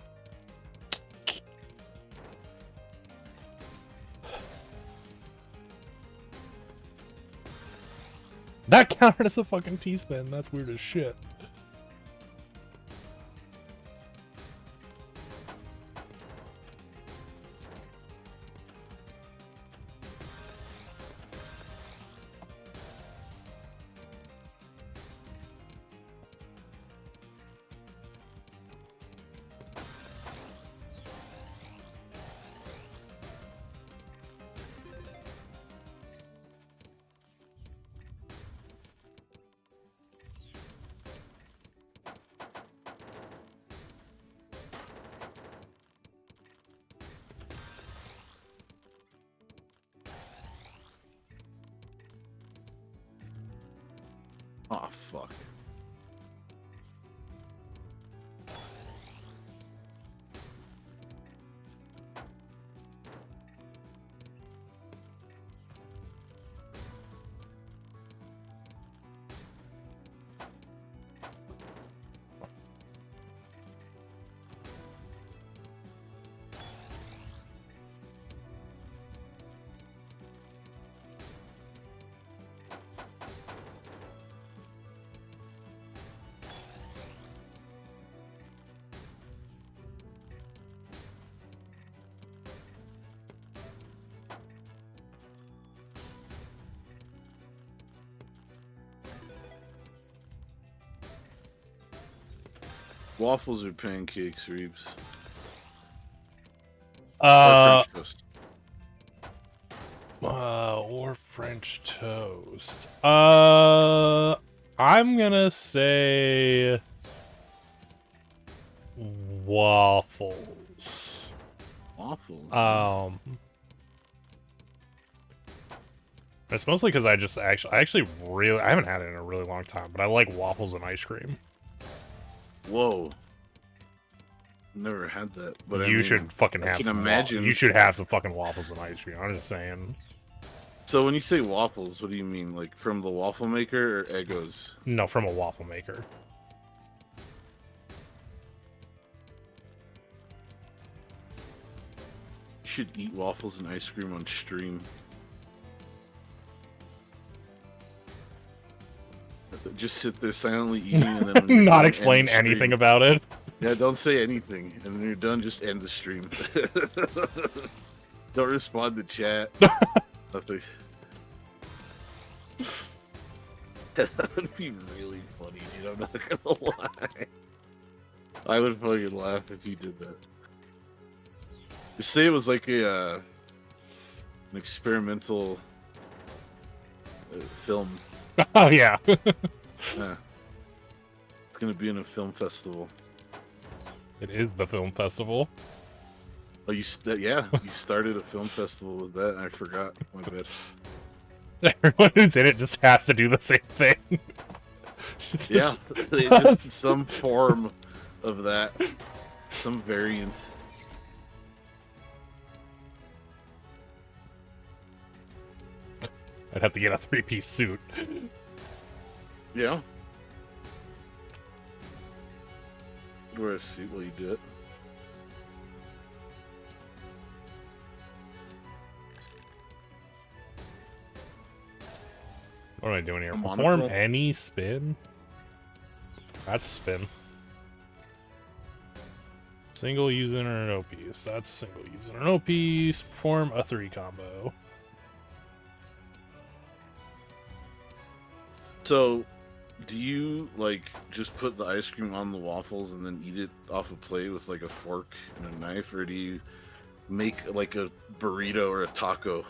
That counted as a fucking T-spin. That's weird as shit. Oh, fuck. Waffles or pancakes, Reeves? Or French toast. I'm gonna say waffles. Waffles. It's mostly because I actually really, I haven't had it in a really long time, but I like waffles and ice cream. Whoa. Never had that, but you should fucking have some. Imagine. You should have some fucking waffles and ice cream. I'm just saying. So when you say waffles, what do you mean? Like from the waffle maker or Eggo's? No, from a waffle maker. You should eat waffles and ice cream on stream. Just sit there silently eating and then not explain anything about it. Yeah, don't say anything, and when you're done, just end the stream. Don't respond to chat. Nothing. That would be really funny, dude. I'm not gonna lie. I would fucking laugh if you did that. Just say it was like an experimental film. Oh yeah. Yeah. It's gonna be in a film festival. It is the film festival. Oh, you started a film festival with that. I forgot. My bad. Everyone who's in it just has to do the same thing. Yeah, just some form of that, some variant. I'd have to get a 3-piece suit. Yeah. Wear a suit while you do it. What am I doing here? Perform any spin? That's a spin. Single using an O piece. That's a single using an O piece. Perform a 3 combo. So, do you like just put the ice cream on the waffles and then eat it off a plate with like a fork and a knife, or do you make like a burrito or a taco?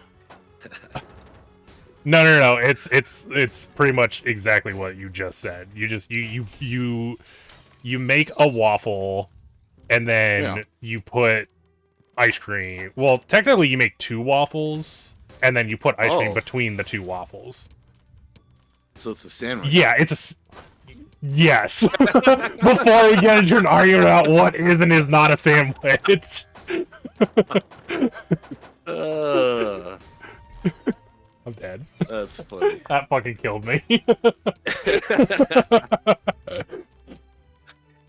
No. It's pretty much exactly what you just said. You just you make a waffle and then you put ice cream. Well, technically you make 2 waffles and then you put ice cream between the 2 waffles. So it's a sandwich. Yeah, it's a... Yes. Before we get into an argument about what is and is not a sandwich. I'm dead. That's funny. That fucking killed me.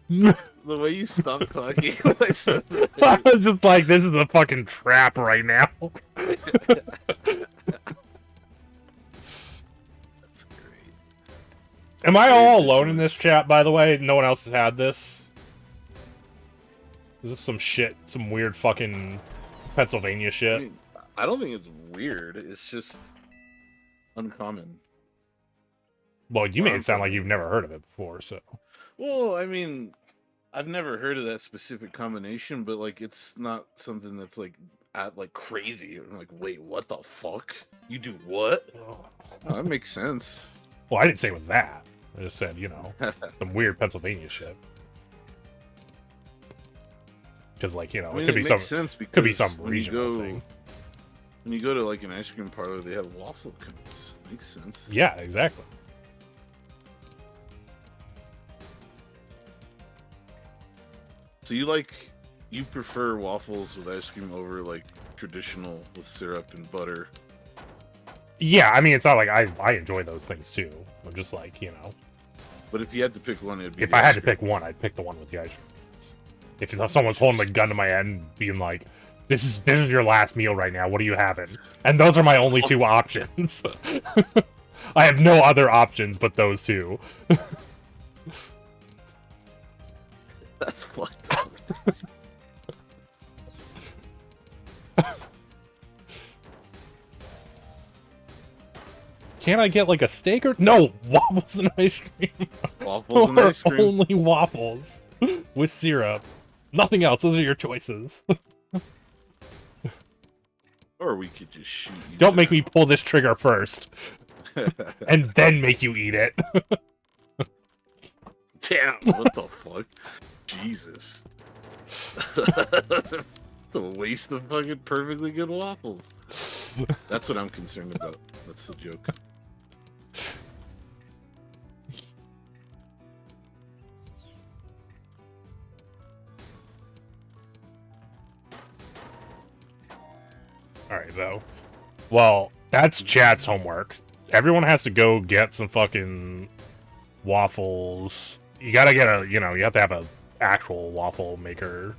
The way you stopped talking when I said that. I was just like, this is a fucking trap right now. That's great. Am I all alone in this chat, by the way? No one else has had this? Is this some shit? Some weird fucking Pennsylvania shit? I mean, I don't think it's weird. It's just uncommon. Well, you made it sound like you've never heard of it before, so... Well, I mean, I've never heard of that specific combination, but, like, it's not something that's, like, crazy. I'm like, wait, what the fuck? You do what? Oh, that makes sense. Well, I didn't say it was that. I just said, you know, some weird Pennsylvania shit. Because, like, you know, it could be some... sense because could be some regional thing. When you go to, like, an ice cream parlor, they have waffle cones. Makes sense. Yeah, exactly. So you prefer waffles with ice cream over, like, traditional with syrup and butter? Yeah, I mean, it's not like I enjoy those things too. I'm just like, you know. But if you had to pick one, it'd be if I had to pick one, I'd pick the one with the ice cream. If someone's holding a gun to my head and being like, this is your last meal right now, what are you having? And those are my only 2 options. I have no other options but those 2. That's fucked up. Can't I get like a steak or no waffles and ice cream? Waffles and ice cream. Only waffles with syrup. Nothing else. Those are your choices. Or we could just shoot you. Don't make me pull this trigger first, and then make you eat it. Damn! What the fuck? Jesus. That's a waste of fucking perfectly good waffles. That's what I'm concerned about. That's the joke. Alright, though. Well, that's chat's homework. Everyone has to go get some fucking waffles. You gotta get a, you know, you have to have a actual waffle maker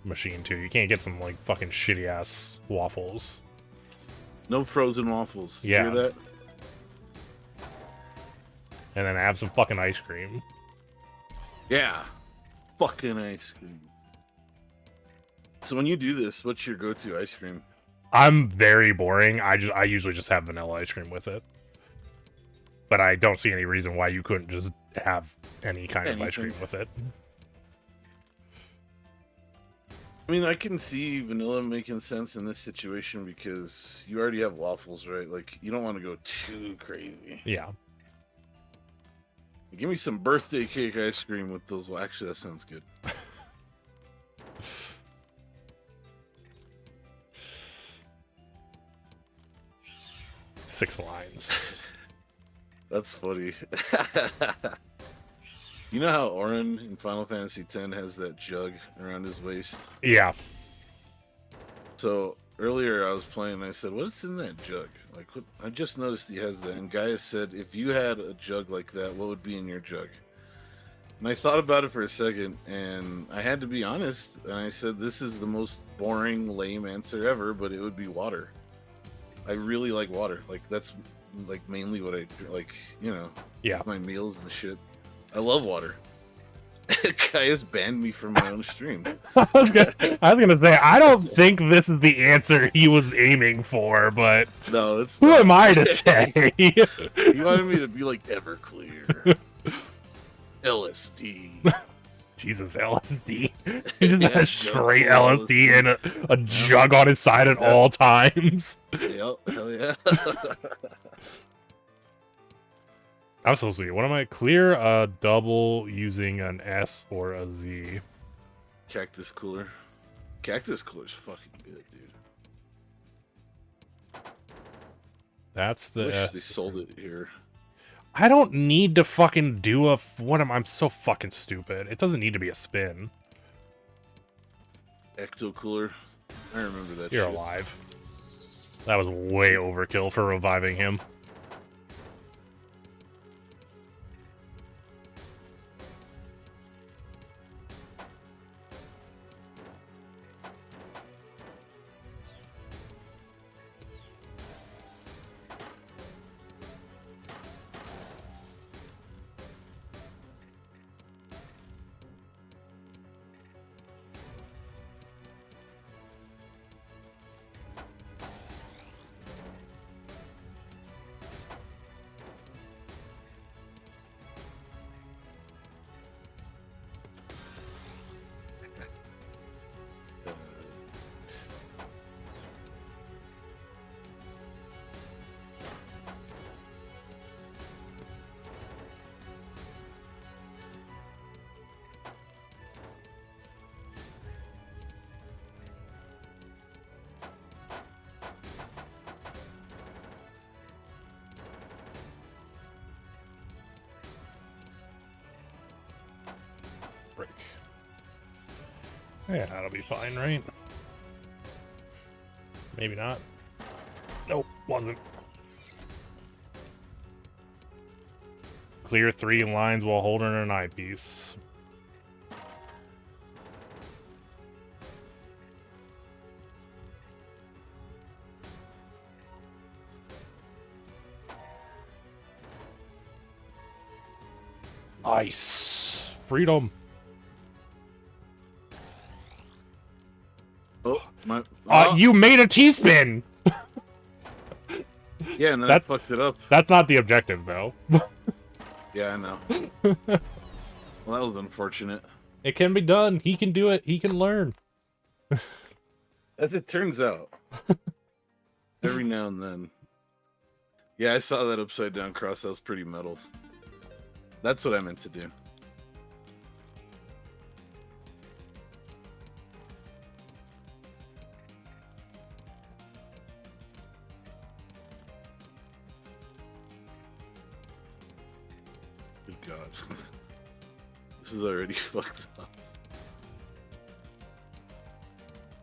machine, too. You can't get some, like, fucking shitty-ass waffles. No frozen waffles. Yeah. You hear that? And then have some fucking ice cream. Yeah. Fucking ice cream. So when you do this, what's your go-to ice cream? I'm very boring. I usually just have vanilla ice cream with it. But I don't see any reason why you couldn't just have any kind of ice cream with it. I mean, I can see vanilla making sense in this situation because you already have waffles, right? Like, you don't want to go too crazy. Yeah. Give me some birthday cake ice cream with those. Well, actually, that sounds good. 6 lines. That's funny. You know how Auron in Final Fantasy X has that jug around his waist? Yeah. So earlier I was playing and I said, what's in that jug? Like, what? I just noticed he has that. And Gaia said, if you had a jug like that, what would be in your jug? And I thought about it for a second and I had to be honest. And I said, this is the most boring, lame answer ever, but it would be water. I really like water. Like, that's like mainly what I like, you know, yeah, my meals and shit. I love water. Gaia's banned me from my own stream. I was gonna say, I don't think this is the answer he was aiming for, but no, it's who not. am I to say? He wanted me to be like Everclear, LSD. Jesus, LSD. He just has straight LSD and a jug on his side at all times. Yep, hell yeah. I'm so sweet. What am I? Clear a double using an S or a Z. Cactus cooler. Cactus cooler's fucking good, dude. That's I the wish they sold it here. I don't need to fucking do a... I'm so fucking stupid. It doesn't need to be a spin. Ecto Cooler. I remember that You're shit. alive. That was way overkill for reviving him. Break. Yeah, that'll be fine, right? Maybe not. Nope, wasn't. Clear 3 lines while holding an eyepiece. Ice. Freedom. Oh, my. You made a T-spin! Yeah, and then I fucked it up. That's not the objective, though. Yeah, I know. Well, that was unfortunate. It can be done. He can do it. He can learn. As it turns out. Every now and then. Yeah, I saw that upside down cross. That was pretty metal. That's what I meant to do. Good God. This is already fucked up.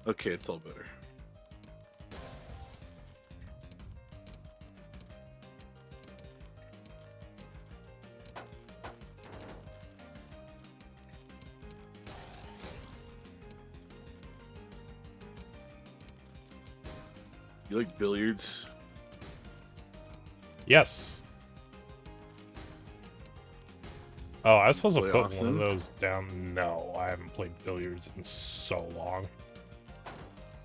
Okay, it's all better. You like billiards? Yes. Oh, I was supposed to Play put one Austin? of those down. No, I haven't played billiards in so long.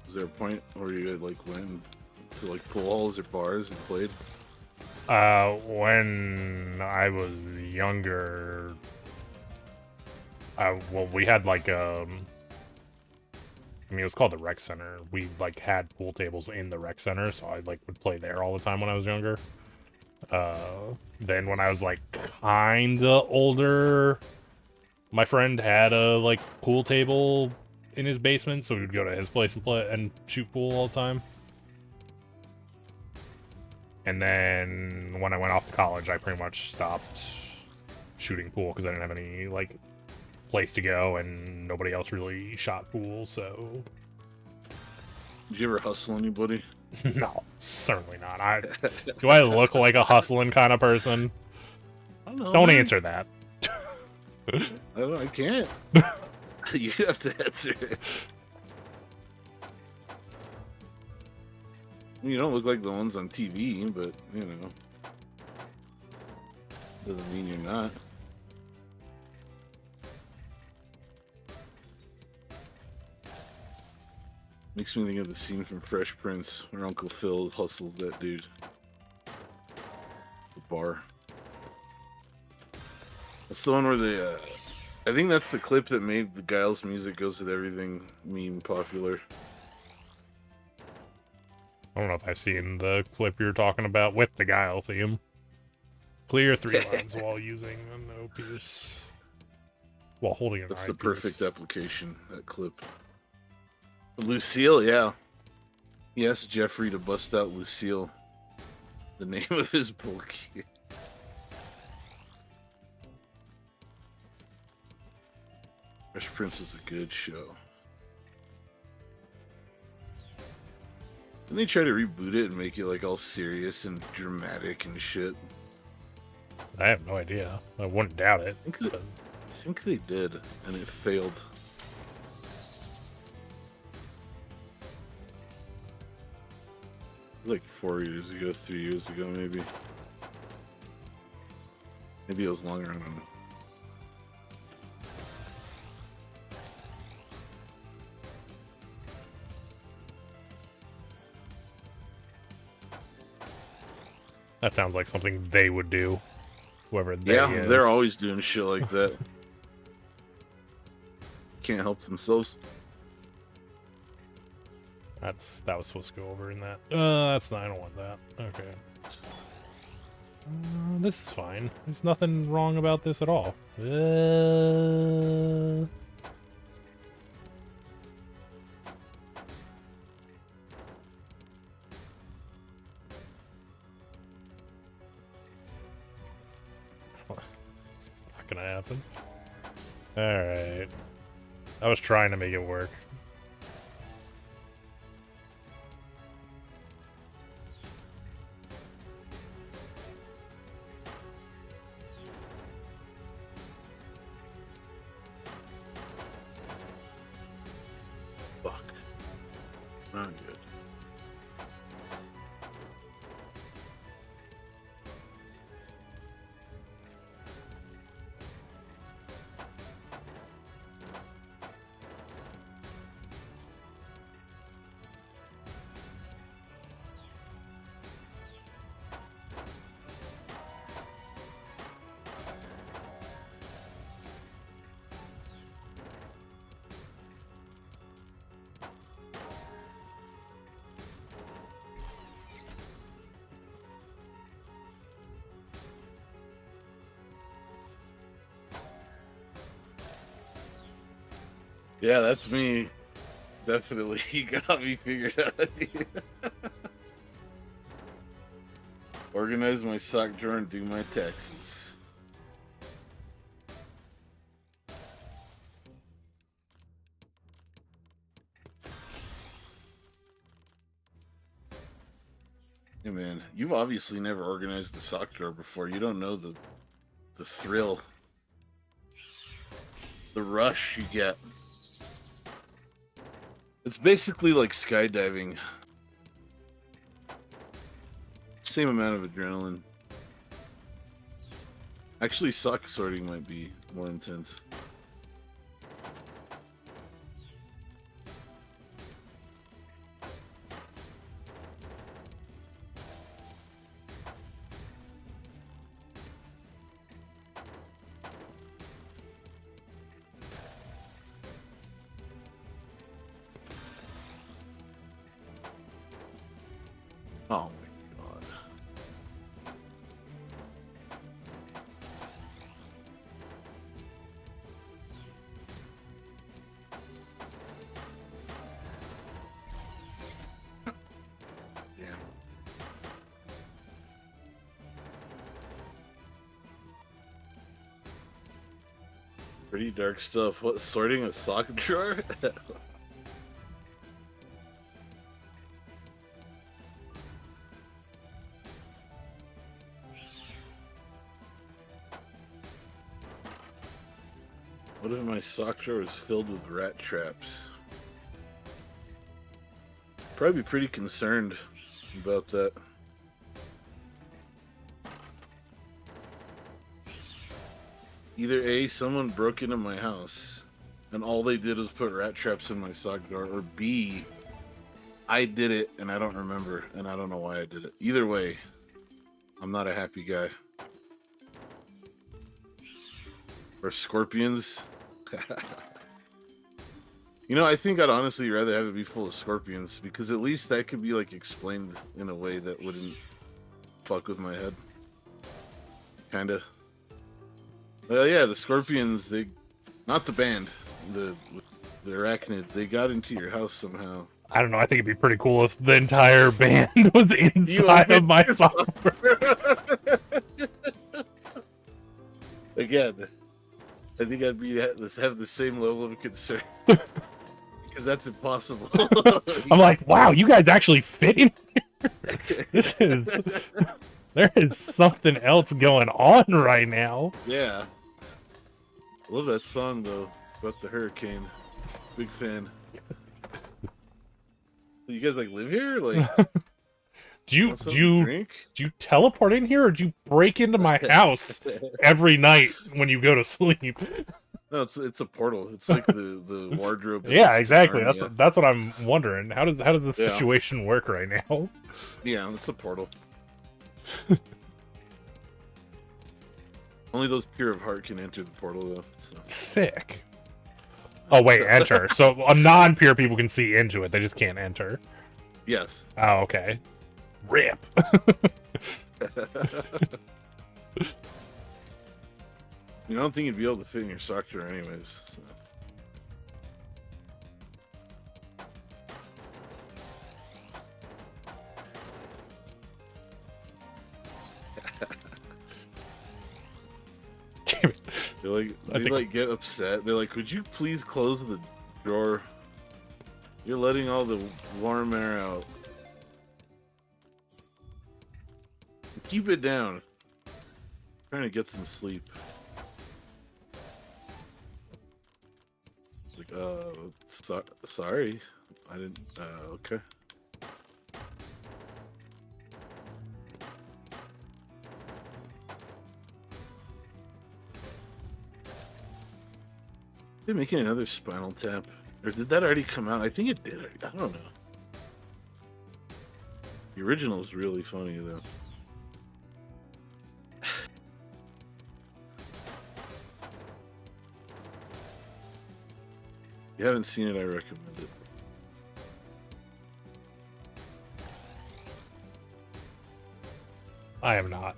Was there a point where you had like went to like pool halls or bars and played? When I was younger, well, we had like I mean, it was called the rec center. We like had pool tables in the rec center, so I like would play there all the time when I was younger. Then when I was like kinda older, my friend had a like pool table in his basement, so we would go to his place and play and shoot pool all the time. And then when I went off to college, I pretty much stopped shooting pool because I didn't have any like place to go, and nobody else really shot pool. So Did you ever hustle anybody? no, certainly not. Do I look like a hustling kind of person? I don't know. Don't man. answer that. I can't. You have to answer it. You don't look like the ones on TV, but you know, doesn't mean you're not. Makes me think of the scene from Fresh Prince where Uncle Phil hustles that dude. The bar. That's the one where they, I think that's the clip that made the Giles Music Goes With Everything meme popular. I don't know if I've seen the clip you're talking about with the Guile theme. Clear 3 lines while using an O-piece. While holding an That's eyepiece. the perfect application, that clip. Lucille, yeah. He asked Jeffrey to bust out Lucille. the name of his book. Fresh Prince was a good show. Didn't they try to reboot it and make it like all serious and dramatic and shit? I have no idea. I wouldn't doubt it. I think they did, and it failed. Like 4 years ago, 3 years ago, maybe. Maybe it was longer, I don't know. That sounds like something they would do. Whoever they is. They're always doing shit like that. Can't help themselves. That was supposed to go over in that. That's not. I don't want that. Okay. This is fine. There's nothing wrong about this at all. It's not gonna happen. Alright. I was trying to make it work. Fuck. Not good. Yeah, that's me. Definitely. You got me figured out. Organize my sock drawer and do my taxes. Hey man, you've obviously never organized a sock drawer before. You don't know the thrill, the rush you get. It's basically like skydiving. Same amount of adrenaline. Actually, sock sorting might be more intense. Oh my god. Damn. Pretty dark stuff. What, sorting a sock drawer? What if my sock drawer is filled with rat traps? Probably be pretty concerned about that. Either A, someone broke into my house and all they did was put rat traps in my sock drawer, or B, I did it and I don't remember and I don't know why I did it. Either way, I'm not a happy guy. Or scorpions. You know, I think I'd honestly rather have it be full of scorpions, because at least that could be like explained in a way that wouldn't fuck with my head. Kinda. Yeah, the scorpions, they, not the band, the arachnid, they got into your house somehow. I don't know. I think it'd be pretty cool if the entire band was inside of my software. Again, I think I'd have the same level of concern because that's impossible. I'm like, wow, you guys actually fit in here. There is something else going on right now. Yeah. Love that song though about the hurricane. Big fan. You guys like live here? Like, do you teleport in here, or do you break into my house every night when you go to sleep? No, it's a portal. It's like the wardrobe. Yeah, exactly. That's what I'm wondering. How does this situation work right now? Yeah, it's a portal. Only those pure of heart can enter the portal, though. So. Sick. Oh wait, enter. So non-pure people can see into it. They just can't enter. Yes. Oh, okay. Rip. I don't think you'd be able to fit in your sock drawer anyways. So. Damn it. They get upset. They're like, "Could you please close the drawer? You're letting all the warm air out. Keep it down. I'm trying to get some sleep." Like, sorry, I didn't. Okay. They're making another Spinal Tap. Or did that already come out? I think it did. I don't know. The original is really funny, though. If you haven't seen it, I recommend it. I have not.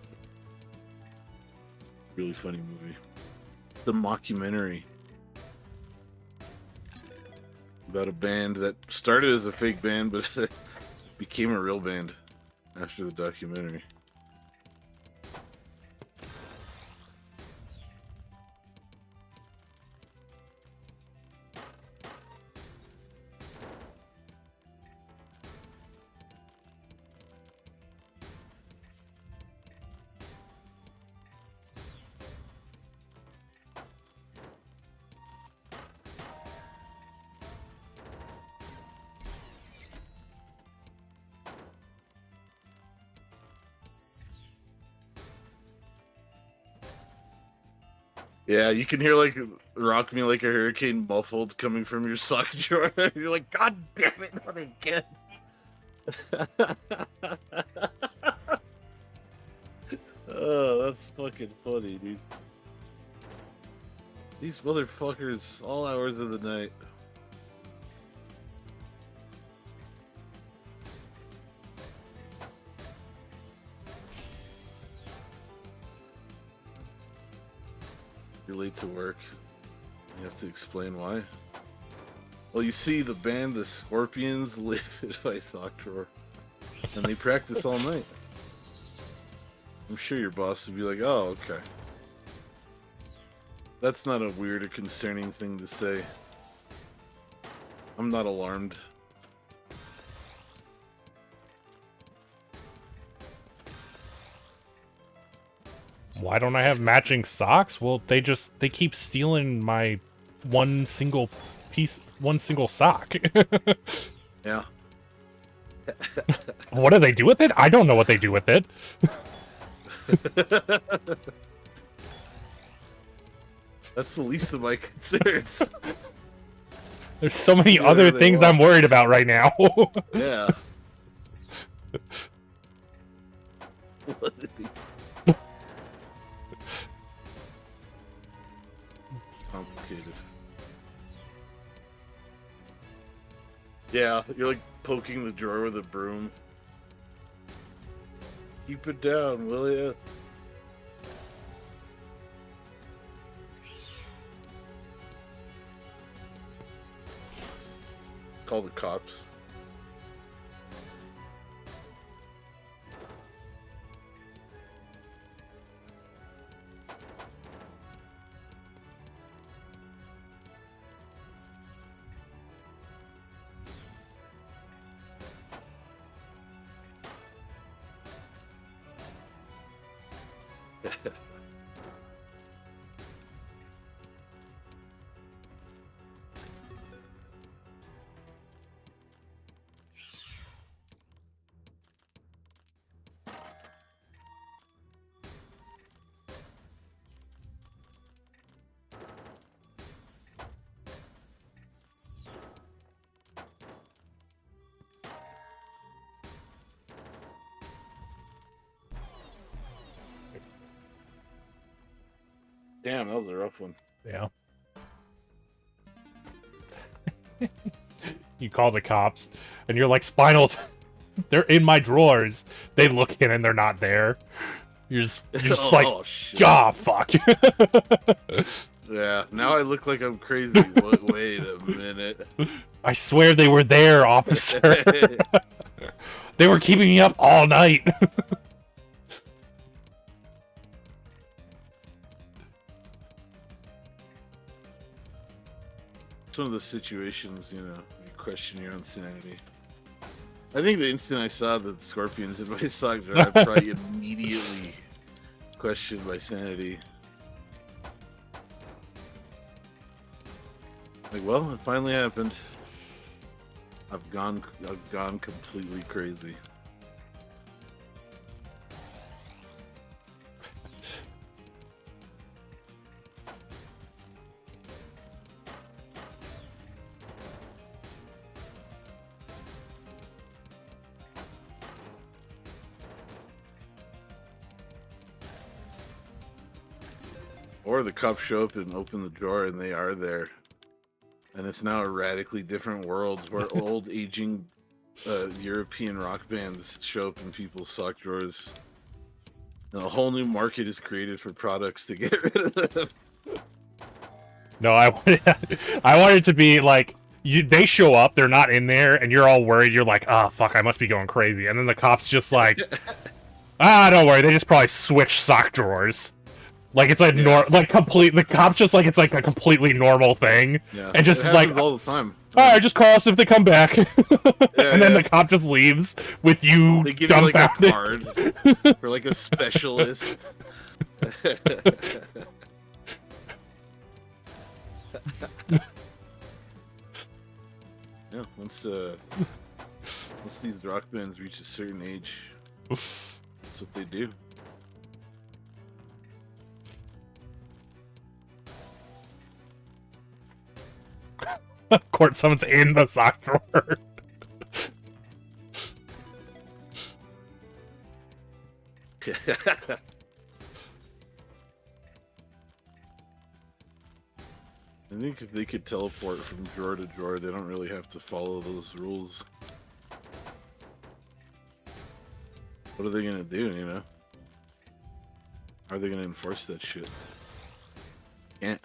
Really funny movie. The mockumentary. About a band that started as a fake band, but became a real band after the documentary. Yeah, you can hear like "Rock Me Like a Hurricane" muffled coming from your sock drawer. You're like, God damn it, not again. Oh, that's fucking funny, dude. These motherfuckers, all hours of the night. You're late to work. You have to explain why. Well, you see, the band the Scorpions live in my sock drawer, and they practice all night. I'm sure your boss would be like, "Oh, okay. That's not a weird or concerning thing to say. I'm not alarmed." Why don't I have matching socks? Well, they keep stealing my one single sock. Yeah. What do they do with it? I don't know what they do with it. That's the least of my concerns. There's so many other things I'm worried about right now. Yeah. What did he... Complicated. Yeah, you're like poking the drawer with a broom. Keep it down, will ya? Call the cops. Damn, that was a rough one. Yeah. You call the cops, and you're like, Spinal, they're in my drawers. They look in and they're not there. You're just like, God, fuck. Yeah, now I look like I'm crazy. Wait a minute. I swear they were there, officer. They were keeping me up all night. Some of the situations, you know, you question your own sanity. I think the instant I saw the scorpions in my sock drawer, I probably immediately questioned my sanity. Like, well, it finally happened. I've gone completely crazy. Or the cops show up and open the drawer and they are there. And it's now a radically different world where old aging European rock bands show up in people's sock drawers. And a whole new market is created for products to get rid of them. No, I want it to be like, they show up, they're not in there, and you're all worried. You're like, ah, fuck, I must be going crazy. And then the cops just like, don't worry, they just probably switch sock drawers. Like it's like the cops just like it's like a completely normal thing, and just like all the time. All right, just call us if they come back, and then the cop just leaves with you. They give you like a card for like a specialist. Yeah, once these rock bands reach a certain age, that's what they do. Court summons in the sock drawer. I think if they could teleport from drawer to drawer, they don't really have to follow those rules. What are they gonna do, you know? How are they gonna enforce that shit? Can't.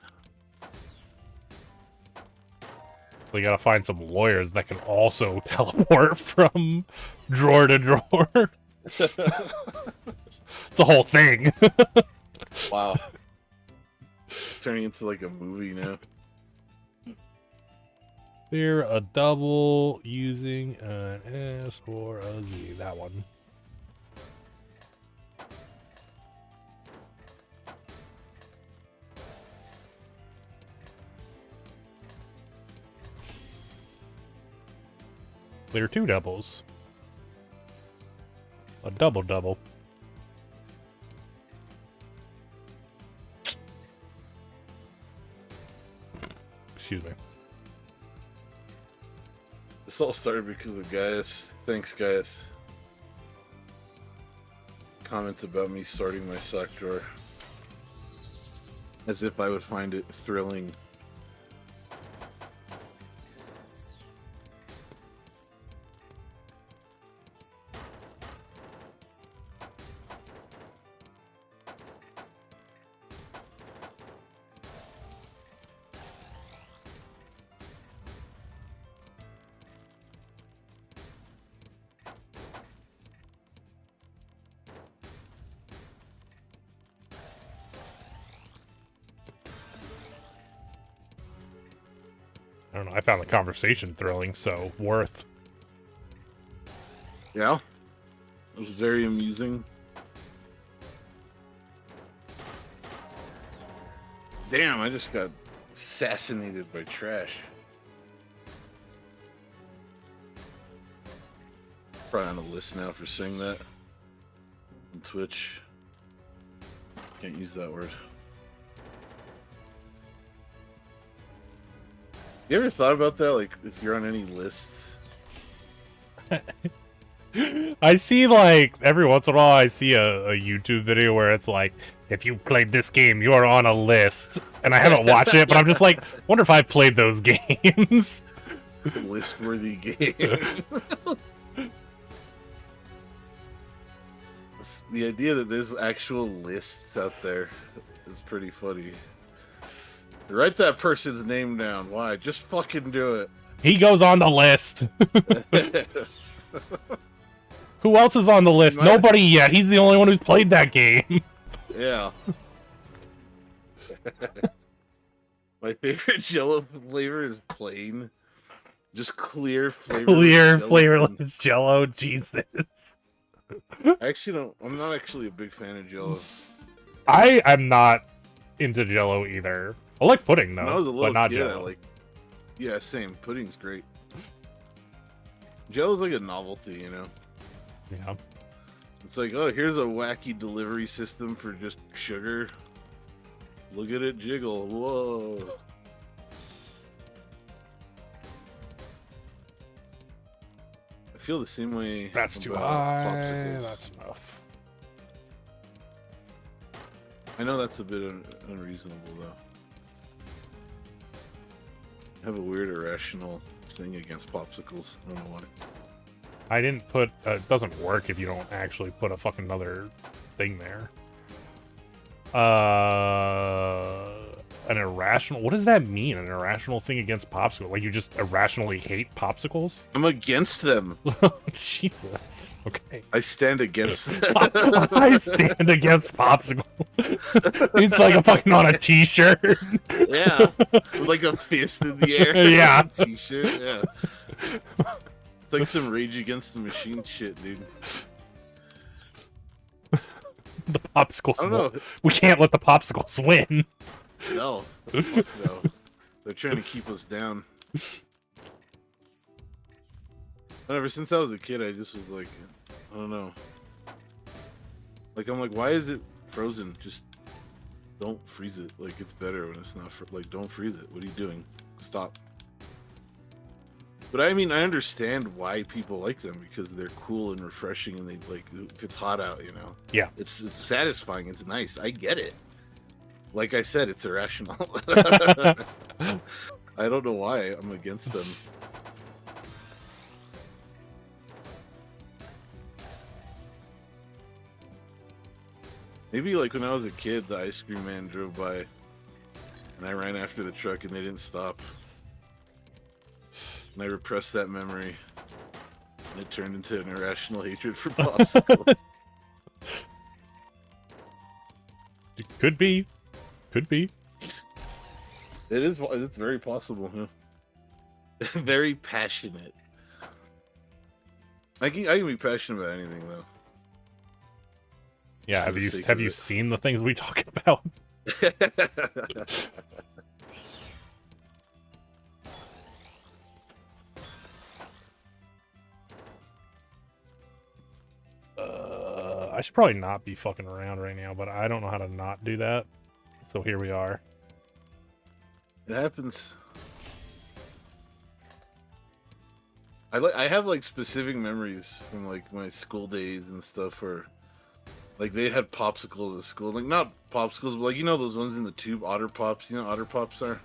We gotta find some lawyers that can also teleport from drawer to drawer. It's a whole thing. Wow. It's turning into like a movie now. They're a double using an S or a Z. That one. They're two doubles. A double-double. Excuse me. This all started because of Gaius. Thanks, Gaius. Comments about me sorting my sock drawer. As if I would find it thrilling. I don't know, I found the conversation thrilling, so worth. Yeah? It was very amusing. Damn, I just got assassinated by trash. Probably on a list now for saying that on Twitch. Can't use that word. You ever thought about that? Like, if you're on any lists? I see, like, every once in a while I see a YouTube video where it's like, if you've played this game, you are on a list. And I haven't watched it, but I'm just like, wonder if I've played those games. List-worthy game. The idea that there's actual lists out there is pretty funny. Write that person's name down. Why? Just fucking do it. He goes on the list. Who else is on the list? Nobody yet. He's the only one who's played that game. Yeah. My favorite Jello flavor is plain. Just clear flavor. Clear flavorless Jello. Jesus. I'm not actually a big fan of Jello. I am not into Jello either. I like pudding though, When I was a little but not kid, Jello. Yeah, same. Pudding's great. Jello's like a novelty, you know? Yeah. It's like, oh, here's a wacky delivery system for just sugar. Look at it jiggle. Whoa. I feel the same way. That's too about high. popsicles. That's enough. I know that's a bit unreasonable, though. I have a weird irrational thing against popsicles. I don't know why. I didn't put. It doesn't work if you don't actually put a fucking other thing there. An irrational. What does that mean? An irrational thing against popsicles? Like you just irrationally hate popsicles? I'm against them. Jesus. Okay. I stand against them. I stand against popsicles. It's like a fucking on a t-shirt. Yeah. With like a fist in the air. Yeah. T-shirt. Yeah. It's like some Rage Against the Machine shit, dude. The popsicles. I don't know. We can't let the popsicles win. No. Fuck no. They're trying to keep us down. Ever since I was a kid, I just was like, I don't know. Like, I'm like, why is it frozen? Just don't freeze it. Like, it's better when it's not. Like, don't freeze it. What are you doing? Stop. But I mean, I understand why people like them because they're cool and refreshing, and they like if it's hot out, you know. Yeah. It's satisfying. It's nice. I get it. Like I said, it's irrational. I don't know why I'm against them. Maybe like when I was a kid, the ice cream man drove by, and I ran after the truck, and they didn't stop. And I repressed that memory, and it turned into an irrational hatred for popsicles. Could be. Could be. It is. It's very possible. Huh? Very passionate. I can be passionate about anything though. Yeah. For the sake Have of you it. seen the things we talk about? I should probably not be fucking around right now, but I don't know how to not do that. So here we are. It happens. I have like specific memories from like my school days and stuff where like they had popsicles at school. Like not popsicles, but like you know those ones in the tube, Otter Pops. You know what Otter Pops are?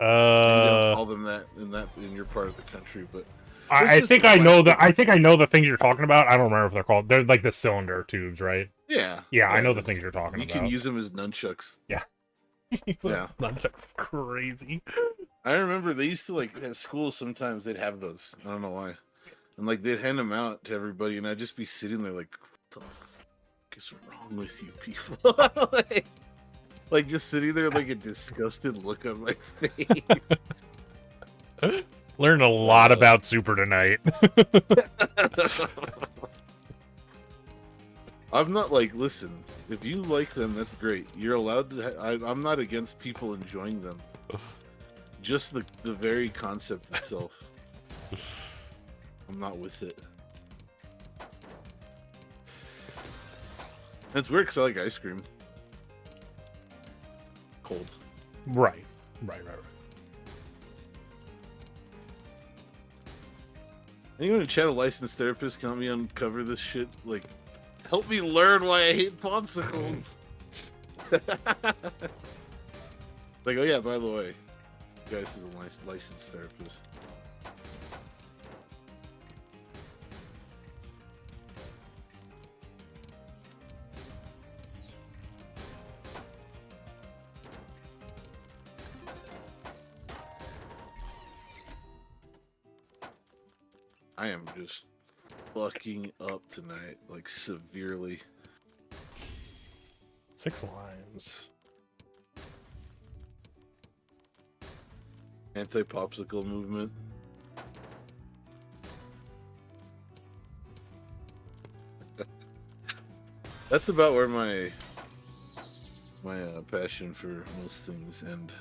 Maybe they don't call them that in your part of the country, but I think I know the things you're talking about. I don't remember if they're called. They're like the cylinder tubes, right? yeah. Yeah, I know the things you're talking You about. can use them as nunchucks. Yeah. Yeah. Nunchucks is crazy. I remember they used to like at school sometimes they'd have those. I don't know why. And like they'd hand them out to everybody and I'd just be sitting there like, what the fuck is wrong with you people? like just sitting there like a disgusted look on my face. Learned a lot about Super tonight. I'm not like, listen, if you like them, that's great. You're allowed to. I'm not against people enjoying them. Just the very concept itself. I'm not with it. And it's weird because I like ice cream. Cold. Right. Anyone in chat, a licensed therapist, can help me uncover this shit? Like, help me learn why I hate popsicles. Like, oh yeah, by the way, you guys are the licensed therapist. I am just fucking up tonight, like severely. 6 lines. Anti-popsicle movement. That's about where my passion for most things end.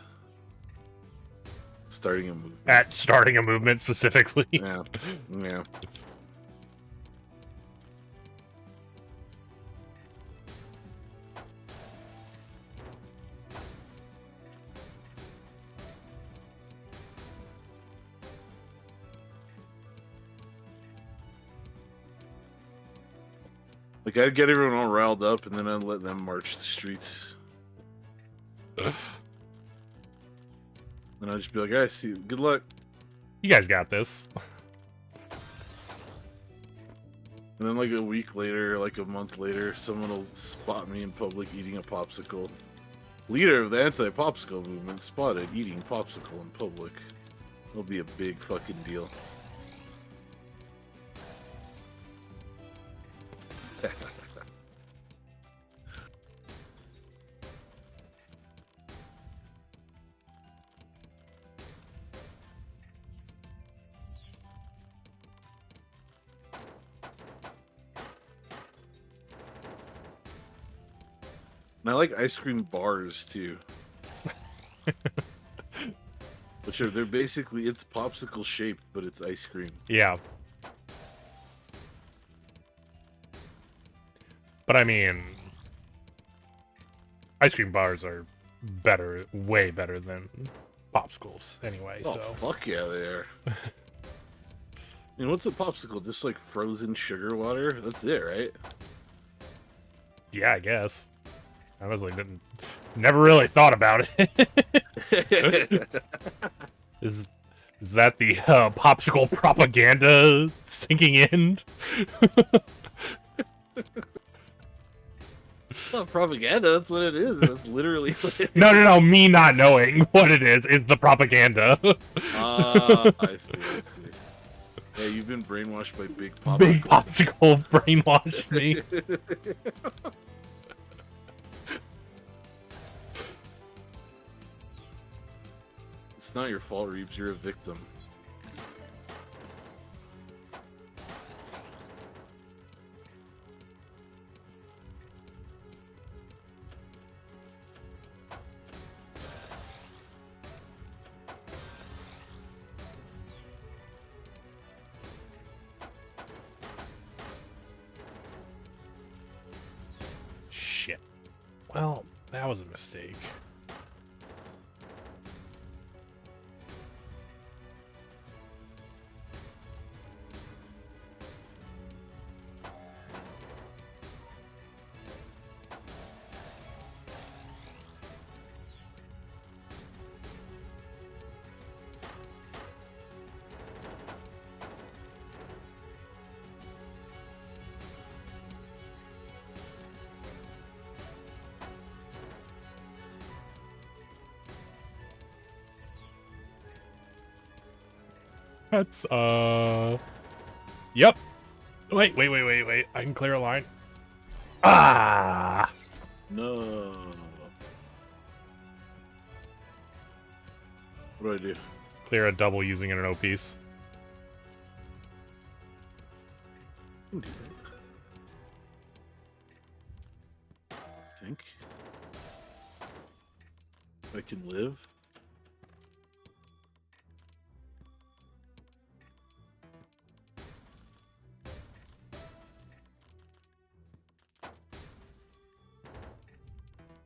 Starting a movement. At starting a movement specifically. Yeah, yeah. Like, I'd get everyone all riled up, and then I'd let them march the streets. And I'd just be like, guys, see, good luck. You guys got this. And then, like, a week later, like a month later, someone will spot me in public eating a popsicle. Leader of the anti-popsicle movement spotted eating popsicle in public. It'll be a big fucking deal. And I like ice cream bars too. They're basically, it's popsicle shaped, but it's ice cream. Yeah. But I mean, ice cream bars are better, way better than popsicles anyway, Oh, so. fuck yeah, they are. I mean, what's a popsicle? Just like frozen sugar water? That's it, right? Yeah, I guess. I was like, never really thought about it. Is that the popsicle propaganda sinking in? It's not propaganda, that's what it is. That's literally what it is. No, me not knowing what it is the propaganda. I see. Yeah, you've been brainwashed by Big Popsicle. Big Popsicle brainwashed me. It's not your fault, Reeves. You're a victim. Shit. Well, that was a mistake. That's, Yep. Wait. I can clear a line. Ah! No. What do? Clear a double using an O piece. I can do that. I think. I can live.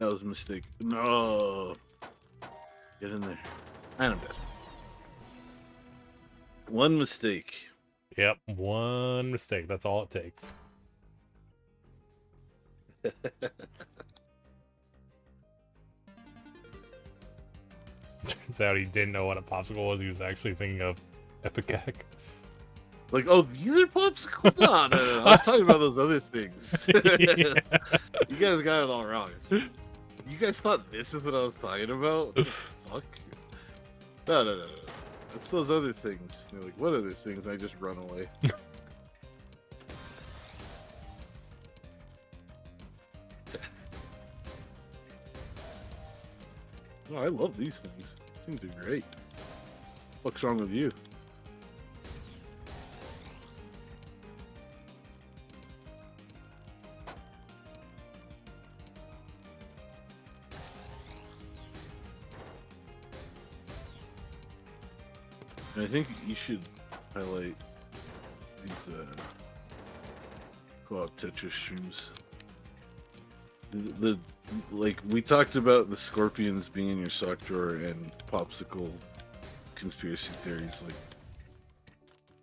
That was a mistake. No. Get in there. And I'm dead. One mistake. Yep, one mistake. That's all it takes. Turns out he didn't know what a popsicle was. He was actually thinking of Epicac. Like, oh, these are popsicles? No, no, no. I was talking about those other things. Yeah. You guys got it all wrong. You guys thought this is what I was talking about? What the fuck? No, no, no, no. It's those other things. They're like, what other things? I just run away. Oh, I love these things. These things are great. What's wrong with you? I think you should highlight these co-op Tetris streams. The like we talked about the scorpions being in your sock drawer and popsicle conspiracy theories. Like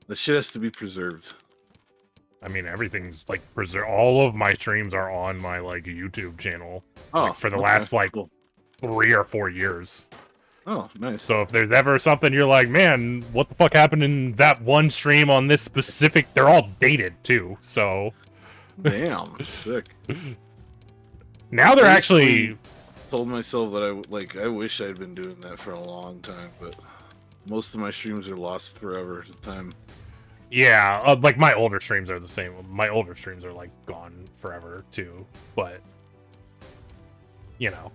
that shit has to be preserved. I mean, everything's like preserved. All of my streams are on my like YouTube channel like, for the last like 3 or 4 years. Oh, nice. So if there's ever something you're like, man, what the fuck happened in that one stream on this specific? They're all dated too. So damn, sick. Now they're actually told myself that I wish I'd been doing that for a long time, but most of my streams are lost forever at the time. Yeah, like my older streams are the same. My older streams are like gone forever too, but you know,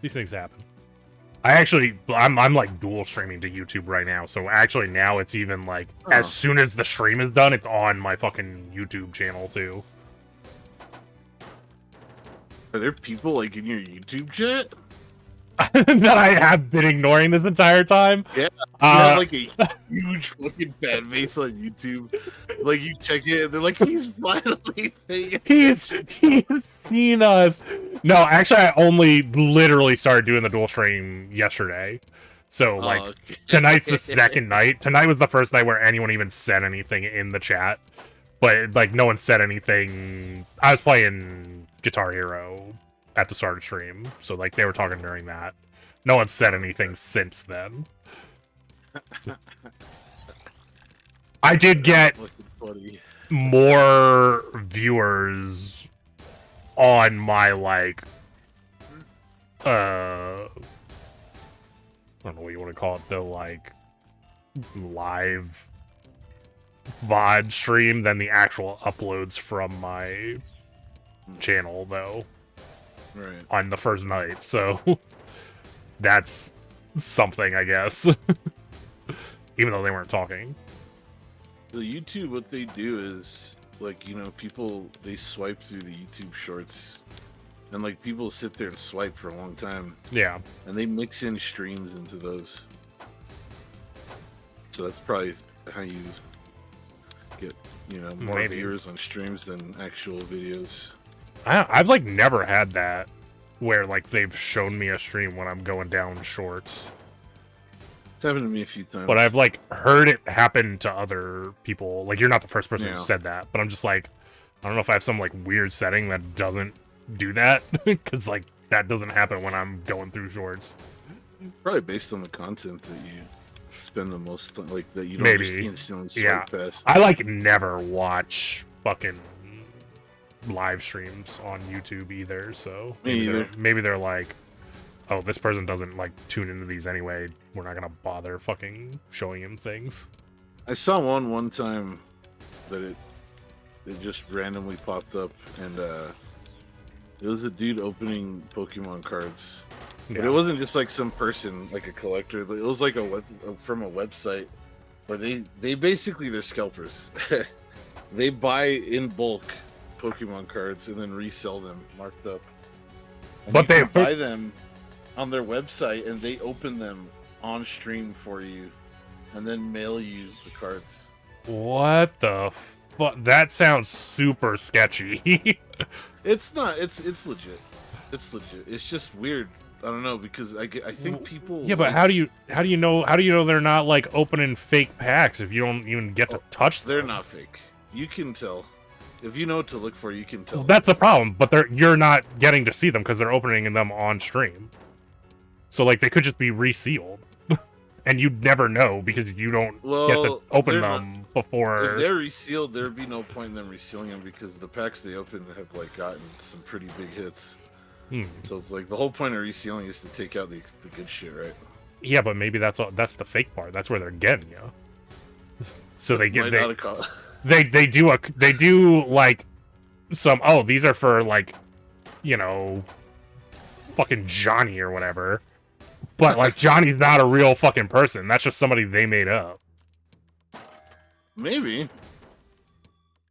these things happen. I'm like dual streaming to YouTube right now, so actually now it's even like as soon as the stream is done, it's on my fucking YouTube channel too. Are there people like in your YouTube chat that I have been ignoring this entire time? Yeah, you have like a huge fucking fan base on YouTube. Like you check it, and they're like, "He's finally paying attention." He's seen us. No, actually, I only literally started doing the dual stream yesterday. So like okay. Tonight's the second night. Tonight was the first night where anyone even said anything in the chat, but like no one said anything. I was playing Guitar Hero at the start of stream, so like they were talking during that. No one said anything since then. I did get more viewers on my like I don't know what you want to call it, the like live VOD stream than the actual uploads from my channel though. Right. On the first night, so that's something, I guess. Even though they weren't talking. The YouTube, what they do is like, you know, people they swipe through the YouTube shorts, and like people sit there and swipe for a long time. Yeah. And they mix in streams into those. So that's probably how you get, you know, more viewers on streams than actual videos. I've like never had that where like they've shown me a stream when I'm going down shorts. It's happened to me a few times. But I've like heard it happen to other people. Like you're not the first person who said that, but I'm just like, I don't know if I have some like weird setting that doesn't do that because like that doesn't happen when I'm going through shorts. Probably based on the content that you spend the most, like that you don't just instantly swipe past. I like never watch fucking live streams on YouTube either, so maybe they're like, oh, this person doesn't like tune into these anyway, we're not gonna bother fucking showing him things. I saw one time that it just randomly popped up, and it was a dude opening Pokemon cards. But it wasn't just like some person, like a collector. It was like from a website where they basically, they're scalpers. They buy in bulk Pokemon cards and then resell them marked up. And but they buy them on their website and they open them on stream for you and then mail you the cards. What the fuck? That sounds super sketchy. It's not. It's legit. It's legit. It's just weird. I don't know, because I think people. Yeah, but how do you know they're not like opening fake packs if you don't even get to touch them? They're not fake. You can tell. If you know what to look for, you can tell. Well, that's the problem. But you're not getting to see them because they're opening them on stream. So like they could just be resealed, and you'd never know because you don't get to open them before. If they're resealed, there'd be no point in them resealing them because the packs they open have like gotten some pretty big hits. So it's like the whole point of resealing is to take out the good shit, right? Yeah, but maybe that's the fake part. That's where they're getting you. So they get they do like some, oh, these are for like, you know, fucking Johnny or whatever. But like Johnny's not a real fucking person. That's just somebody they made up. Maybe.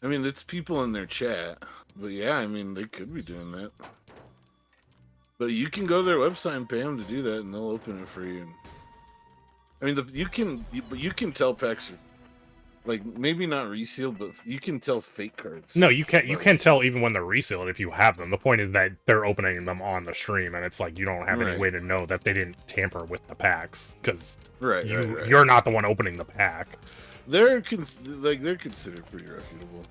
I mean, it's people in their chat. But yeah, I mean, they could be doing that. But you can go to their website and pay them to do that, and they'll open it for you. I mean, you can tell packs are, like, maybe not resealed, but you can tell fake cards. No, you can't. You can tell even when they're resealed if you have them. The point is that they're opening them on the stream, and it's like you don't have any way to know that they didn't tamper with the packs because you're not the one opening the pack. They're considered pretty reputable.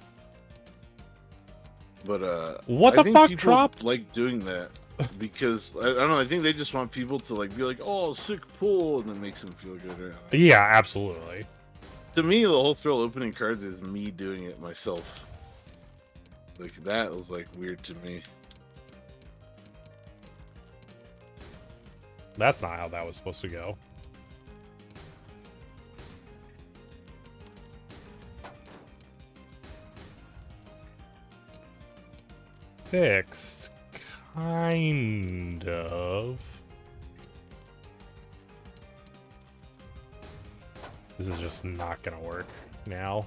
But what the fuck people dropped? Like doing that. Because I don't know, I think they just want people to like be like, "Oh, sick pull," and it makes them feel good. Right? Yeah, absolutely. To me, the whole thrill opening cards is me doing it myself. Like that was like weird to me. That's not how that was supposed to go. Fixed. Kind of. This is just not gonna work now.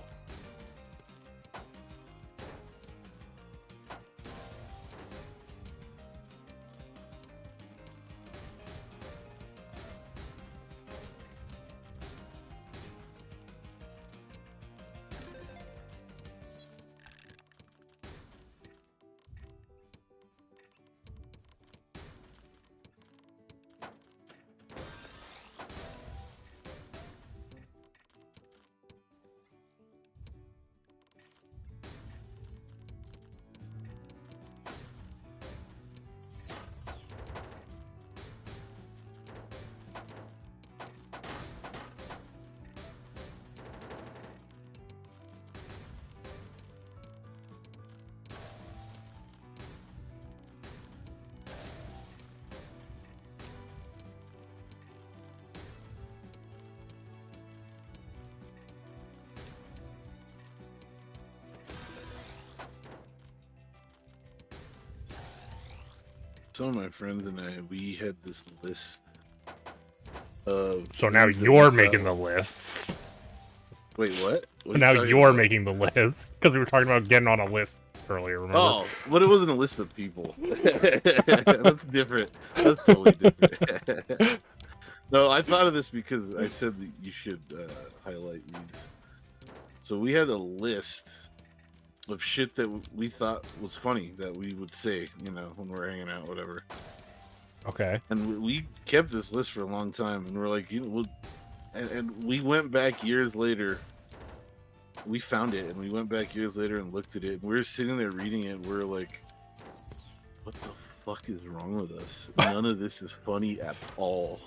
Some of my friends and I, we had this list of. So now you're making the lists. Wait, what? Now you're making the list because we were talking about getting on a list earlier. Remember? Oh, but it wasn't a list of people. That's different. That's totally different. No, I thought of this because I said that you should highlight these. So we had a list of shit that we thought was funny that we would say, you know, when we're hanging out, whatever. Okay. And we kept this list for a long time, and we're like, you know, and we went back years later. We found it, and we went back years later and looked at it. And we were sitting there reading it. And we were like, "What the fuck is wrong with us? None of this is funny at all.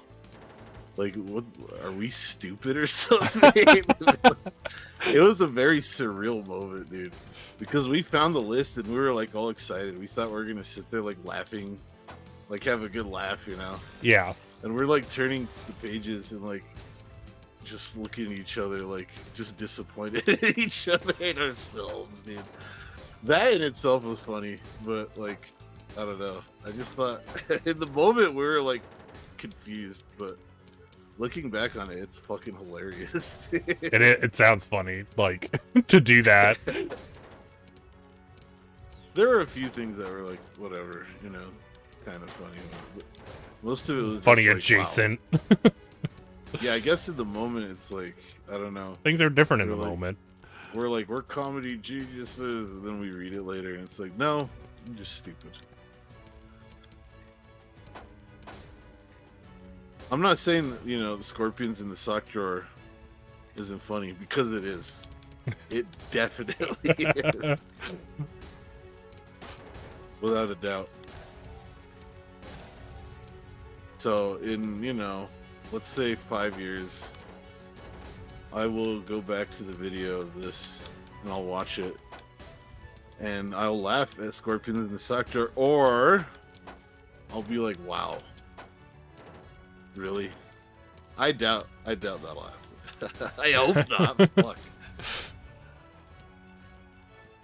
Like, what? Are we stupid or something?" It was a very surreal moment, dude. Because we found the list and we were like all excited. We thought we were gonna sit there like laughing, like have a good laugh, you know? Yeah. And we're like turning the pages and like just looking at each other, like just disappointed in each other and ourselves, dude. That in itself was funny, but like, I don't know. I just thought in the moment we were like confused, but looking back on it, it's fucking hilarious. And it sounds funny, like, to do that. There were a few things that were like, whatever, you know, kind of funny. But most of it was funny just, like, adjacent. wow. Yeah, I guess in the moment, it's like, I don't know. Things are different in the like, moment. We're comedy geniuses, and then we read it later, and it's like, no, I'm just stupid. I'm not saying that, you know, the scorpions in the sock drawer isn't funny, because it is. It definitely is. Without a doubt. So in, you know, let's say 5 years, I will go back to the video of this and I'll watch it. And I'll laugh at scorpions in the sector, or I'll be like, wow. Really? I doubt that'll happen. I hope not. Fuck.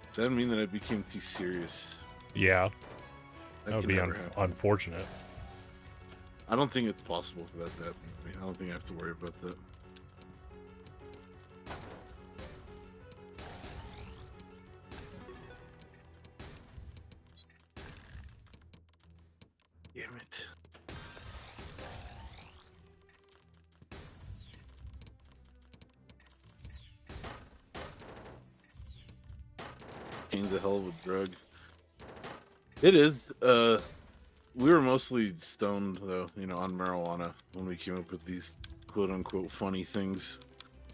Does that mean that I became too serious? Yeah. That would can be never happen. unfortunate. I don't think it's possible for that to happen to me. I don't think I have to worry about that. Damn it. Cocaine's a hell of a drug. It is. We were mostly stoned, though, you know, on marijuana when we came up with these quote-unquote funny things.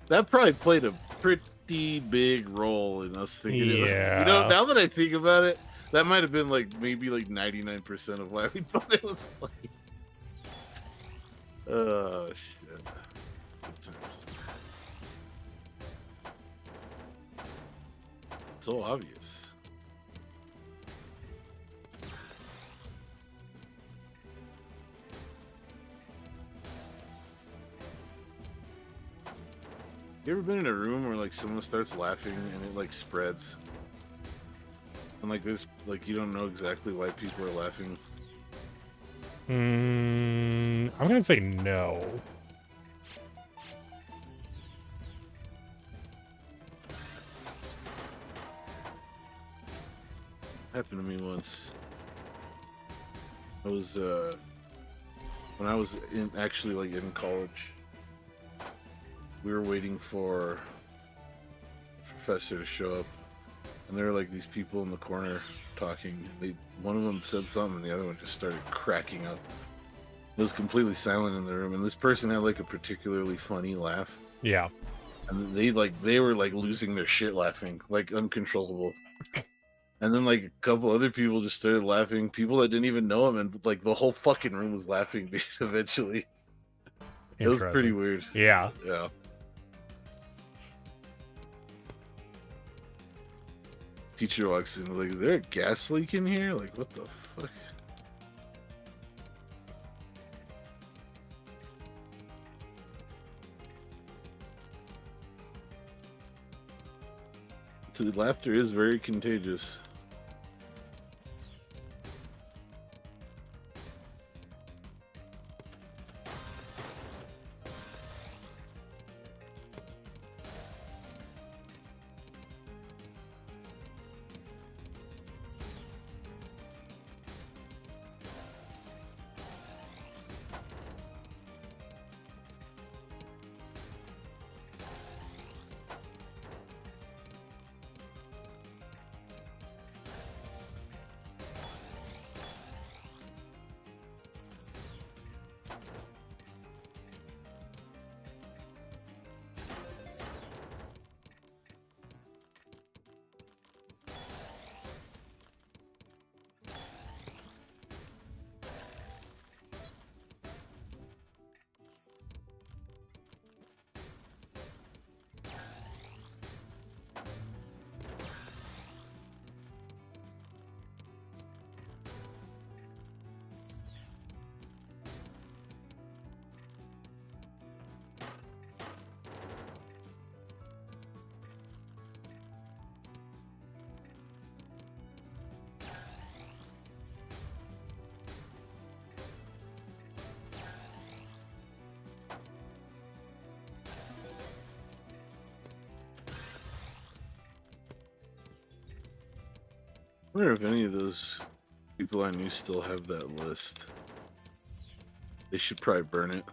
That probably played a pretty big role in us thinking it was, you know, now that I think about it, that might have been, like, maybe, like, 99% of why we thought it was funny. Oh, shit. Good times. So obvious. You ever been in a room where like someone starts laughing and it like spreads? And like this, like you don't know exactly why people are laughing. I'm gonna say no. Happened to me once. I was when I was actually like in college. We were waiting for a professor to show up, and there were like these people in the corner talking. One of them said something, and the other one just started cracking up. It was completely silent in the room, and this person had like a particularly funny laugh. Yeah. And they were like losing their shit laughing, like uncontrollable. And then like a couple other people just started laughing. People that didn't even know him, and like the whole fucking room was laughing eventually. It was pretty weird. Yeah. Yeah. Teacher walks in like, is there a gas leak in here? Like, what the fuck? So laughter is very contagious. I wonder if any of those people I knew still have that list. They should probably burn it.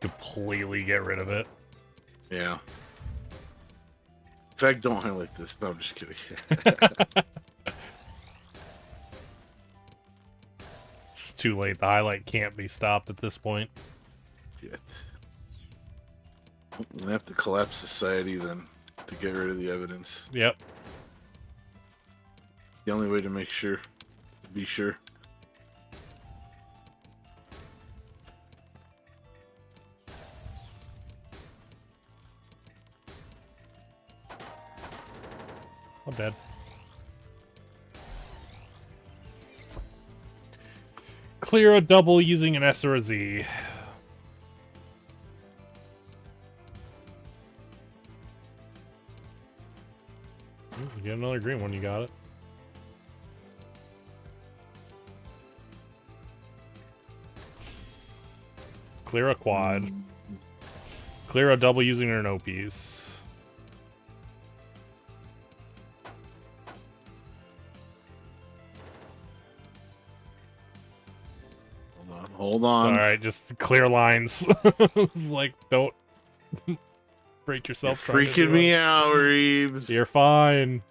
Completely get rid of it. Yeah. In fact, don't highlight this. No, I'm just kidding. It's too late. The highlight can't be stopped at this point. Shit. I'm gonna have to collapse society then to get rid of the evidence. Yep. The only way to make sure, be sure. I'm dead. Clear a double using an S or a Z. You get another green one, you got it. Clear a quad. Clear a double using an O piece. Hold on. Alright, just clear lines. It's like, don't break yourself. You're freaking me out, Reeves. You're fine.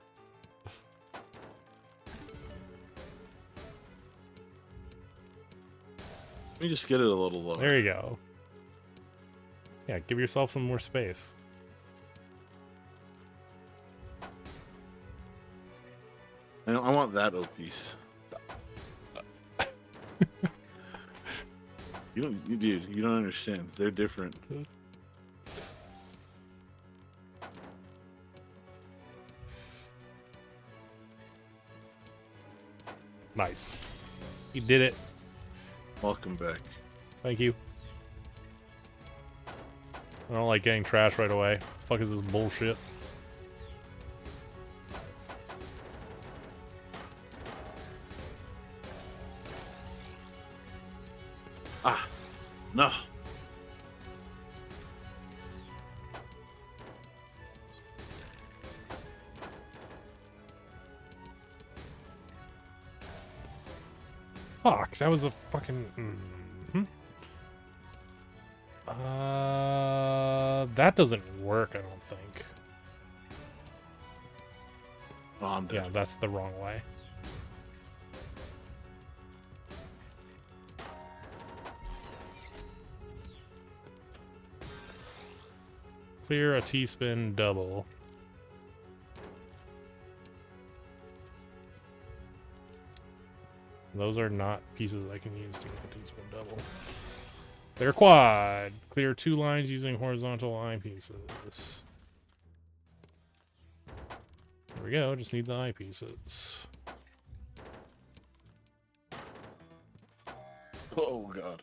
Let me just get it a little lower. There you go. Yeah, give yourself some more space. I want that O piece. Dude, you don't understand. They're different. Nice. You did it. Welcome back. Thank you. I don't like getting trash right away. Fuck is this bullshit? Ah, no. Fuck, that was a fucking... that doesn't work, I don't think. Oh, I'm dead. Yeah, that's the wrong way. Clear a T-spin double. Those are not pieces I can use to make a T-spin double. They're quad. Clear 2 lines using horizontal line pieces. There we go. Just need the eye pieces. Oh, God.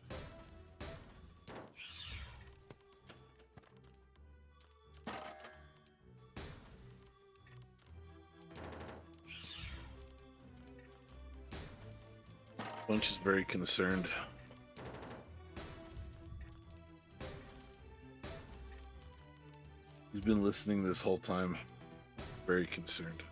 Bunch is very concerned. He's been listening this whole time. Very concerned.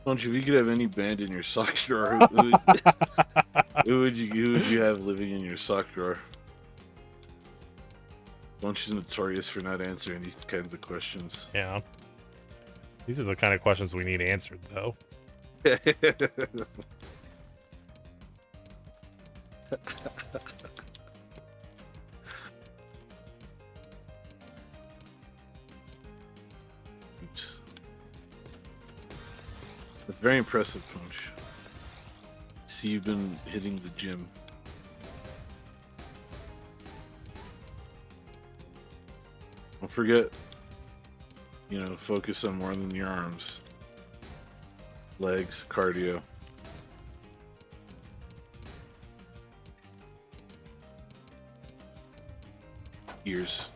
Don't you? If you could have any band in your sock drawer, who would you have living in your sock drawer? Don't you notorious for not answering these kinds of questions? Yeah. These are the kind of questions we need answered, though. Oops. That's very impressive, Punch. See, you've been hitting the gym. Don't forget, focus on more than your arms. Legs, cardio. Ears.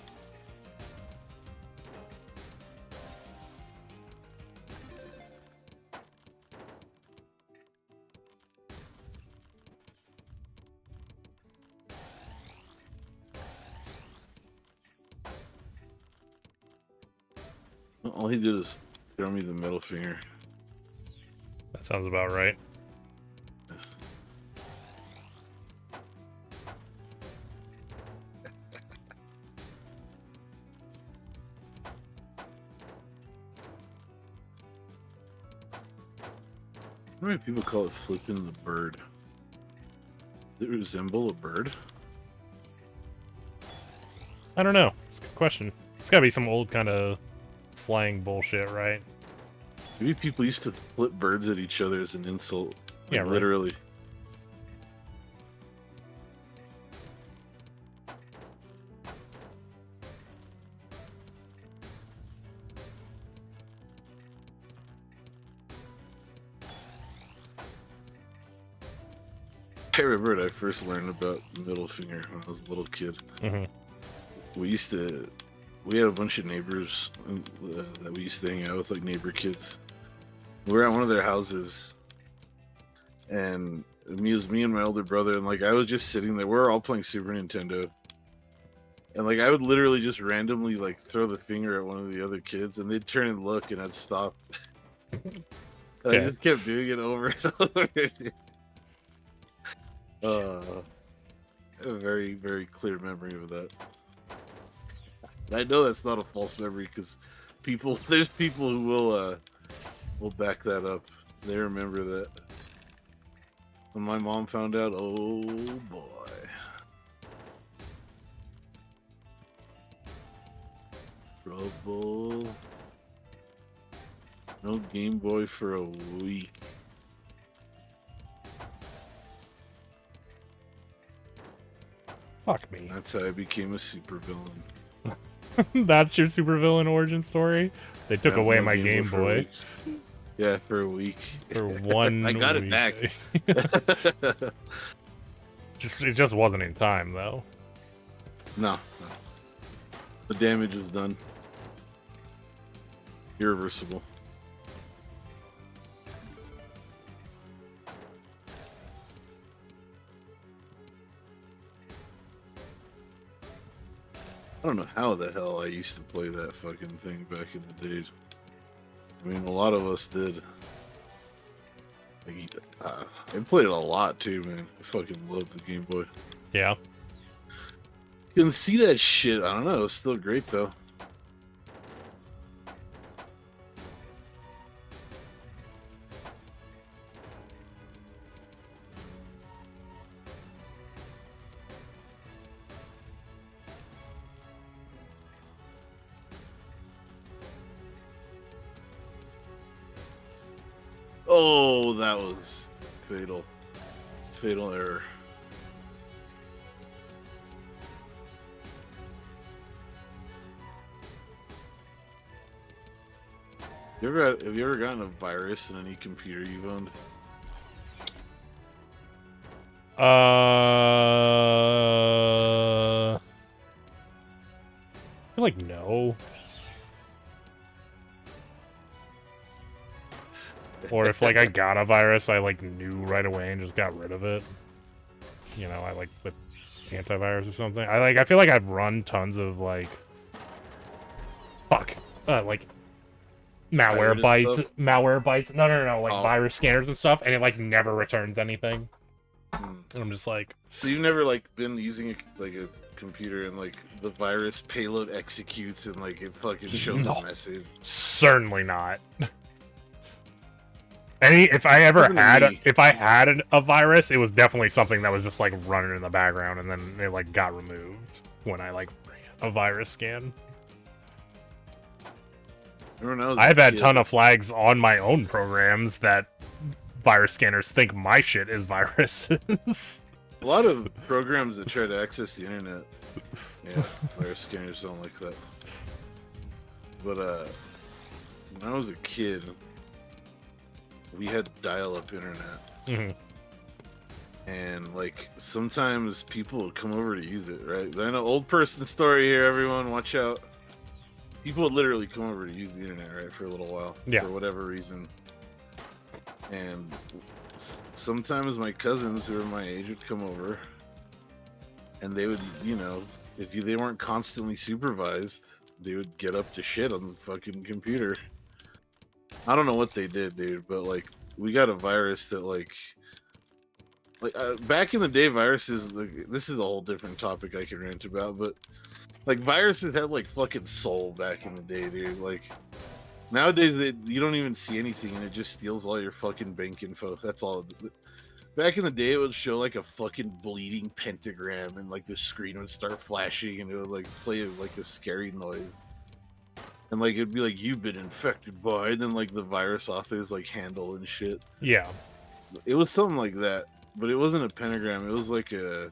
All he did is throw me the middle finger. That sounds about right. How many people call it flipping the bird? Does it resemble a bird? I don't know. It's a good question. It's gotta be some old kind of slang bullshit, right? Maybe people used to flip birds at each other as an insult. Like, Yeah, right. literally. I remember when I first learned about the middle finger when I was a little kid. Mm-hmm. We had a bunch of neighbors that we used to hang out with, like neighbor kids. We were at one of their houses, and me and my older brother, and like I was just sitting there. We were all playing Super Nintendo, and like I would literally just randomly like throw the finger at one of the other kids, and they'd turn and look, and I'd stop. I just kept doing it over and over. A very, very clear memory of that. I know that's not a false memory because there's people who will back that up. They remember that. When my mom found out, oh boy. Trouble. No Game Boy for a week. Fuck me. That's how I became a supervillain. That's your supervillain origin story? They took away my Game Boy. Yeah, for a week. For 1 I got week. it back. It just wasn't in time, though. No. The damage is done. Irreversible. I don't know how the hell I used to play that fucking thing back in the days. I mean, a lot of us did. I played it a lot too, man. I fucking loved the Game Boy. Yeah. You can see that shit. I don't know. It's still great though. Oh, that was fatal. Fatal error. Have you ever gotten a virus in any computer you've owned? I feel like no. Or if like I got a virus, I like knew right away and just got rid of it. You know, I like with antivirus or something. I feel like I've run tons of like like malware bites. No, like virus scanners and stuff, and it like never returns anything. And I'm just like, so you've never like been using a computer and like the virus payload executes and like it fucking shows a message? Certainly not. If I had a virus, it was definitely something that was just like running in the background, and then it like got removed when I like ran a virus scan. I've had a ton of flags on my own programs that virus scanners think my shit is viruses. A lot of programs that try to access the internet, yeah, virus scanners don't like that. But when I was a kid, we had dial-up internet. Mm-hmm. And like sometimes people would come over to use it, right? I know, old person story here, everyone, watch out. People would literally come over to use the internet, right, for a little while, for whatever reason. And sometimes my cousins who are my age would come over, and they would, you know, if they weren't constantly supervised, they would get up to shit on the fucking computer. I don't know what they did, dude, but like we got a virus that like back in the day, viruses, like, this is a whole different topic I can rant about, but like viruses had like fucking soul back in the day, dude. Like nowadays you don't even see anything and it just steals all your fucking bank info. That's all. Back in the day, it would show like a fucking bleeding pentagram, and like the screen would start flashing, and it would like play like a scary noise, and like it'd be like you've been infected by, and then like the virus authors like handle and shit. Yeah. It was something like that, but it wasn't a pentagram. It was like a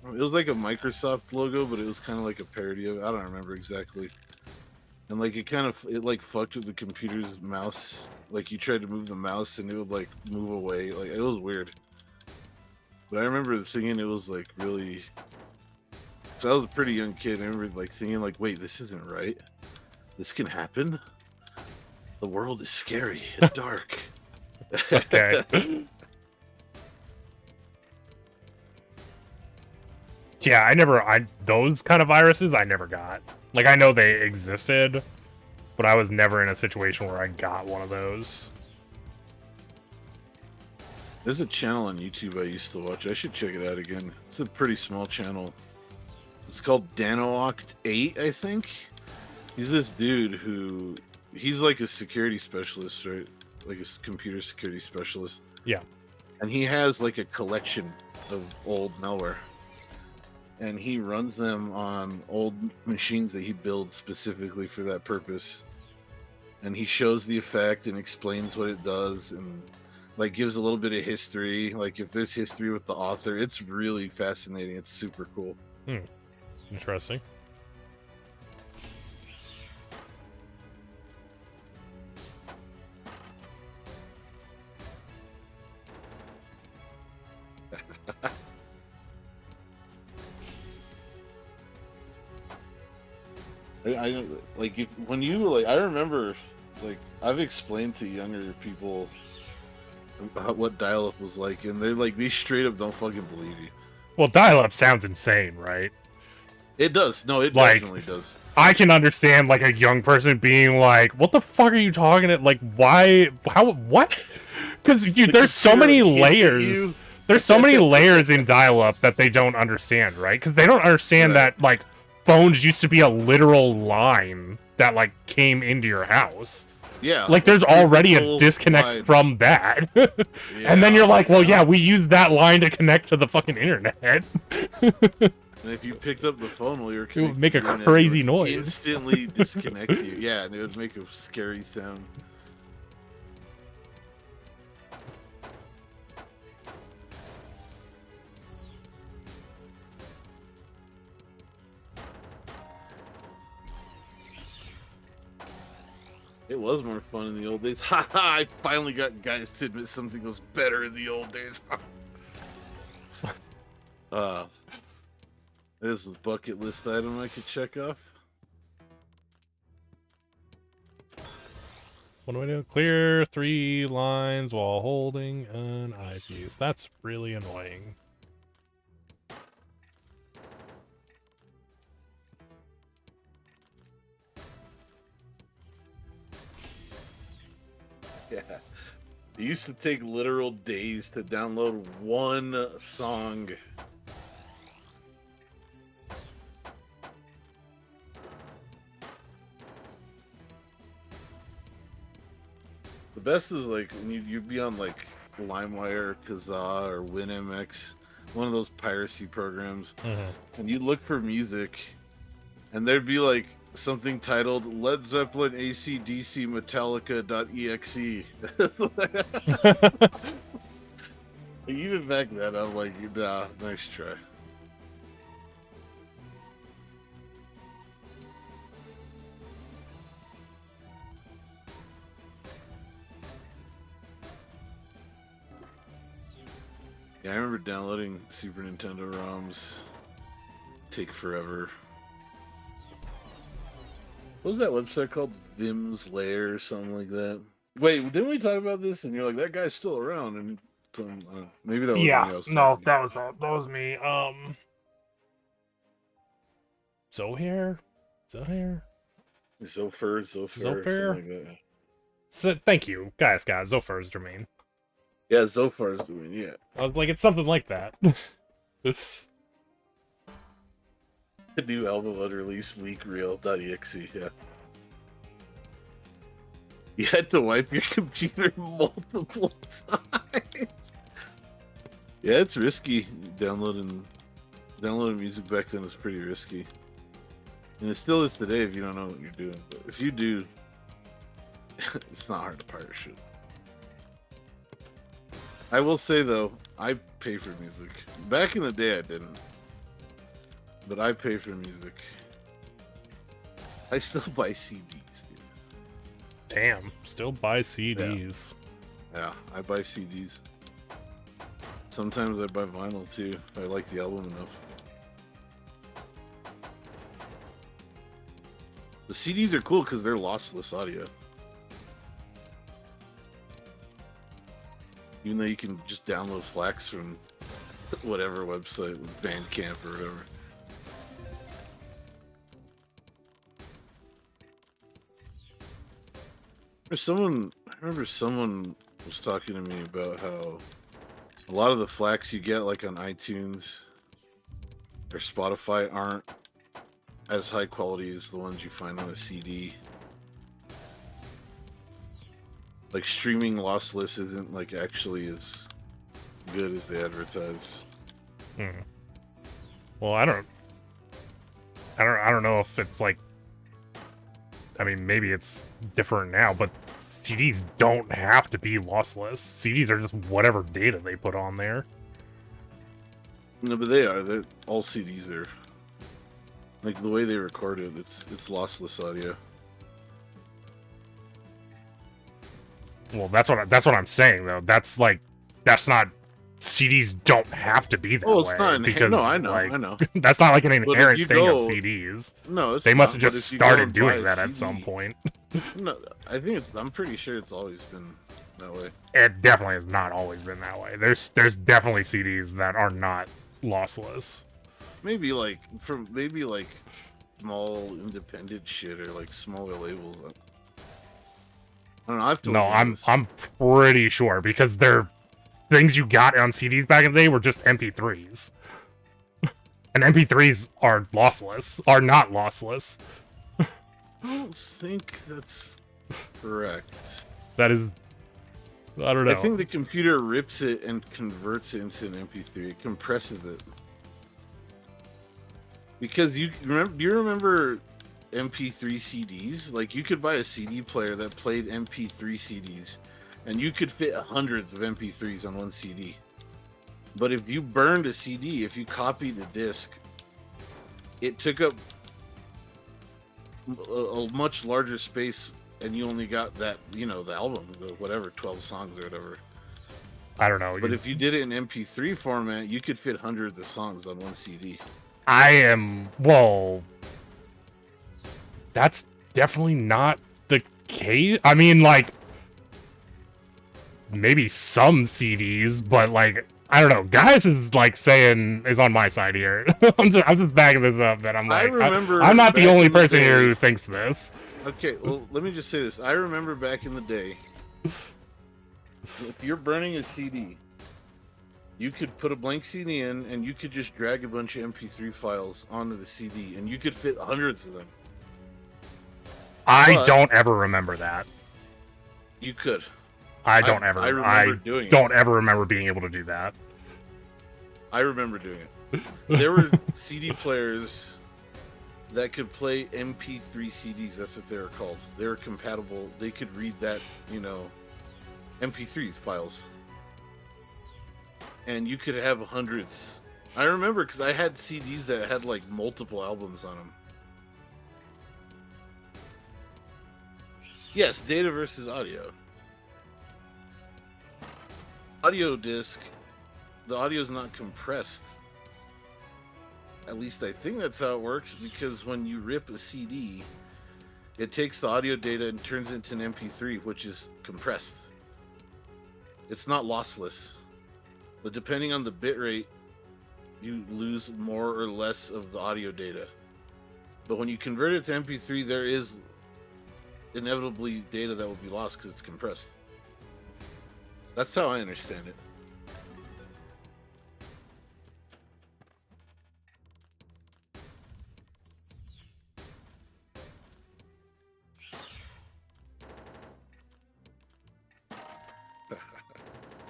Microsoft logo, but it was kind of like a parody of it. I don't remember exactly. And like it like fucked with the computer's mouse. Like you tried to move the mouse and it would like move away. Like it was weird. But I remember thinking it was like really. So I was a pretty young kid. I remember like thinking like, wait, this isn't right. This can happen. The world is scary and dark. Okay. Yeah, those kind of viruses I never got. Like, I know they existed, but I was never in a situation where I got one of those. There's a channel on YouTube I used to watch. I should check it out again. It's a pretty small channel. It's called Danoct8, I think. He's this dude who... He's like a security specialist, right? Like a computer security specialist. Yeah. And he has like a collection of old malware. And he runs them on old machines that he builds specifically for that purpose. And he shows the effect and explains what it does and like gives a little bit of history. Like if there's history with the author, it's really fascinating. It's super cool. Interesting. I like when you like I remember like I've explained to younger people what dial-up was like, and they straight up don't fucking believe you. Well, dial-up sounds insane, right? It does. No, it like, definitely does. I can understand like a young person being like, "What the fuck are you talking about? Like, why? How? What?" Because there's so many layers. There's so many layers in dial-up that they don't understand, right? Because they don't understand that like phones used to be a literal line that like came into your house. Yeah. Like there's already a disconnect line from that. And then you're like, well, yeah, we use that line to connect to the fucking internet. And if you picked up the phone while you were connected, it would make a crazy noise. Instantly disconnect you. Yeah, and it would make a scary sound. It was more fun in the old days. Haha, I finally got guys to admit something was better in the old days. This was a bucket list item I could check off. What do I do? Clear 3 lines while holding an eyepiece. That's really annoying. Yeah. It used to take literal days to download one song. The best is like when you'd be on like LimeWire or Kazaa or WinMX, one of those piracy programs, and you'd look for music, and there'd be like something titled Led Zeppelin AC/DC Metallica.exe. Even back then, I'm like, nah, nice try. Yeah, I remember downloading Super Nintendo ROMs. Take forever. What was that website called? Vim's Lair or something like that? Wait, didn't we talk about this? And you're like, that guy's still around. And maybe that was me. No, that was me. Zohair? Zofer, something like that. So, thank you, guys. Zofer is Jermaine. Yeah, Zophar is doing, yeah. I was like, it's something like that. The new album unreleased leakreel.exe, yeah. You had to wipe your computer multiple times. Yeah, it's risky. Downloading music back then was pretty risky. And it still is today if you don't know what you're doing. But if you do, it's not hard to pirate shit. I will say though, I pay for music. Back in the day I didn't. But I pay for music. I still buy CDs, dude. Damn, still buy CDs. Yeah, I buy CDs. Sometimes I buy vinyl too, if I like the album enough. The CDs are cool because they're lossless audio. Even though you can just download FLACs from whatever website, Bandcamp or whatever. I remember someone was talking to me about how a lot of the FLACs you get like on iTunes or Spotify aren't as high quality as the ones you find on a CD. Like streaming lossless isn't like actually as good as they advertise. Well, I don't know if it's like, I mean, maybe it's different now, but CDs don't have to be lossless. CDs are just whatever data they put on there. No, but they are. All CDs are. Like the way they record it, it's lossless audio. Well, that's what I'm saying though. That's not. CDs don't have to be that way. It's not because no, I know, like, I know. That's not like an inherent thing of CDs. No, they must have just started doing that at some point. No, I'm pretty sure it's always been that way. It definitely has not always been that way. There's definitely CDs that are not lossless. Maybe like small independent shit or like smaller labels. I don't know. I've no, I'm pretty sure because they're things you got on CDs back in the day were just MP3s. And MP3s are not lossless. I don't think that's correct. That is, I don't know. I think the computer rips it and converts it into an MP3. It compresses it. Because do you remember MP3 CDs? Like you could buy a CD player that played MP3 CDs. And you could fit hundreds of MP3s on one CD. But if you burned a CD, if you copied a disc, it took up a much larger space, and you only got that, the album, the whatever, 12 songs or whatever. I don't know. But if you did it in MP3 format, you could fit hundreds of songs on one CD. That's definitely not the case. I mean, like, maybe some CDs, but like I don't know. Guys is on my side here. I'm just backing this up. That I'm like, I'm not the only person here who thinks this. Okay, well, let me just say this. I remember back in the day, if you're burning a CD, you could put a blank CD in, and you could just drag a bunch of MP3 files onto the CD, and you could fit hundreds of them. I don't ever remember that. You could. I don't ever remember being able to do that. I remember doing it. There were CD players that could play MP3 CDs. That's what they were called. They were compatible. They could read that, MP3 files. And you could have hundreds. I remember because I had CDs that had like multiple albums on them. Yes, data versus audio. Audio disc, the audio is not compressed. At least I think that's how it works, because when you rip a CD, it takes the audio data and turns it into an MP3, which is compressed. It's not lossless, but depending on the bit rate, you lose more or less of the audio data. But when you convert it to MP3, there is inevitably data that will be lost because it's compressed. That's how I understand it.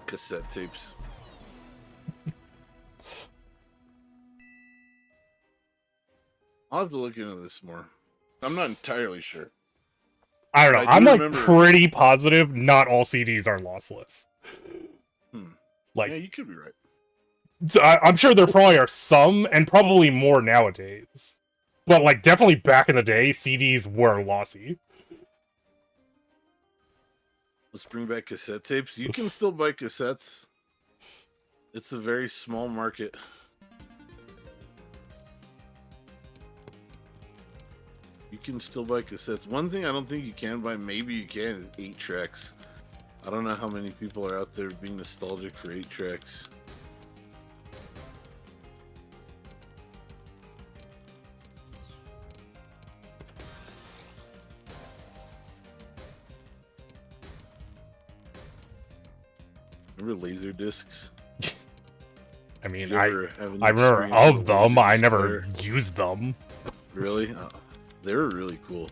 Cassette tapes. I'll have to look into this more. I'm not entirely sure. I don't know. I I'm do like remember- pretty positive not all CDs are lossless. Like, yeah, you could be right. I'm sure there probably are some, and probably more nowadays. But like, definitely back in the day, CDs were lossy. Let's bring back cassette tapes. You can still buy cassettes. It's a very small market. You can still buy cassettes. One thing I don't think you can buy, maybe you can, is 8 tracks. I don't know how many people are out there being nostalgic for 8 tracks. Remember laser discs? I mean, Did you ever have any I remember experience with of a them. laser I disc never player? used them. Really? They were really cool.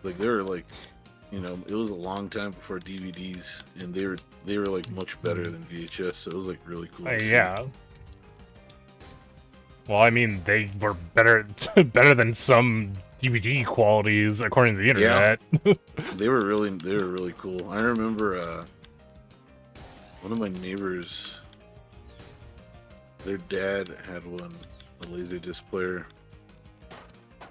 Like they were like, you know, it was a long time before DVDs, and they were like much better than VHS. So it was like really cool. To see. Yeah. Well, I mean, they were better than some DVD qualities according to the internet. They were really cool. I remember one of my neighbors, their dad had one, a laserdisc player,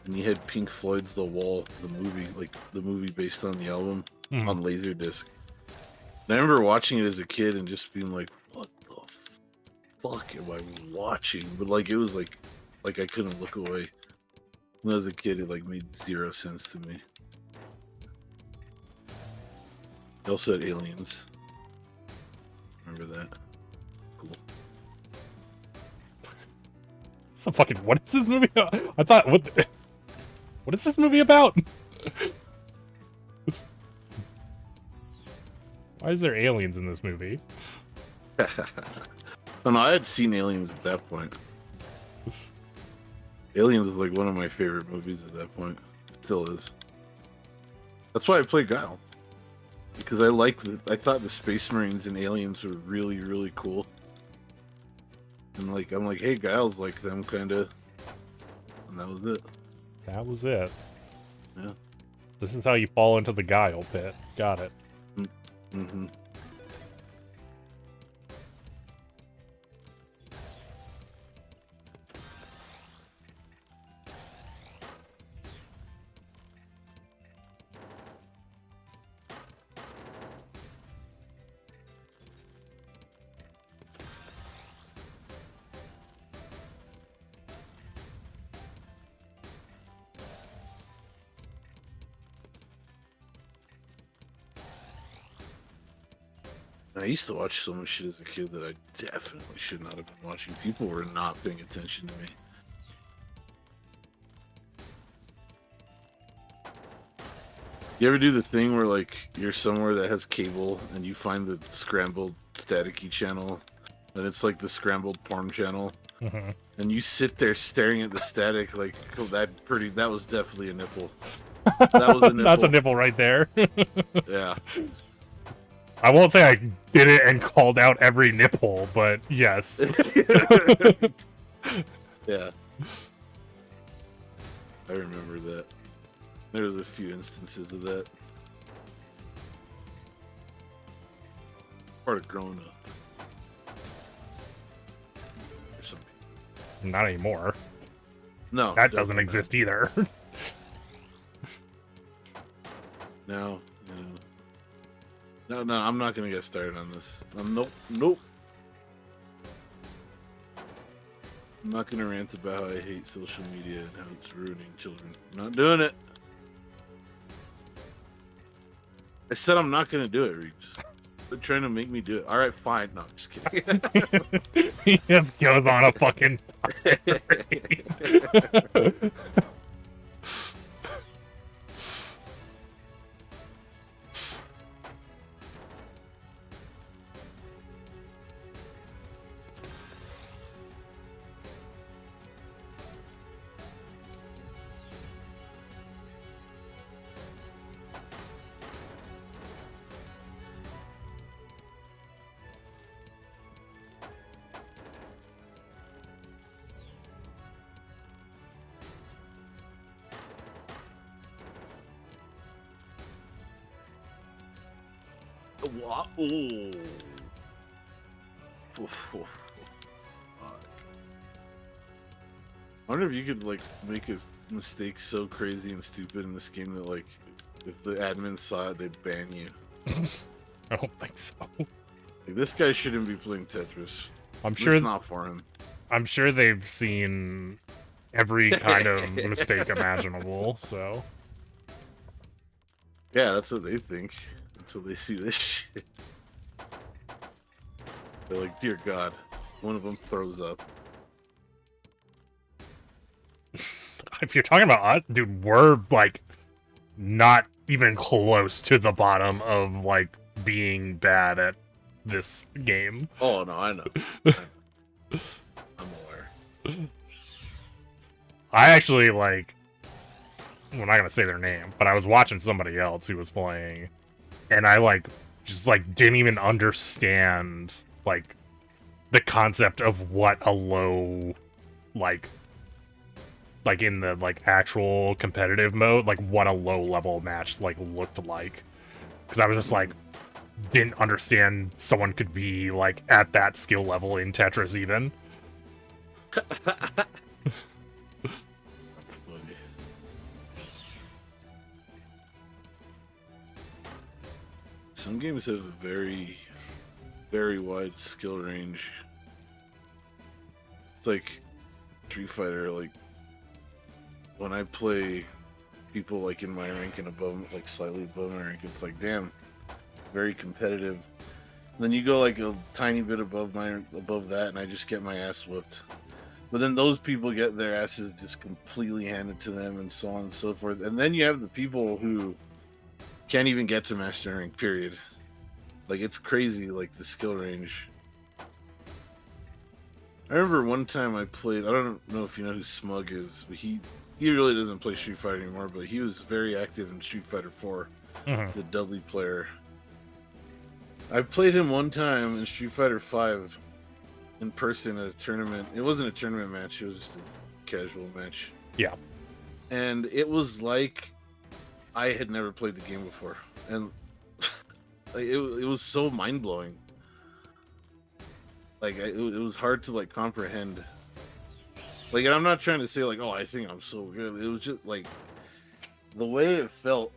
and he had Pink Floyd's The Wall, the movie based on the album, on laserdisc. And I remember watching it as a kid and just being like, "What the fuck am I watching?" But like it was like I couldn't look away. When I was a kid, it like made 0 sense to me. They also had Aliens. Remember that? Cool. So fucking, what is this movie? I thought, what is this movie about? Why is there aliens in this movie? Oh no, I had seen Aliens at that point. Aliens was like one of my favorite movies at that point. Still is. That's why I play Guile. Because I thought the Space Marines and Aliens were really, really cool. And like I'm like, hey, Guile's like them kinda. And that was it. That was it. Yeah. This is how you fall into the Guile pit. Got it. Mm-hmm. I used to watch so much shit as a kid that I definitely should not have been watching. People were not paying attention to me. You ever do the thing where like you're somewhere that has cable and you find the scrambled staticky channel, and it's like the scrambled porn channel, and you sit there staring at the static like, oh, that was definitely a nipple. That was a nipple. That's a nipple right there. Yeah. I won't say I did it and called out every nipple, but yes. Yeah. I remember that. There was a few instances of that. Part of growing up. Or something. Not anymore. No. That doesn't definitely exist either. not. No, I'm not gonna get started on this. Nope. I'm not gonna rant about how I hate social media and how it's ruining children. I'm not doing it. I said I'm not gonna do it, Reeves. They're trying to make me do it. All right, fine. No, I'm just kidding. He just goes on a fucking What? Oh. Fuck. I wonder if you could like make a mistake so crazy and stupid in this game that like if the admins saw it, they'd ban you. I don't think so. Like, this guy shouldn't be playing Tetris. I'm sure it's not for him. I'm sure they've seen every kind of mistake imaginable, so. Yeah, that's what they think until they see this shit. They're like, dear God, one of them throws up. If you're talking about us, dude, we're like not even close to the bottom of like being bad at this game. Oh no, I know. I'm aware. I actually like, I'm not gonna say their name, but I was watching somebody else who was playing, and I like just like didn't even understand like the concept of what a low like in the like actual competitive mode, like what a low level match like looked like, because I was just like didn't understand someone could be like at that skill level in Tetris even. That's funny. Some games have a very, very wide skill range. It's like Street Fighter, like when I play people like in my rank and above, like slightly above my rank, it's like, damn, very competitive. And then you go like a tiny bit above that, and I just get my ass whooped. But then those people get their asses just completely handed to them, and so on and so forth. And then you have the people who can't even get to master rank, period. Like, it's crazy, like, the skill range. I remember one time I played, I don't know if you know who Smug is, but he really doesn't play Street Fighter anymore, but he was very active in Street Fighter 4, the Dudley player. I played him one time in Street Fighter 5 in person at a tournament. It wasn't a tournament match, it was just a casual match. Yeah. And it was like I had never played the game before. And like, it was so mind-blowing. Like, it was hard to, like, comprehend. Like, and I'm not trying to say, like, oh, I think I'm so good. It was just, like, the way it felt,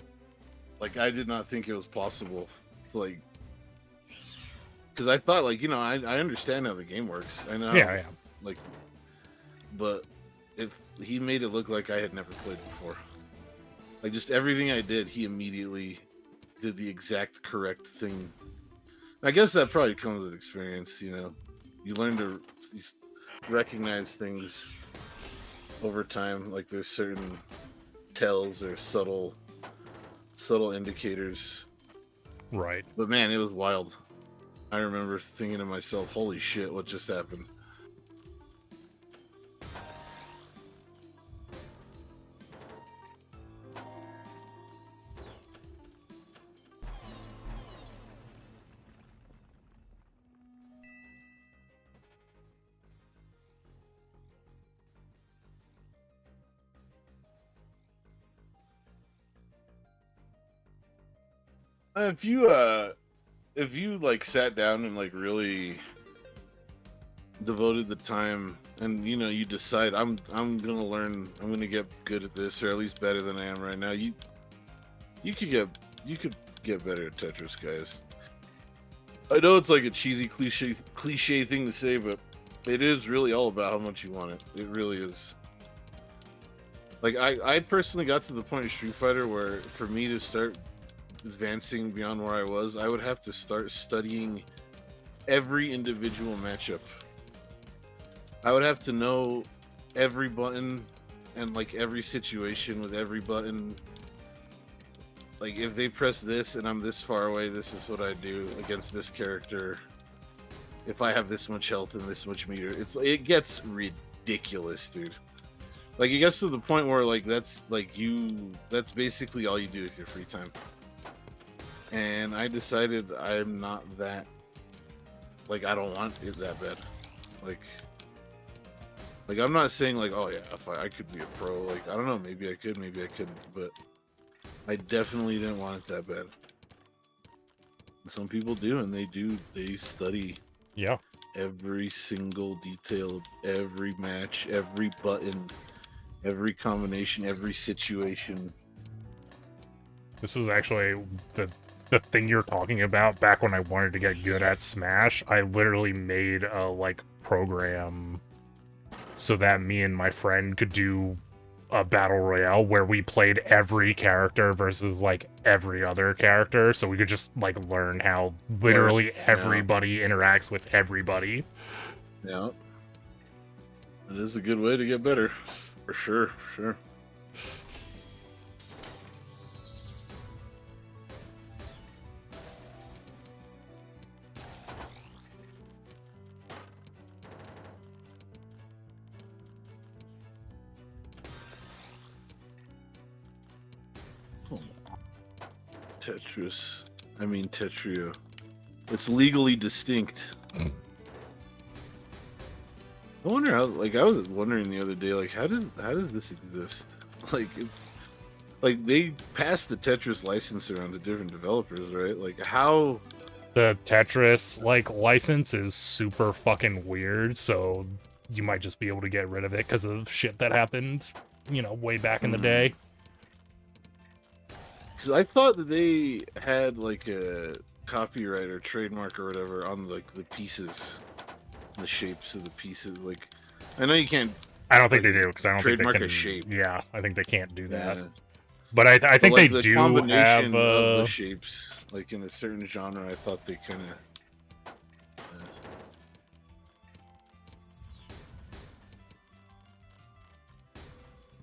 like, I did not think it was possible to, like, because I thought, like, you know, I understand how the game works. I know, Yeah. like, but if he made it look like I had never played before. Like, just everything I did, he immediately did the exact correct thing. I guess that probably comes with experience, you know. You learn to recognize things over time. Like, there's certain tells or subtle indicators. Right. But man, it was wild. I remember thinking to myself, holy shit, what just happened? If you like sat down and like really devoted the time, and you know, you decide I'm gonna learn, I'm gonna get good at this, or at least better than I am right now, you could get better at Tetris, guys. I know it's like a cheesy cliche thing to say, but it is really all about how much you want it. It really is. Like, I personally got to the point of Street Fighter where for me to start advancing beyond where I was, I would have to start studying every individual matchup. I would have to know every button and like every situation with every button. Like, if they press this and I'm this far away, this is what I do against this character. If I have this much health and this much meter, it gets ridiculous, dude. Like, it gets to the point where like that's basically all you do with your free time. And I decided I'm not that, like, I don't want it that bad. Like I'm not saying like, oh yeah, if I could be a pro, like, I don't know, maybe I could, maybe I couldn't, but I definitely didn't want it that bad. Some people do, and they study Yeah. every single detail of every match, every button, every combination, every situation. This was actually the thing you're talking about back when I wanted to get good at Smash. I literally made a, like, program so that me and my friend could do a battle royale where we played every character versus, like, every other character, so we could just, like, learn how literally everybody interacts with everybody. Yeah. It is a good way to get better. For sure, for sure. Tetris. I mean Tetria. It's legally distinct. I wonder how. Like, I was wondering the other day, like, how does this exist? Like they passed the Tetris license around to different developers, right? Like, how? The Tetris, like, license is super fucking weird, so you might just be able to get rid of it because of shit that happened, you know, way back in the day. Because I thought that they had, like, a copyright or trademark or whatever on, like, the pieces, the shapes of the pieces. Like, I know you can't. I don't think they do, because I don't think they trademark can. a shape. Yeah, I think they can't do that. Yeah. But I think like, they the do combination have of the shapes, like in a certain genre. I thought they kind of.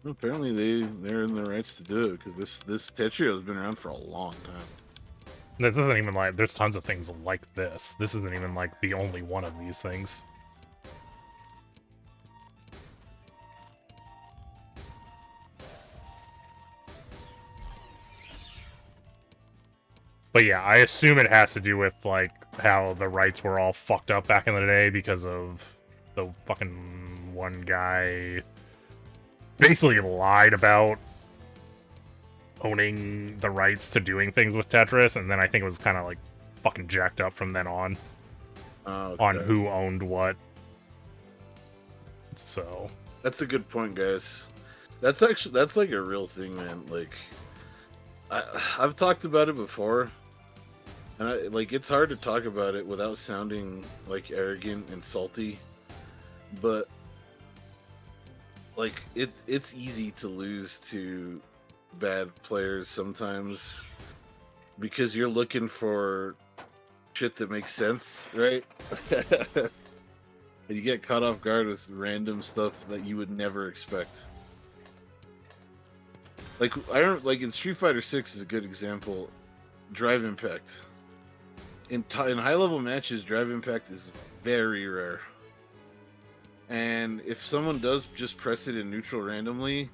Apparently they're in the rights to do it, because this Tetrio has been around for a long time. This isn't even like, there's tons of things like this. This isn't even like the only one of these things. But yeah, I assume it has to do with, like, how the rights were all fucked up back in the day because of the fucking one guy basically lied about owning the rights to doing things with Tetris, and then I think it was kind of, like, fucking jacked up from then on. Okay. On who owned what. So. That's a good point, guys. That's like a real thing, man. Like, I've talked about it before, and like, it's hard to talk about it without sounding like arrogant and salty, but like, it's easy to lose to bad players sometimes because you're looking for shit that makes sense, right? And you get caught off guard with random stuff that you would never expect. Like, I don't, like, in Street Fighter 6 is a good example. Drive impact. In high level matches, drive impact is very rare. And if someone does just press it in neutral randomly,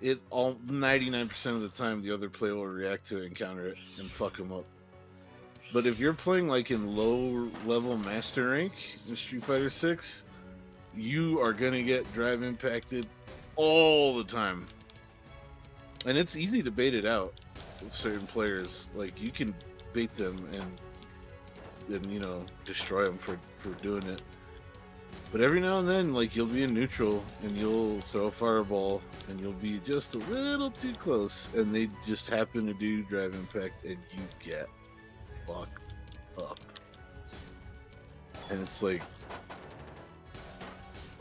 it all 99% of the time the other player will react to it and counter it and fuck them up. But if you're playing, like, in low level master rank in Street Fighter 6, you are gonna get drive impacted all the time. And it's easy to bait it out with certain players. Like, you can bait them and you know, destroy them for doing it. But every now and then, like, you'll be in neutral and you'll throw a fireball and you'll be just a little too close, and they just happen to do drive impact and you get fucked up. And it's like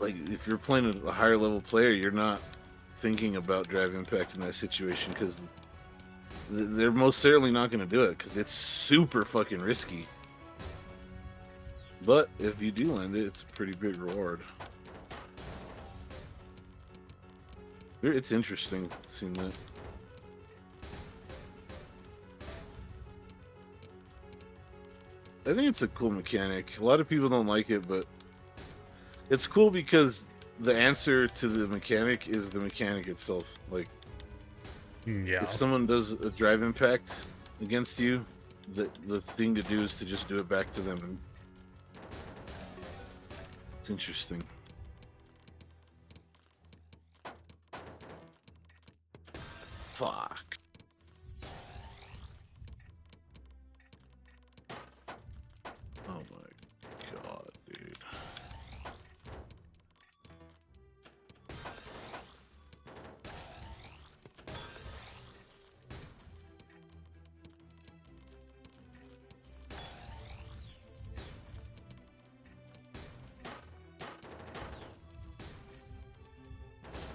if you're playing a higher level player, you're not thinking about drive impact in that situation, because they're most certainly not going to do it, because it's super fucking risky. But if you do land it, it's a pretty big reward. It's interesting seeing that. I think it's a cool mechanic. A lot of people don't like it, but it's cool because the answer to the mechanic is the mechanic itself. Like, Yeah. if someone does a drive impact against you, the thing to do is to just do it back to them. It's interesting. Fuck.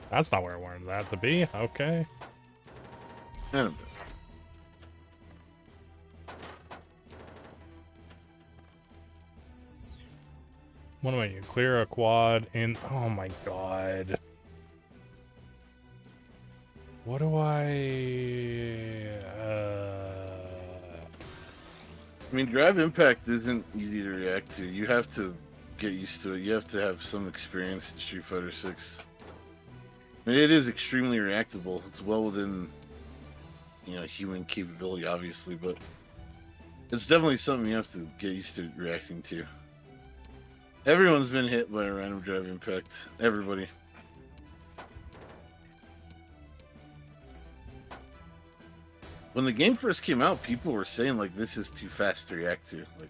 That's not where I wanted that to be. Okay. And a bit. What am I doing? Clear a quad in... Oh my god. What do I... I mean, drive impact isn't easy to react to. You have to get used to it. You have to have some experience in Street Fighter 6. I mean, it is extremely reactable. It's well within, human capability, obviously, but it's definitely something you have to get used to reacting to. Everyone's been hit by a random drive impact. Everybody. When the game first came out, people were saying, like, this is too fast to react to. Like,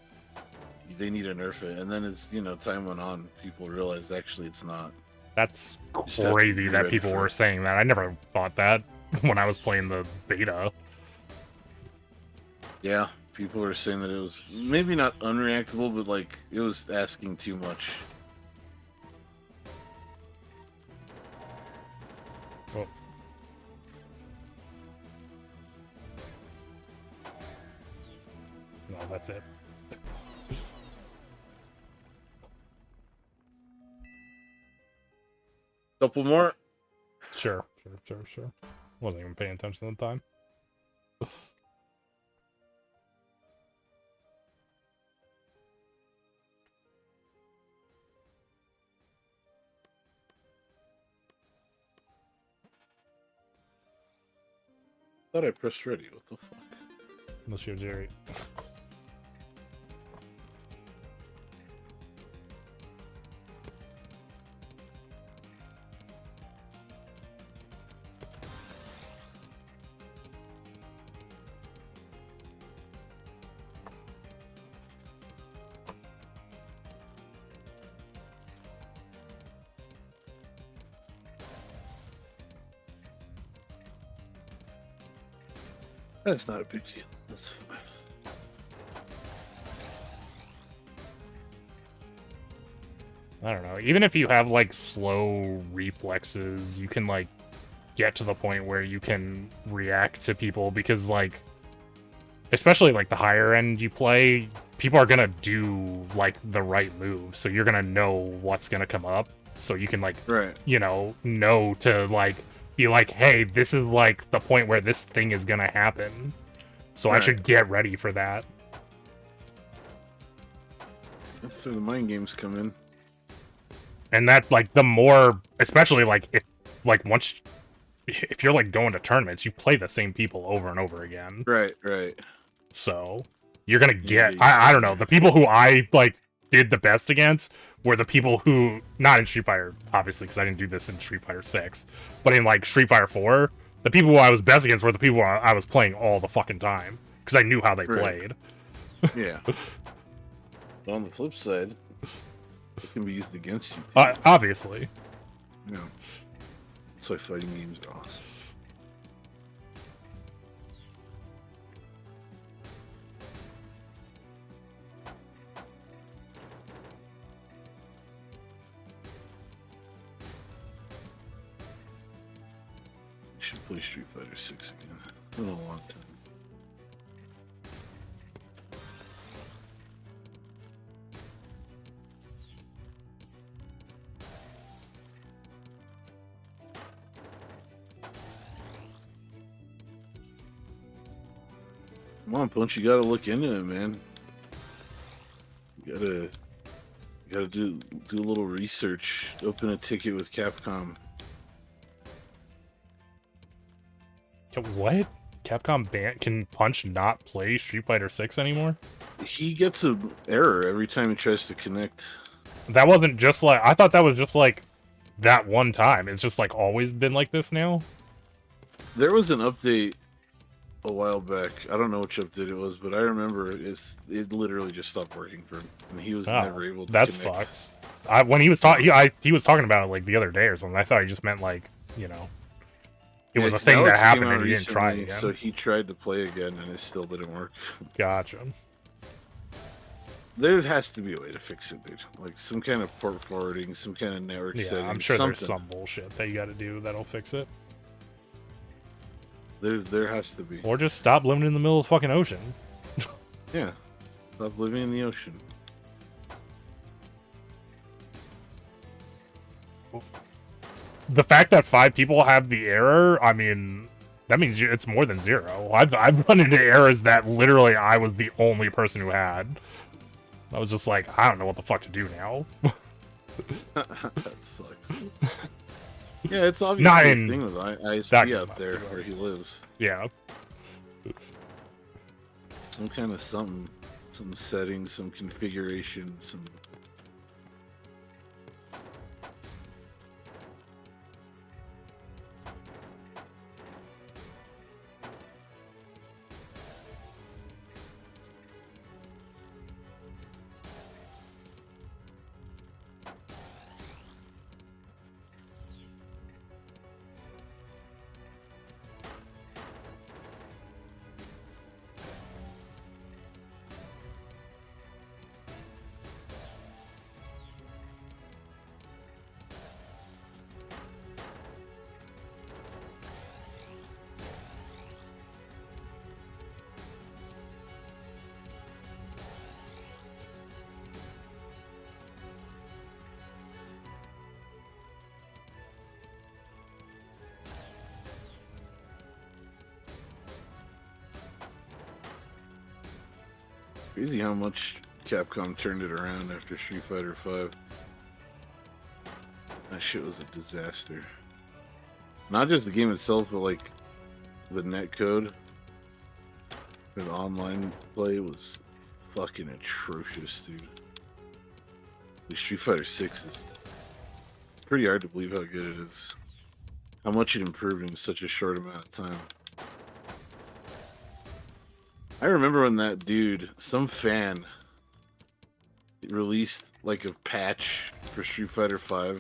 they need to nerf it. And then as, time went on, people realized actually it's not. That's crazy that people were saying that. I never thought that when I was playing the beta. Yeah, people were saying that it was maybe not unreactable, but, like, it was asking too much. Oh. No, that's it. Couple more? Sure. Wasn't even paying attention at the time. Thought I pressed ready. What the fuck? Unless you're Jerry. That's not a big deal. That's fine. I don't know. Even if you have, like, slow reflexes, you can, like, get to the point where you can react to people because, like, especially, like, the higher end you play, people are gonna do, like, the right move. So you're gonna know what's gonna come up. So you can, like, right. Know to, like, be like, hey, this is, like, the point where this thing is gonna happen. So right. I should get ready for that. That's where the mind games come in. And that, like, the more, especially, like, if you're, like, going to tournaments, you play the same people over and over again. Right. So you're gonna get, I don't know, the people who I, like, did the best against were the people who, not in Street Fighter, obviously, because I didn't do this in Street Fighter 6, but in, like, Street Fighter 4, the people who I was best against were the people I was playing all the fucking time, because I knew how they played. Yeah. But on the flip side, it can be used against you. Obviously. Yeah. That's why fighting games are awesome. Should play Street Fighter 6 again. It's been a long time. Come on, Punch, you gotta look into it, man. You gotta do a little research. Open a ticket with Capcom. What? Capcom can Punch not play Street Fighter 6 anymore? He gets an error every time he tries to connect. That wasn't just like, I thought that was just like that one time. It's just like always been like this now? There was an update a while back. I don't know which update it was, but I remember it literally just stopped working for him, and he was never able to That's connect. fucked. When he was talking, he was talking about it like the other day or something. I thought he just meant like, it was a thing that happened and he didn't try it again. So he tried to play again and it still didn't work. Gotcha. There has to be a way to fix it, dude. Like some kind of port forwarding, some kind of network Yeah, setting. I'm sure something. there's some bullshit that you got to do that'll fix it. There has to be. Or just stop living in the middle of the fucking ocean. Yeah. Stop living in the ocean. The fact that 5 people have the error, I mean, that means it's more than 0. I've run into errors that literally I was the only person who had. I was just like, I don't know what the fuck to do now. That sucks. Yeah, it's obviously a thing with ISP out there where he lives. Yeah. Some kind of some settings, some configuration, some. Crazy how much Capcom turned it around after Street Fighter V. That shit was a disaster. Not just the game itself, but like the netcode for the online play was fucking atrocious, dude. Like Street Fighter 6 is it's pretty hard to believe how good it is. How much it improved in such a short amount of time. I remember when that dude, some fan, released like a patch for Street Fighter V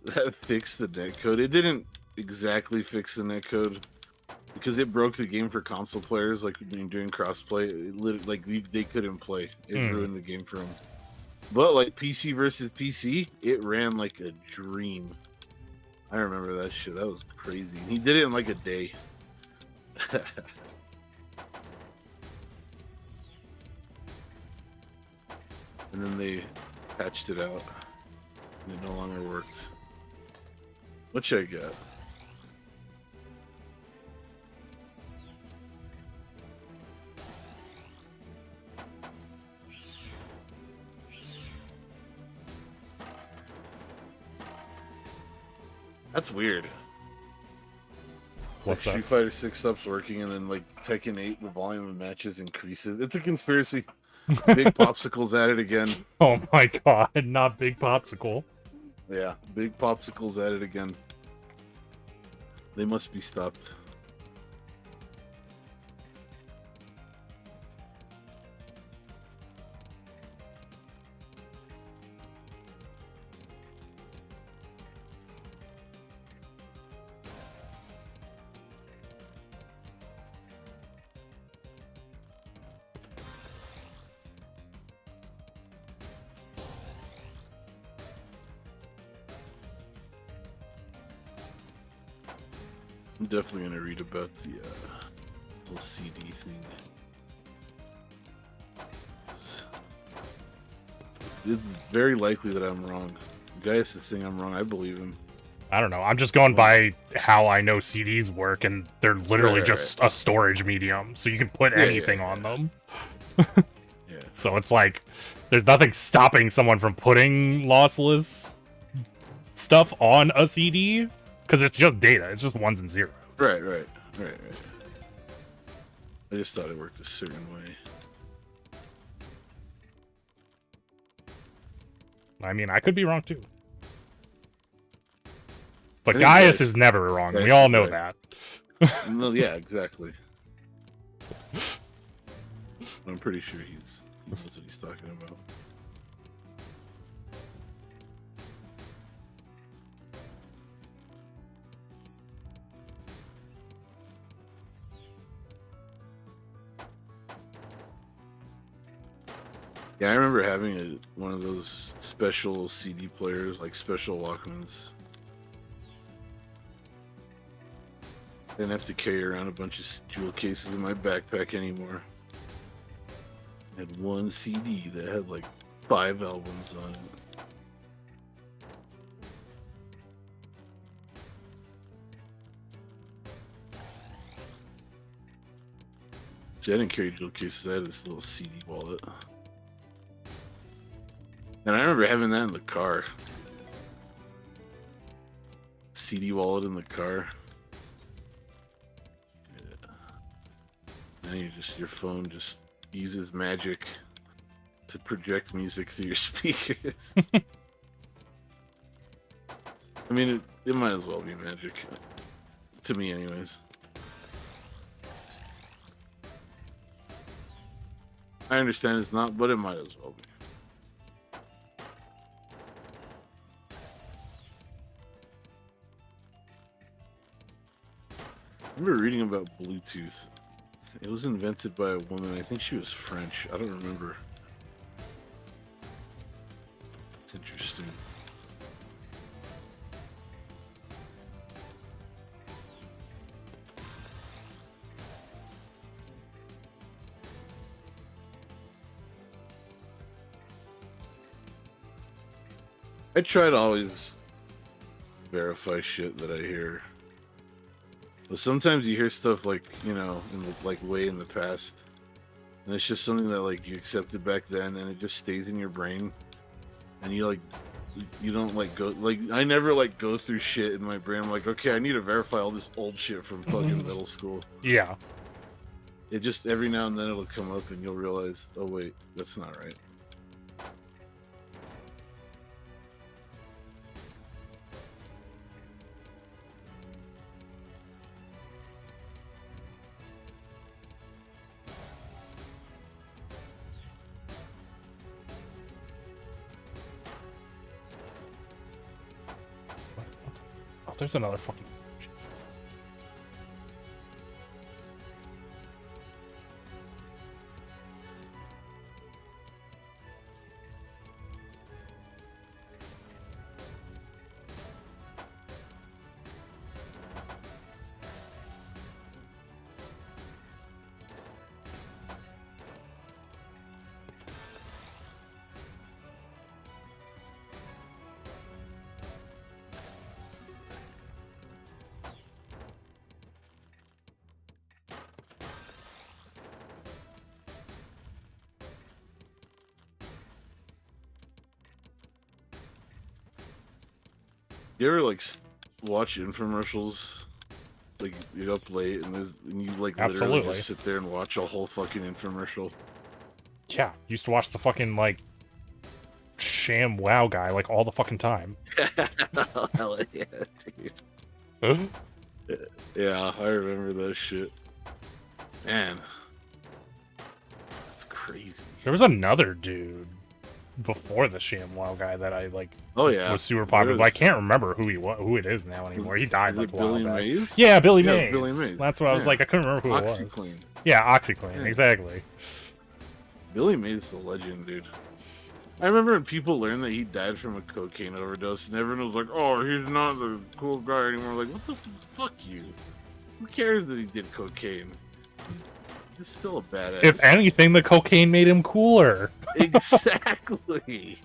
that fixed the netcode. It didn't exactly fix the netcode because it broke the game for console players. Like when you're doing crossplay, they couldn't play. It ruined the game for them. But like PC versus PC, it ran like a dream. I remember that shit. That was crazy. He did it in like a day. And then they patched it out, and it no longer worked. What should I got? That's weird. What's like that? Street Fighter 6 stops working, and then like Tekken 8, the volume of matches increases. It's a conspiracy. Big Popsicle's at it again. Oh my god, not Big Popsicle. Yeah, Big Popsicle's at it again. They must be stopped. I'm definitely gonna read about the whole CD thing. It's very likely that I'm wrong. The guy is saying I'm wrong. I believe him. I don't know. I'm just going by how I know CDs work, and they're literally just a storage medium, so you can put anything on them. Yeah. So it's like, there's nothing stopping someone from putting lossless stuff on a CD, because it's just data. It's just ones and zeros. Right. I just thought it worked a certain way. I mean, I could be wrong too. But Gaius is never wrong. We all know that. No, yeah, exactly. I'm pretty sure he knows what he's talking about. Yeah, I remember having one of those special CD players, like special Walkmans. Didn't have to carry around a bunch of jewel cases in my backpack anymore. I had one CD that had like 5 albums on it. See, I didn't carry jewel cases. I had this little CD wallet. And I remember having that in the car. CD wallet in the car. Yeah. And your phone just uses magic to project music through your speakers. I mean, it might as well be magic. To me, anyways. I understand it's not, but it might as well be. I remember reading about Bluetooth. It was invented by a woman. I think she was French. I don't remember. It's interesting. I try to always verify shit that I hear. But sometimes you hear stuff like, you know, like way in the past. And it's just something that like you accepted back then and it just stays in your brain. And you don't like go, like I never like go through shit in my brain. I'm like, okay, I need to verify all this old shit from fucking middle school. Yeah. It just every now and then it'll come up and you'll realize, oh wait, that's not right. Oh, there's another fucking. Jesus. You ever like watch infomercials? Like you're up late and you like literally Absolutely. just sit there and watch a whole fucking infomercial. Yeah, used to watch the fucking like sham wow guy like all the fucking time. Hell yeah, dude. Yeah, I remember that shit. Man, that's crazy. There was another dude before the sham wow guy that I like. Oh yeah, was super popular, but I can't remember who it is now anymore. He died like a while Billy back. Mays? Yeah, Billy Yeah, Mays. Billy Mays. That's what I was like. I couldn't remember who it was. OxyClean. Yeah, OxyClean. Yeah. Exactly. Billy Mays is a legend, dude. I remember when people learned that he died from a cocaine overdose, and everyone was like, "Oh, he's not the cool guy anymore." Like, what the fuck you? Who cares that he did cocaine? He's still a badass. If anything, the cocaine made him cooler. Exactly.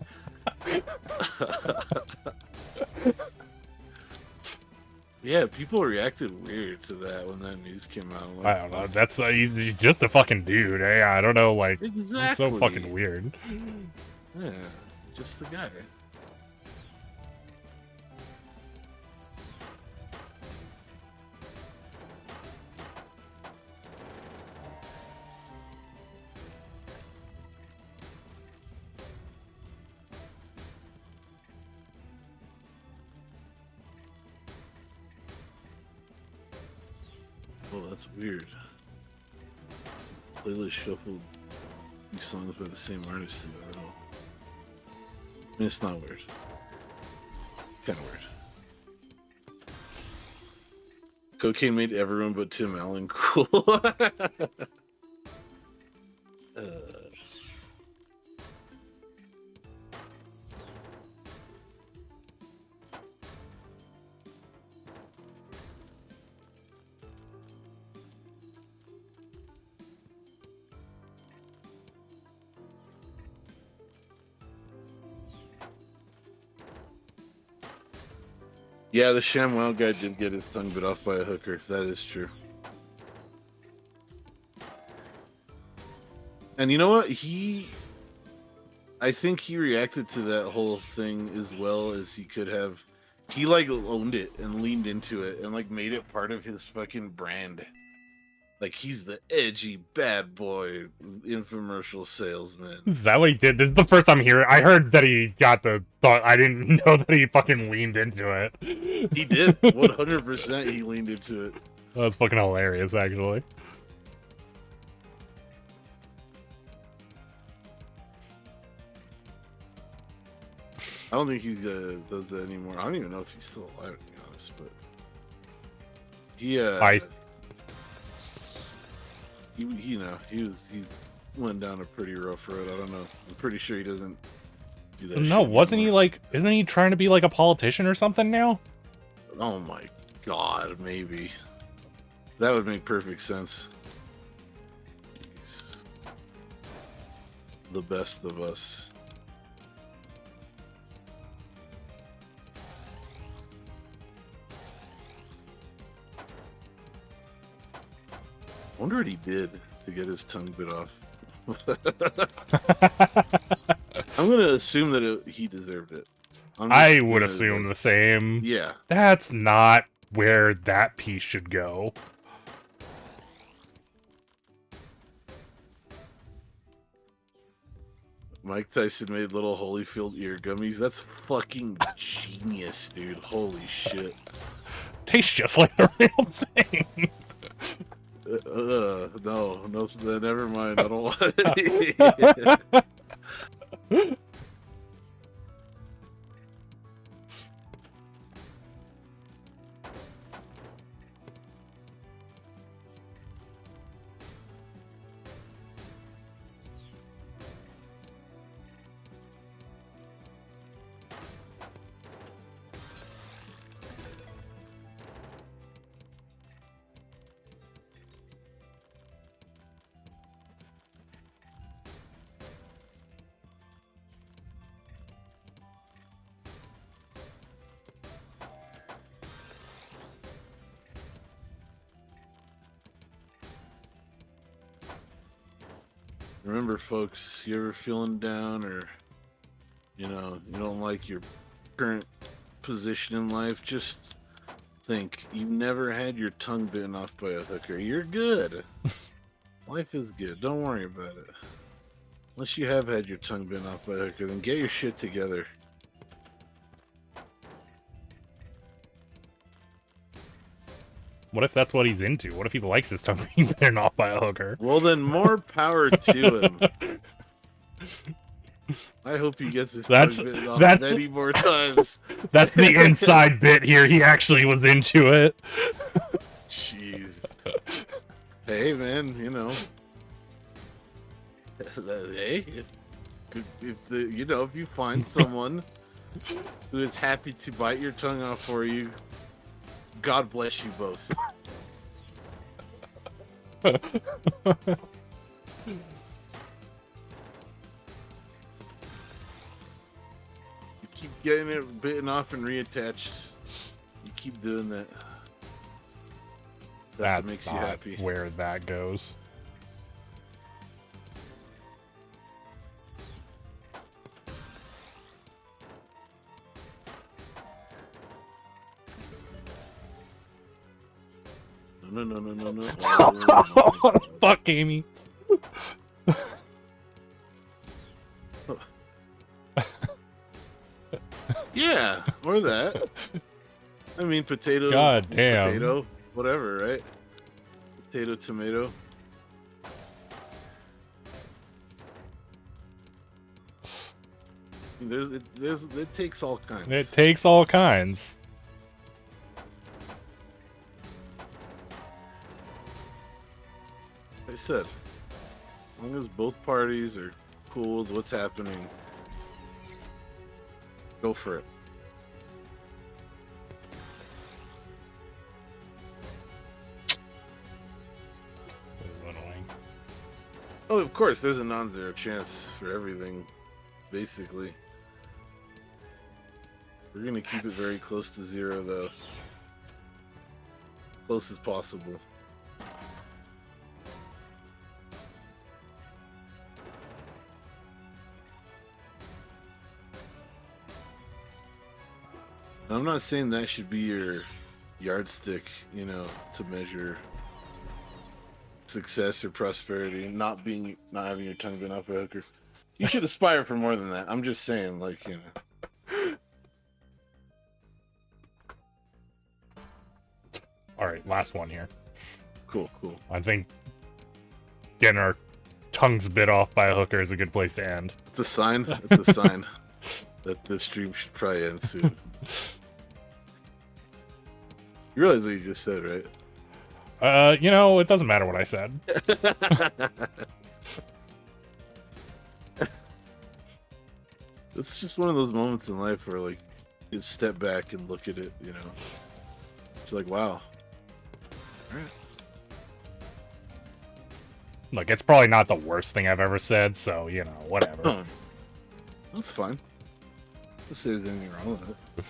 Yeah, people reacted weird to that when that news came out. Like, I don't know. That's he's just a fucking dude. Eh? I don't know. Like, exactly. it's so fucking weird. Yeah, just the guy. Oh, that's weird. Playlist shuffled these songs by the same artist in a row. I mean, it's not weird. Kind of weird. Cocaine made everyone but Tim Allen cool. Yeah, the ShamWow guy did get his tongue bit off by a hooker. That is true. And you know what? I think he reacted to that whole thing as well as he could have. He like owned it and leaned into it and like made it part of his fucking brand. Like he's the edgy bad boy infomercial salesman. Is that what he did? This is the first time hearing. I heard that he got the thought. I didn't know that he fucking leaned into it. He did. 100% he leaned into it. That was fucking hilarious, actually. I don't think he does that anymore. I don't even know if he's still alive, to be honest. But he, he went down a pretty rough road. I don't know. I'm pretty sure he doesn't do that. No, shit wasn't anymore. he like? Isn't he trying to be like a politician or something now? Oh my god, maybe. That would make perfect sense. He's the best of us. I wonder what he did to get his tongue bit off. I'm gonna assume that he deserved it. I would assume the same. Yeah. That's not where that piece should go. Mike Tyson made little Holyfield ear gummies. That's fucking genius, dude. Holy shit. Tastes just like the real thing. No, never mind. I don't want it. Remember, folks, you ever feeling down or, you don't like your current position in life, just think, you've never had your tongue bitten off by a hooker. You're good. Life is good. Don't worry about it. Unless you have had your tongue bitten off by a hooker, then get your shit together. What if that's what he's into? What if he likes his tongue being bitten off by a hooker? Well, then more power to him. I hope he gets his tongue bitten off many more times. That's the inside bit here. He actually was into it. Jeez. Hey, man, hey, if you find someone who is happy to bite your tongue off for you, God bless you both. You keep getting it bitten off and reattached. You keep doing that. That's what makes you happy. Where that goes. No. Oh, fuck, Amy. Yeah, or that. I mean, potato. God damn. Potato, whatever, right? Potato, tomato. It takes all kinds. It takes all kinds. Like I said, as long as both parties are cool with what's happening, go for it. Oh, of course, there's a non-zero chance for everything, basically. We're gonna keep it very close to 0, though. Close as possible. I'm not saying that should be your yardstick, you know, to measure success or prosperity, not having your tongue been off a hooker. You should aspire for more than that. I'm just saying, like, you know. All right, last one here. Cool, cool. I think getting our tongues bit off by a hooker is a good place to end. It's a sign. It's a sign that this stream should probably end soon. You realize what you just said, right? You know, it doesn't matter what I said. It's just one of those moments in life where, like, you step back and look at it, you know. It's like, wow. Alright. Look, it's probably not the worst thing I've ever said, so, you know, whatever. That's fine. Let's say there's anything wrong with it.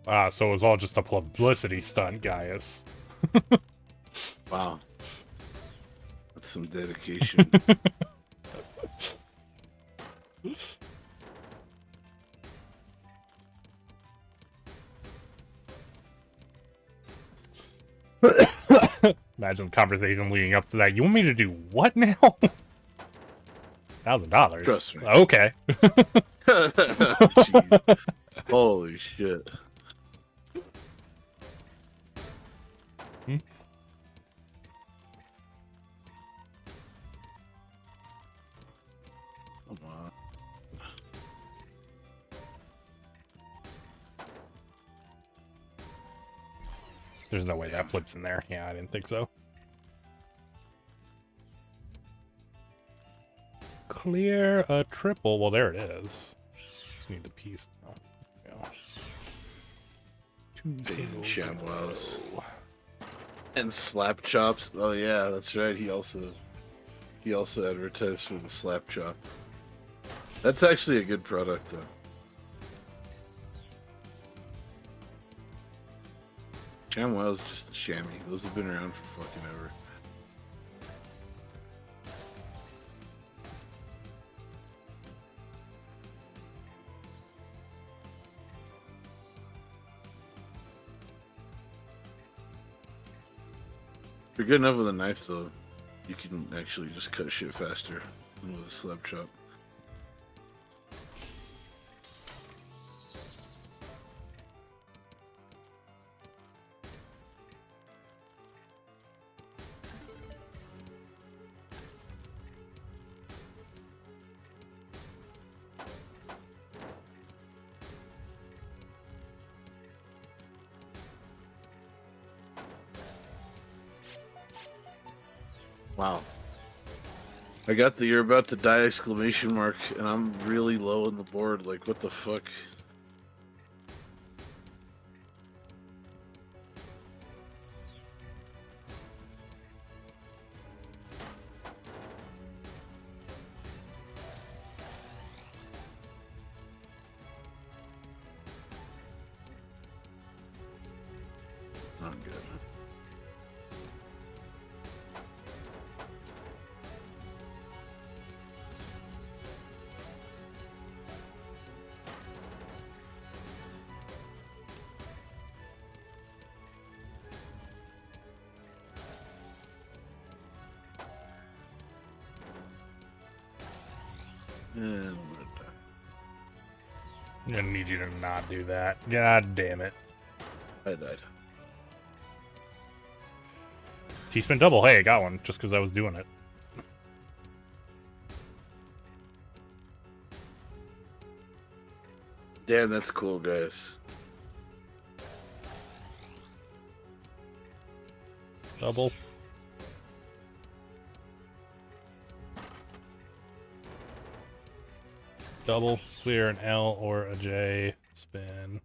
Ah, so it was all just a publicity stunt, Gaius. Wow. That's some dedication. Imagine the conversation leading up to that. You want me to do what now? $1,000. Trust me. Okay. Jeez. Holy shit. Come on. There's no way that flips in there. Yeah, I didn't think so. Clear a triple. Well, there it is. Just need the piece now. Yeah. Two singles. Shamwows. And slap chops. Oh yeah, that's right. He also advertised for the slap chop. That's actually a good product though. ShamWow is just a chamois. Those have been around for fucking ever. If you're good enough with a knife, though, you can actually just cut shit faster than with a slap chop. Wow. I got the "you're about to die" exclamation mark, and I'm really low on the board. Like, what the fuck? Not good. And I'm gonna die. I'm gonna need you to not do that. God damn it. I died. T-spin double. Hey, I got one just because I was doing it. Damn, that's cool, guys. Double. Double. Clear an L or a J. Spin.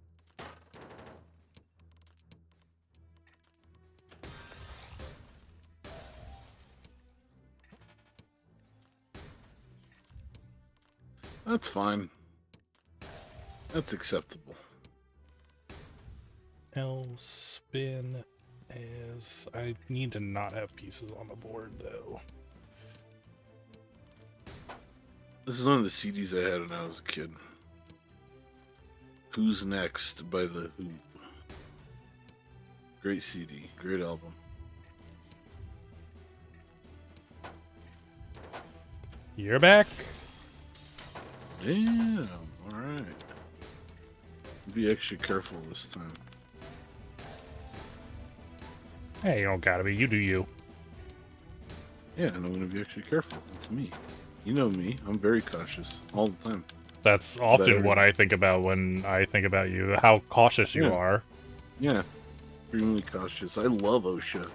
That's fine. That's acceptable. L spin is... I need to not have pieces on the board, though. This is one of the CDs I had when I was a kid. Who's Next by The Who. Great CD. Great album. You're back. Damn. Alright. Be extra careful this time. Hey, you don't gotta be. You do you. Yeah, and I'm gonna be extra careful. That's me. You know me. I'm very cautious all the time. That's often Better. what I think about when I think about you. How cautious you Yeah. are. Yeah. Extremely cautious. I love OSHA.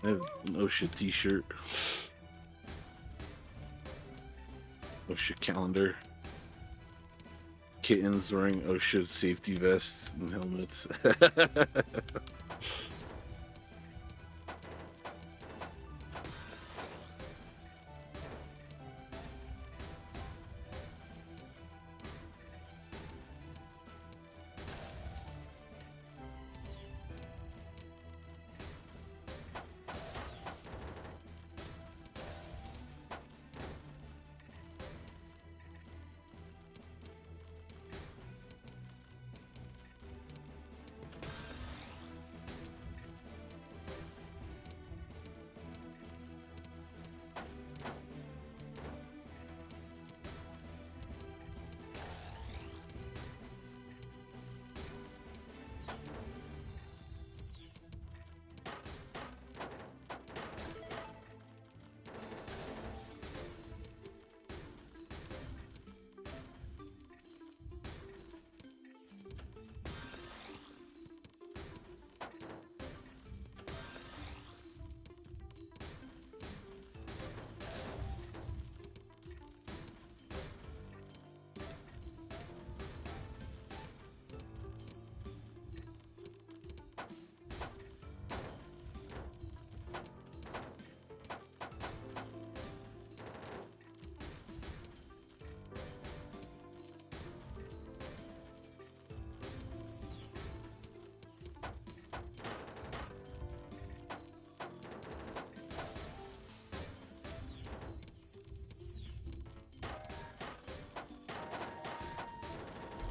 I have an OSHA t-shirt. OSHA calendar. Kittens wearing OSHA safety vests and helmets.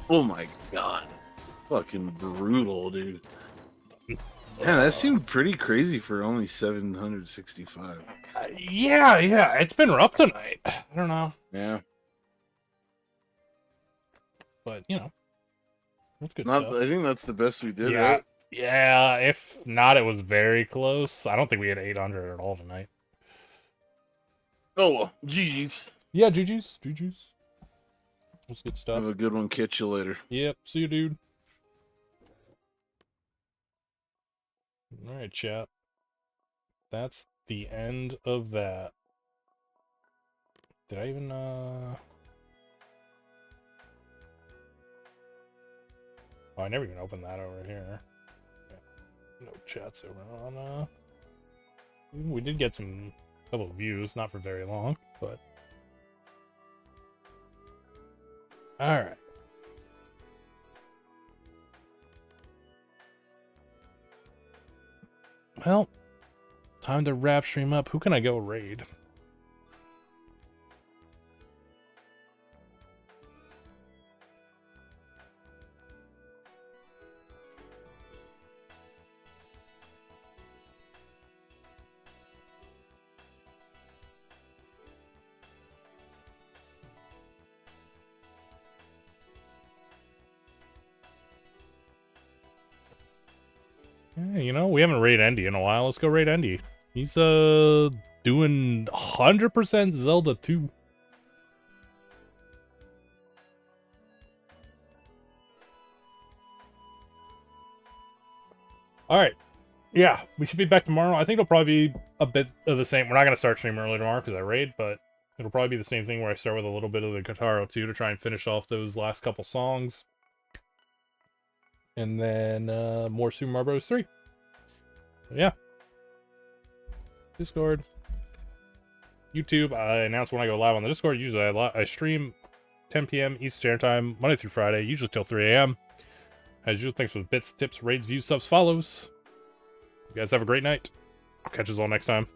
Oh my god. Fucking brutal, dude. Yeah, that seemed pretty crazy for only 765. Yeah, it's been rough tonight. I don't know, Yeah. but you know, that's good Not stuff. I think that's the best we did, Yeah, right? yeah. If not, it was very close. I don't think we had 800 at all tonight. Oh well. GG's. Yeah, GG's. That's good stuff. Have a good one. Catch you later. Yep. See you, dude. All right, chat. That's the end of that. Did I even Oh, I never even opened that over here. No chats over on we did get some couple of views, not for very long, but all right. Well, time to wrap stream up. Who can I go raid? Hey, you know, we haven't raided Endy in a while. Let's go raid Endy. He's doing 100% Zelda 2. Alright. Yeah, we should be back tomorrow. I think it'll probably be a bit of the same. We're not going to start stream early tomorrow because I raid, but it'll probably be the same thing where I start with a little bit of the Guitar 2 to try and finish off those last couple songs. And then more Super Mario Bros. 3. So, yeah. Discord. YouTube, I announce when I go live on the Discord. Usually I stream 10 p.m. Eastern Standard Time, Monday through Friday, usually till 3 a.m. As usual, thanks for the bits, tips, raids, views, subs, follows. You guys have a great night. I'll catch us all next time.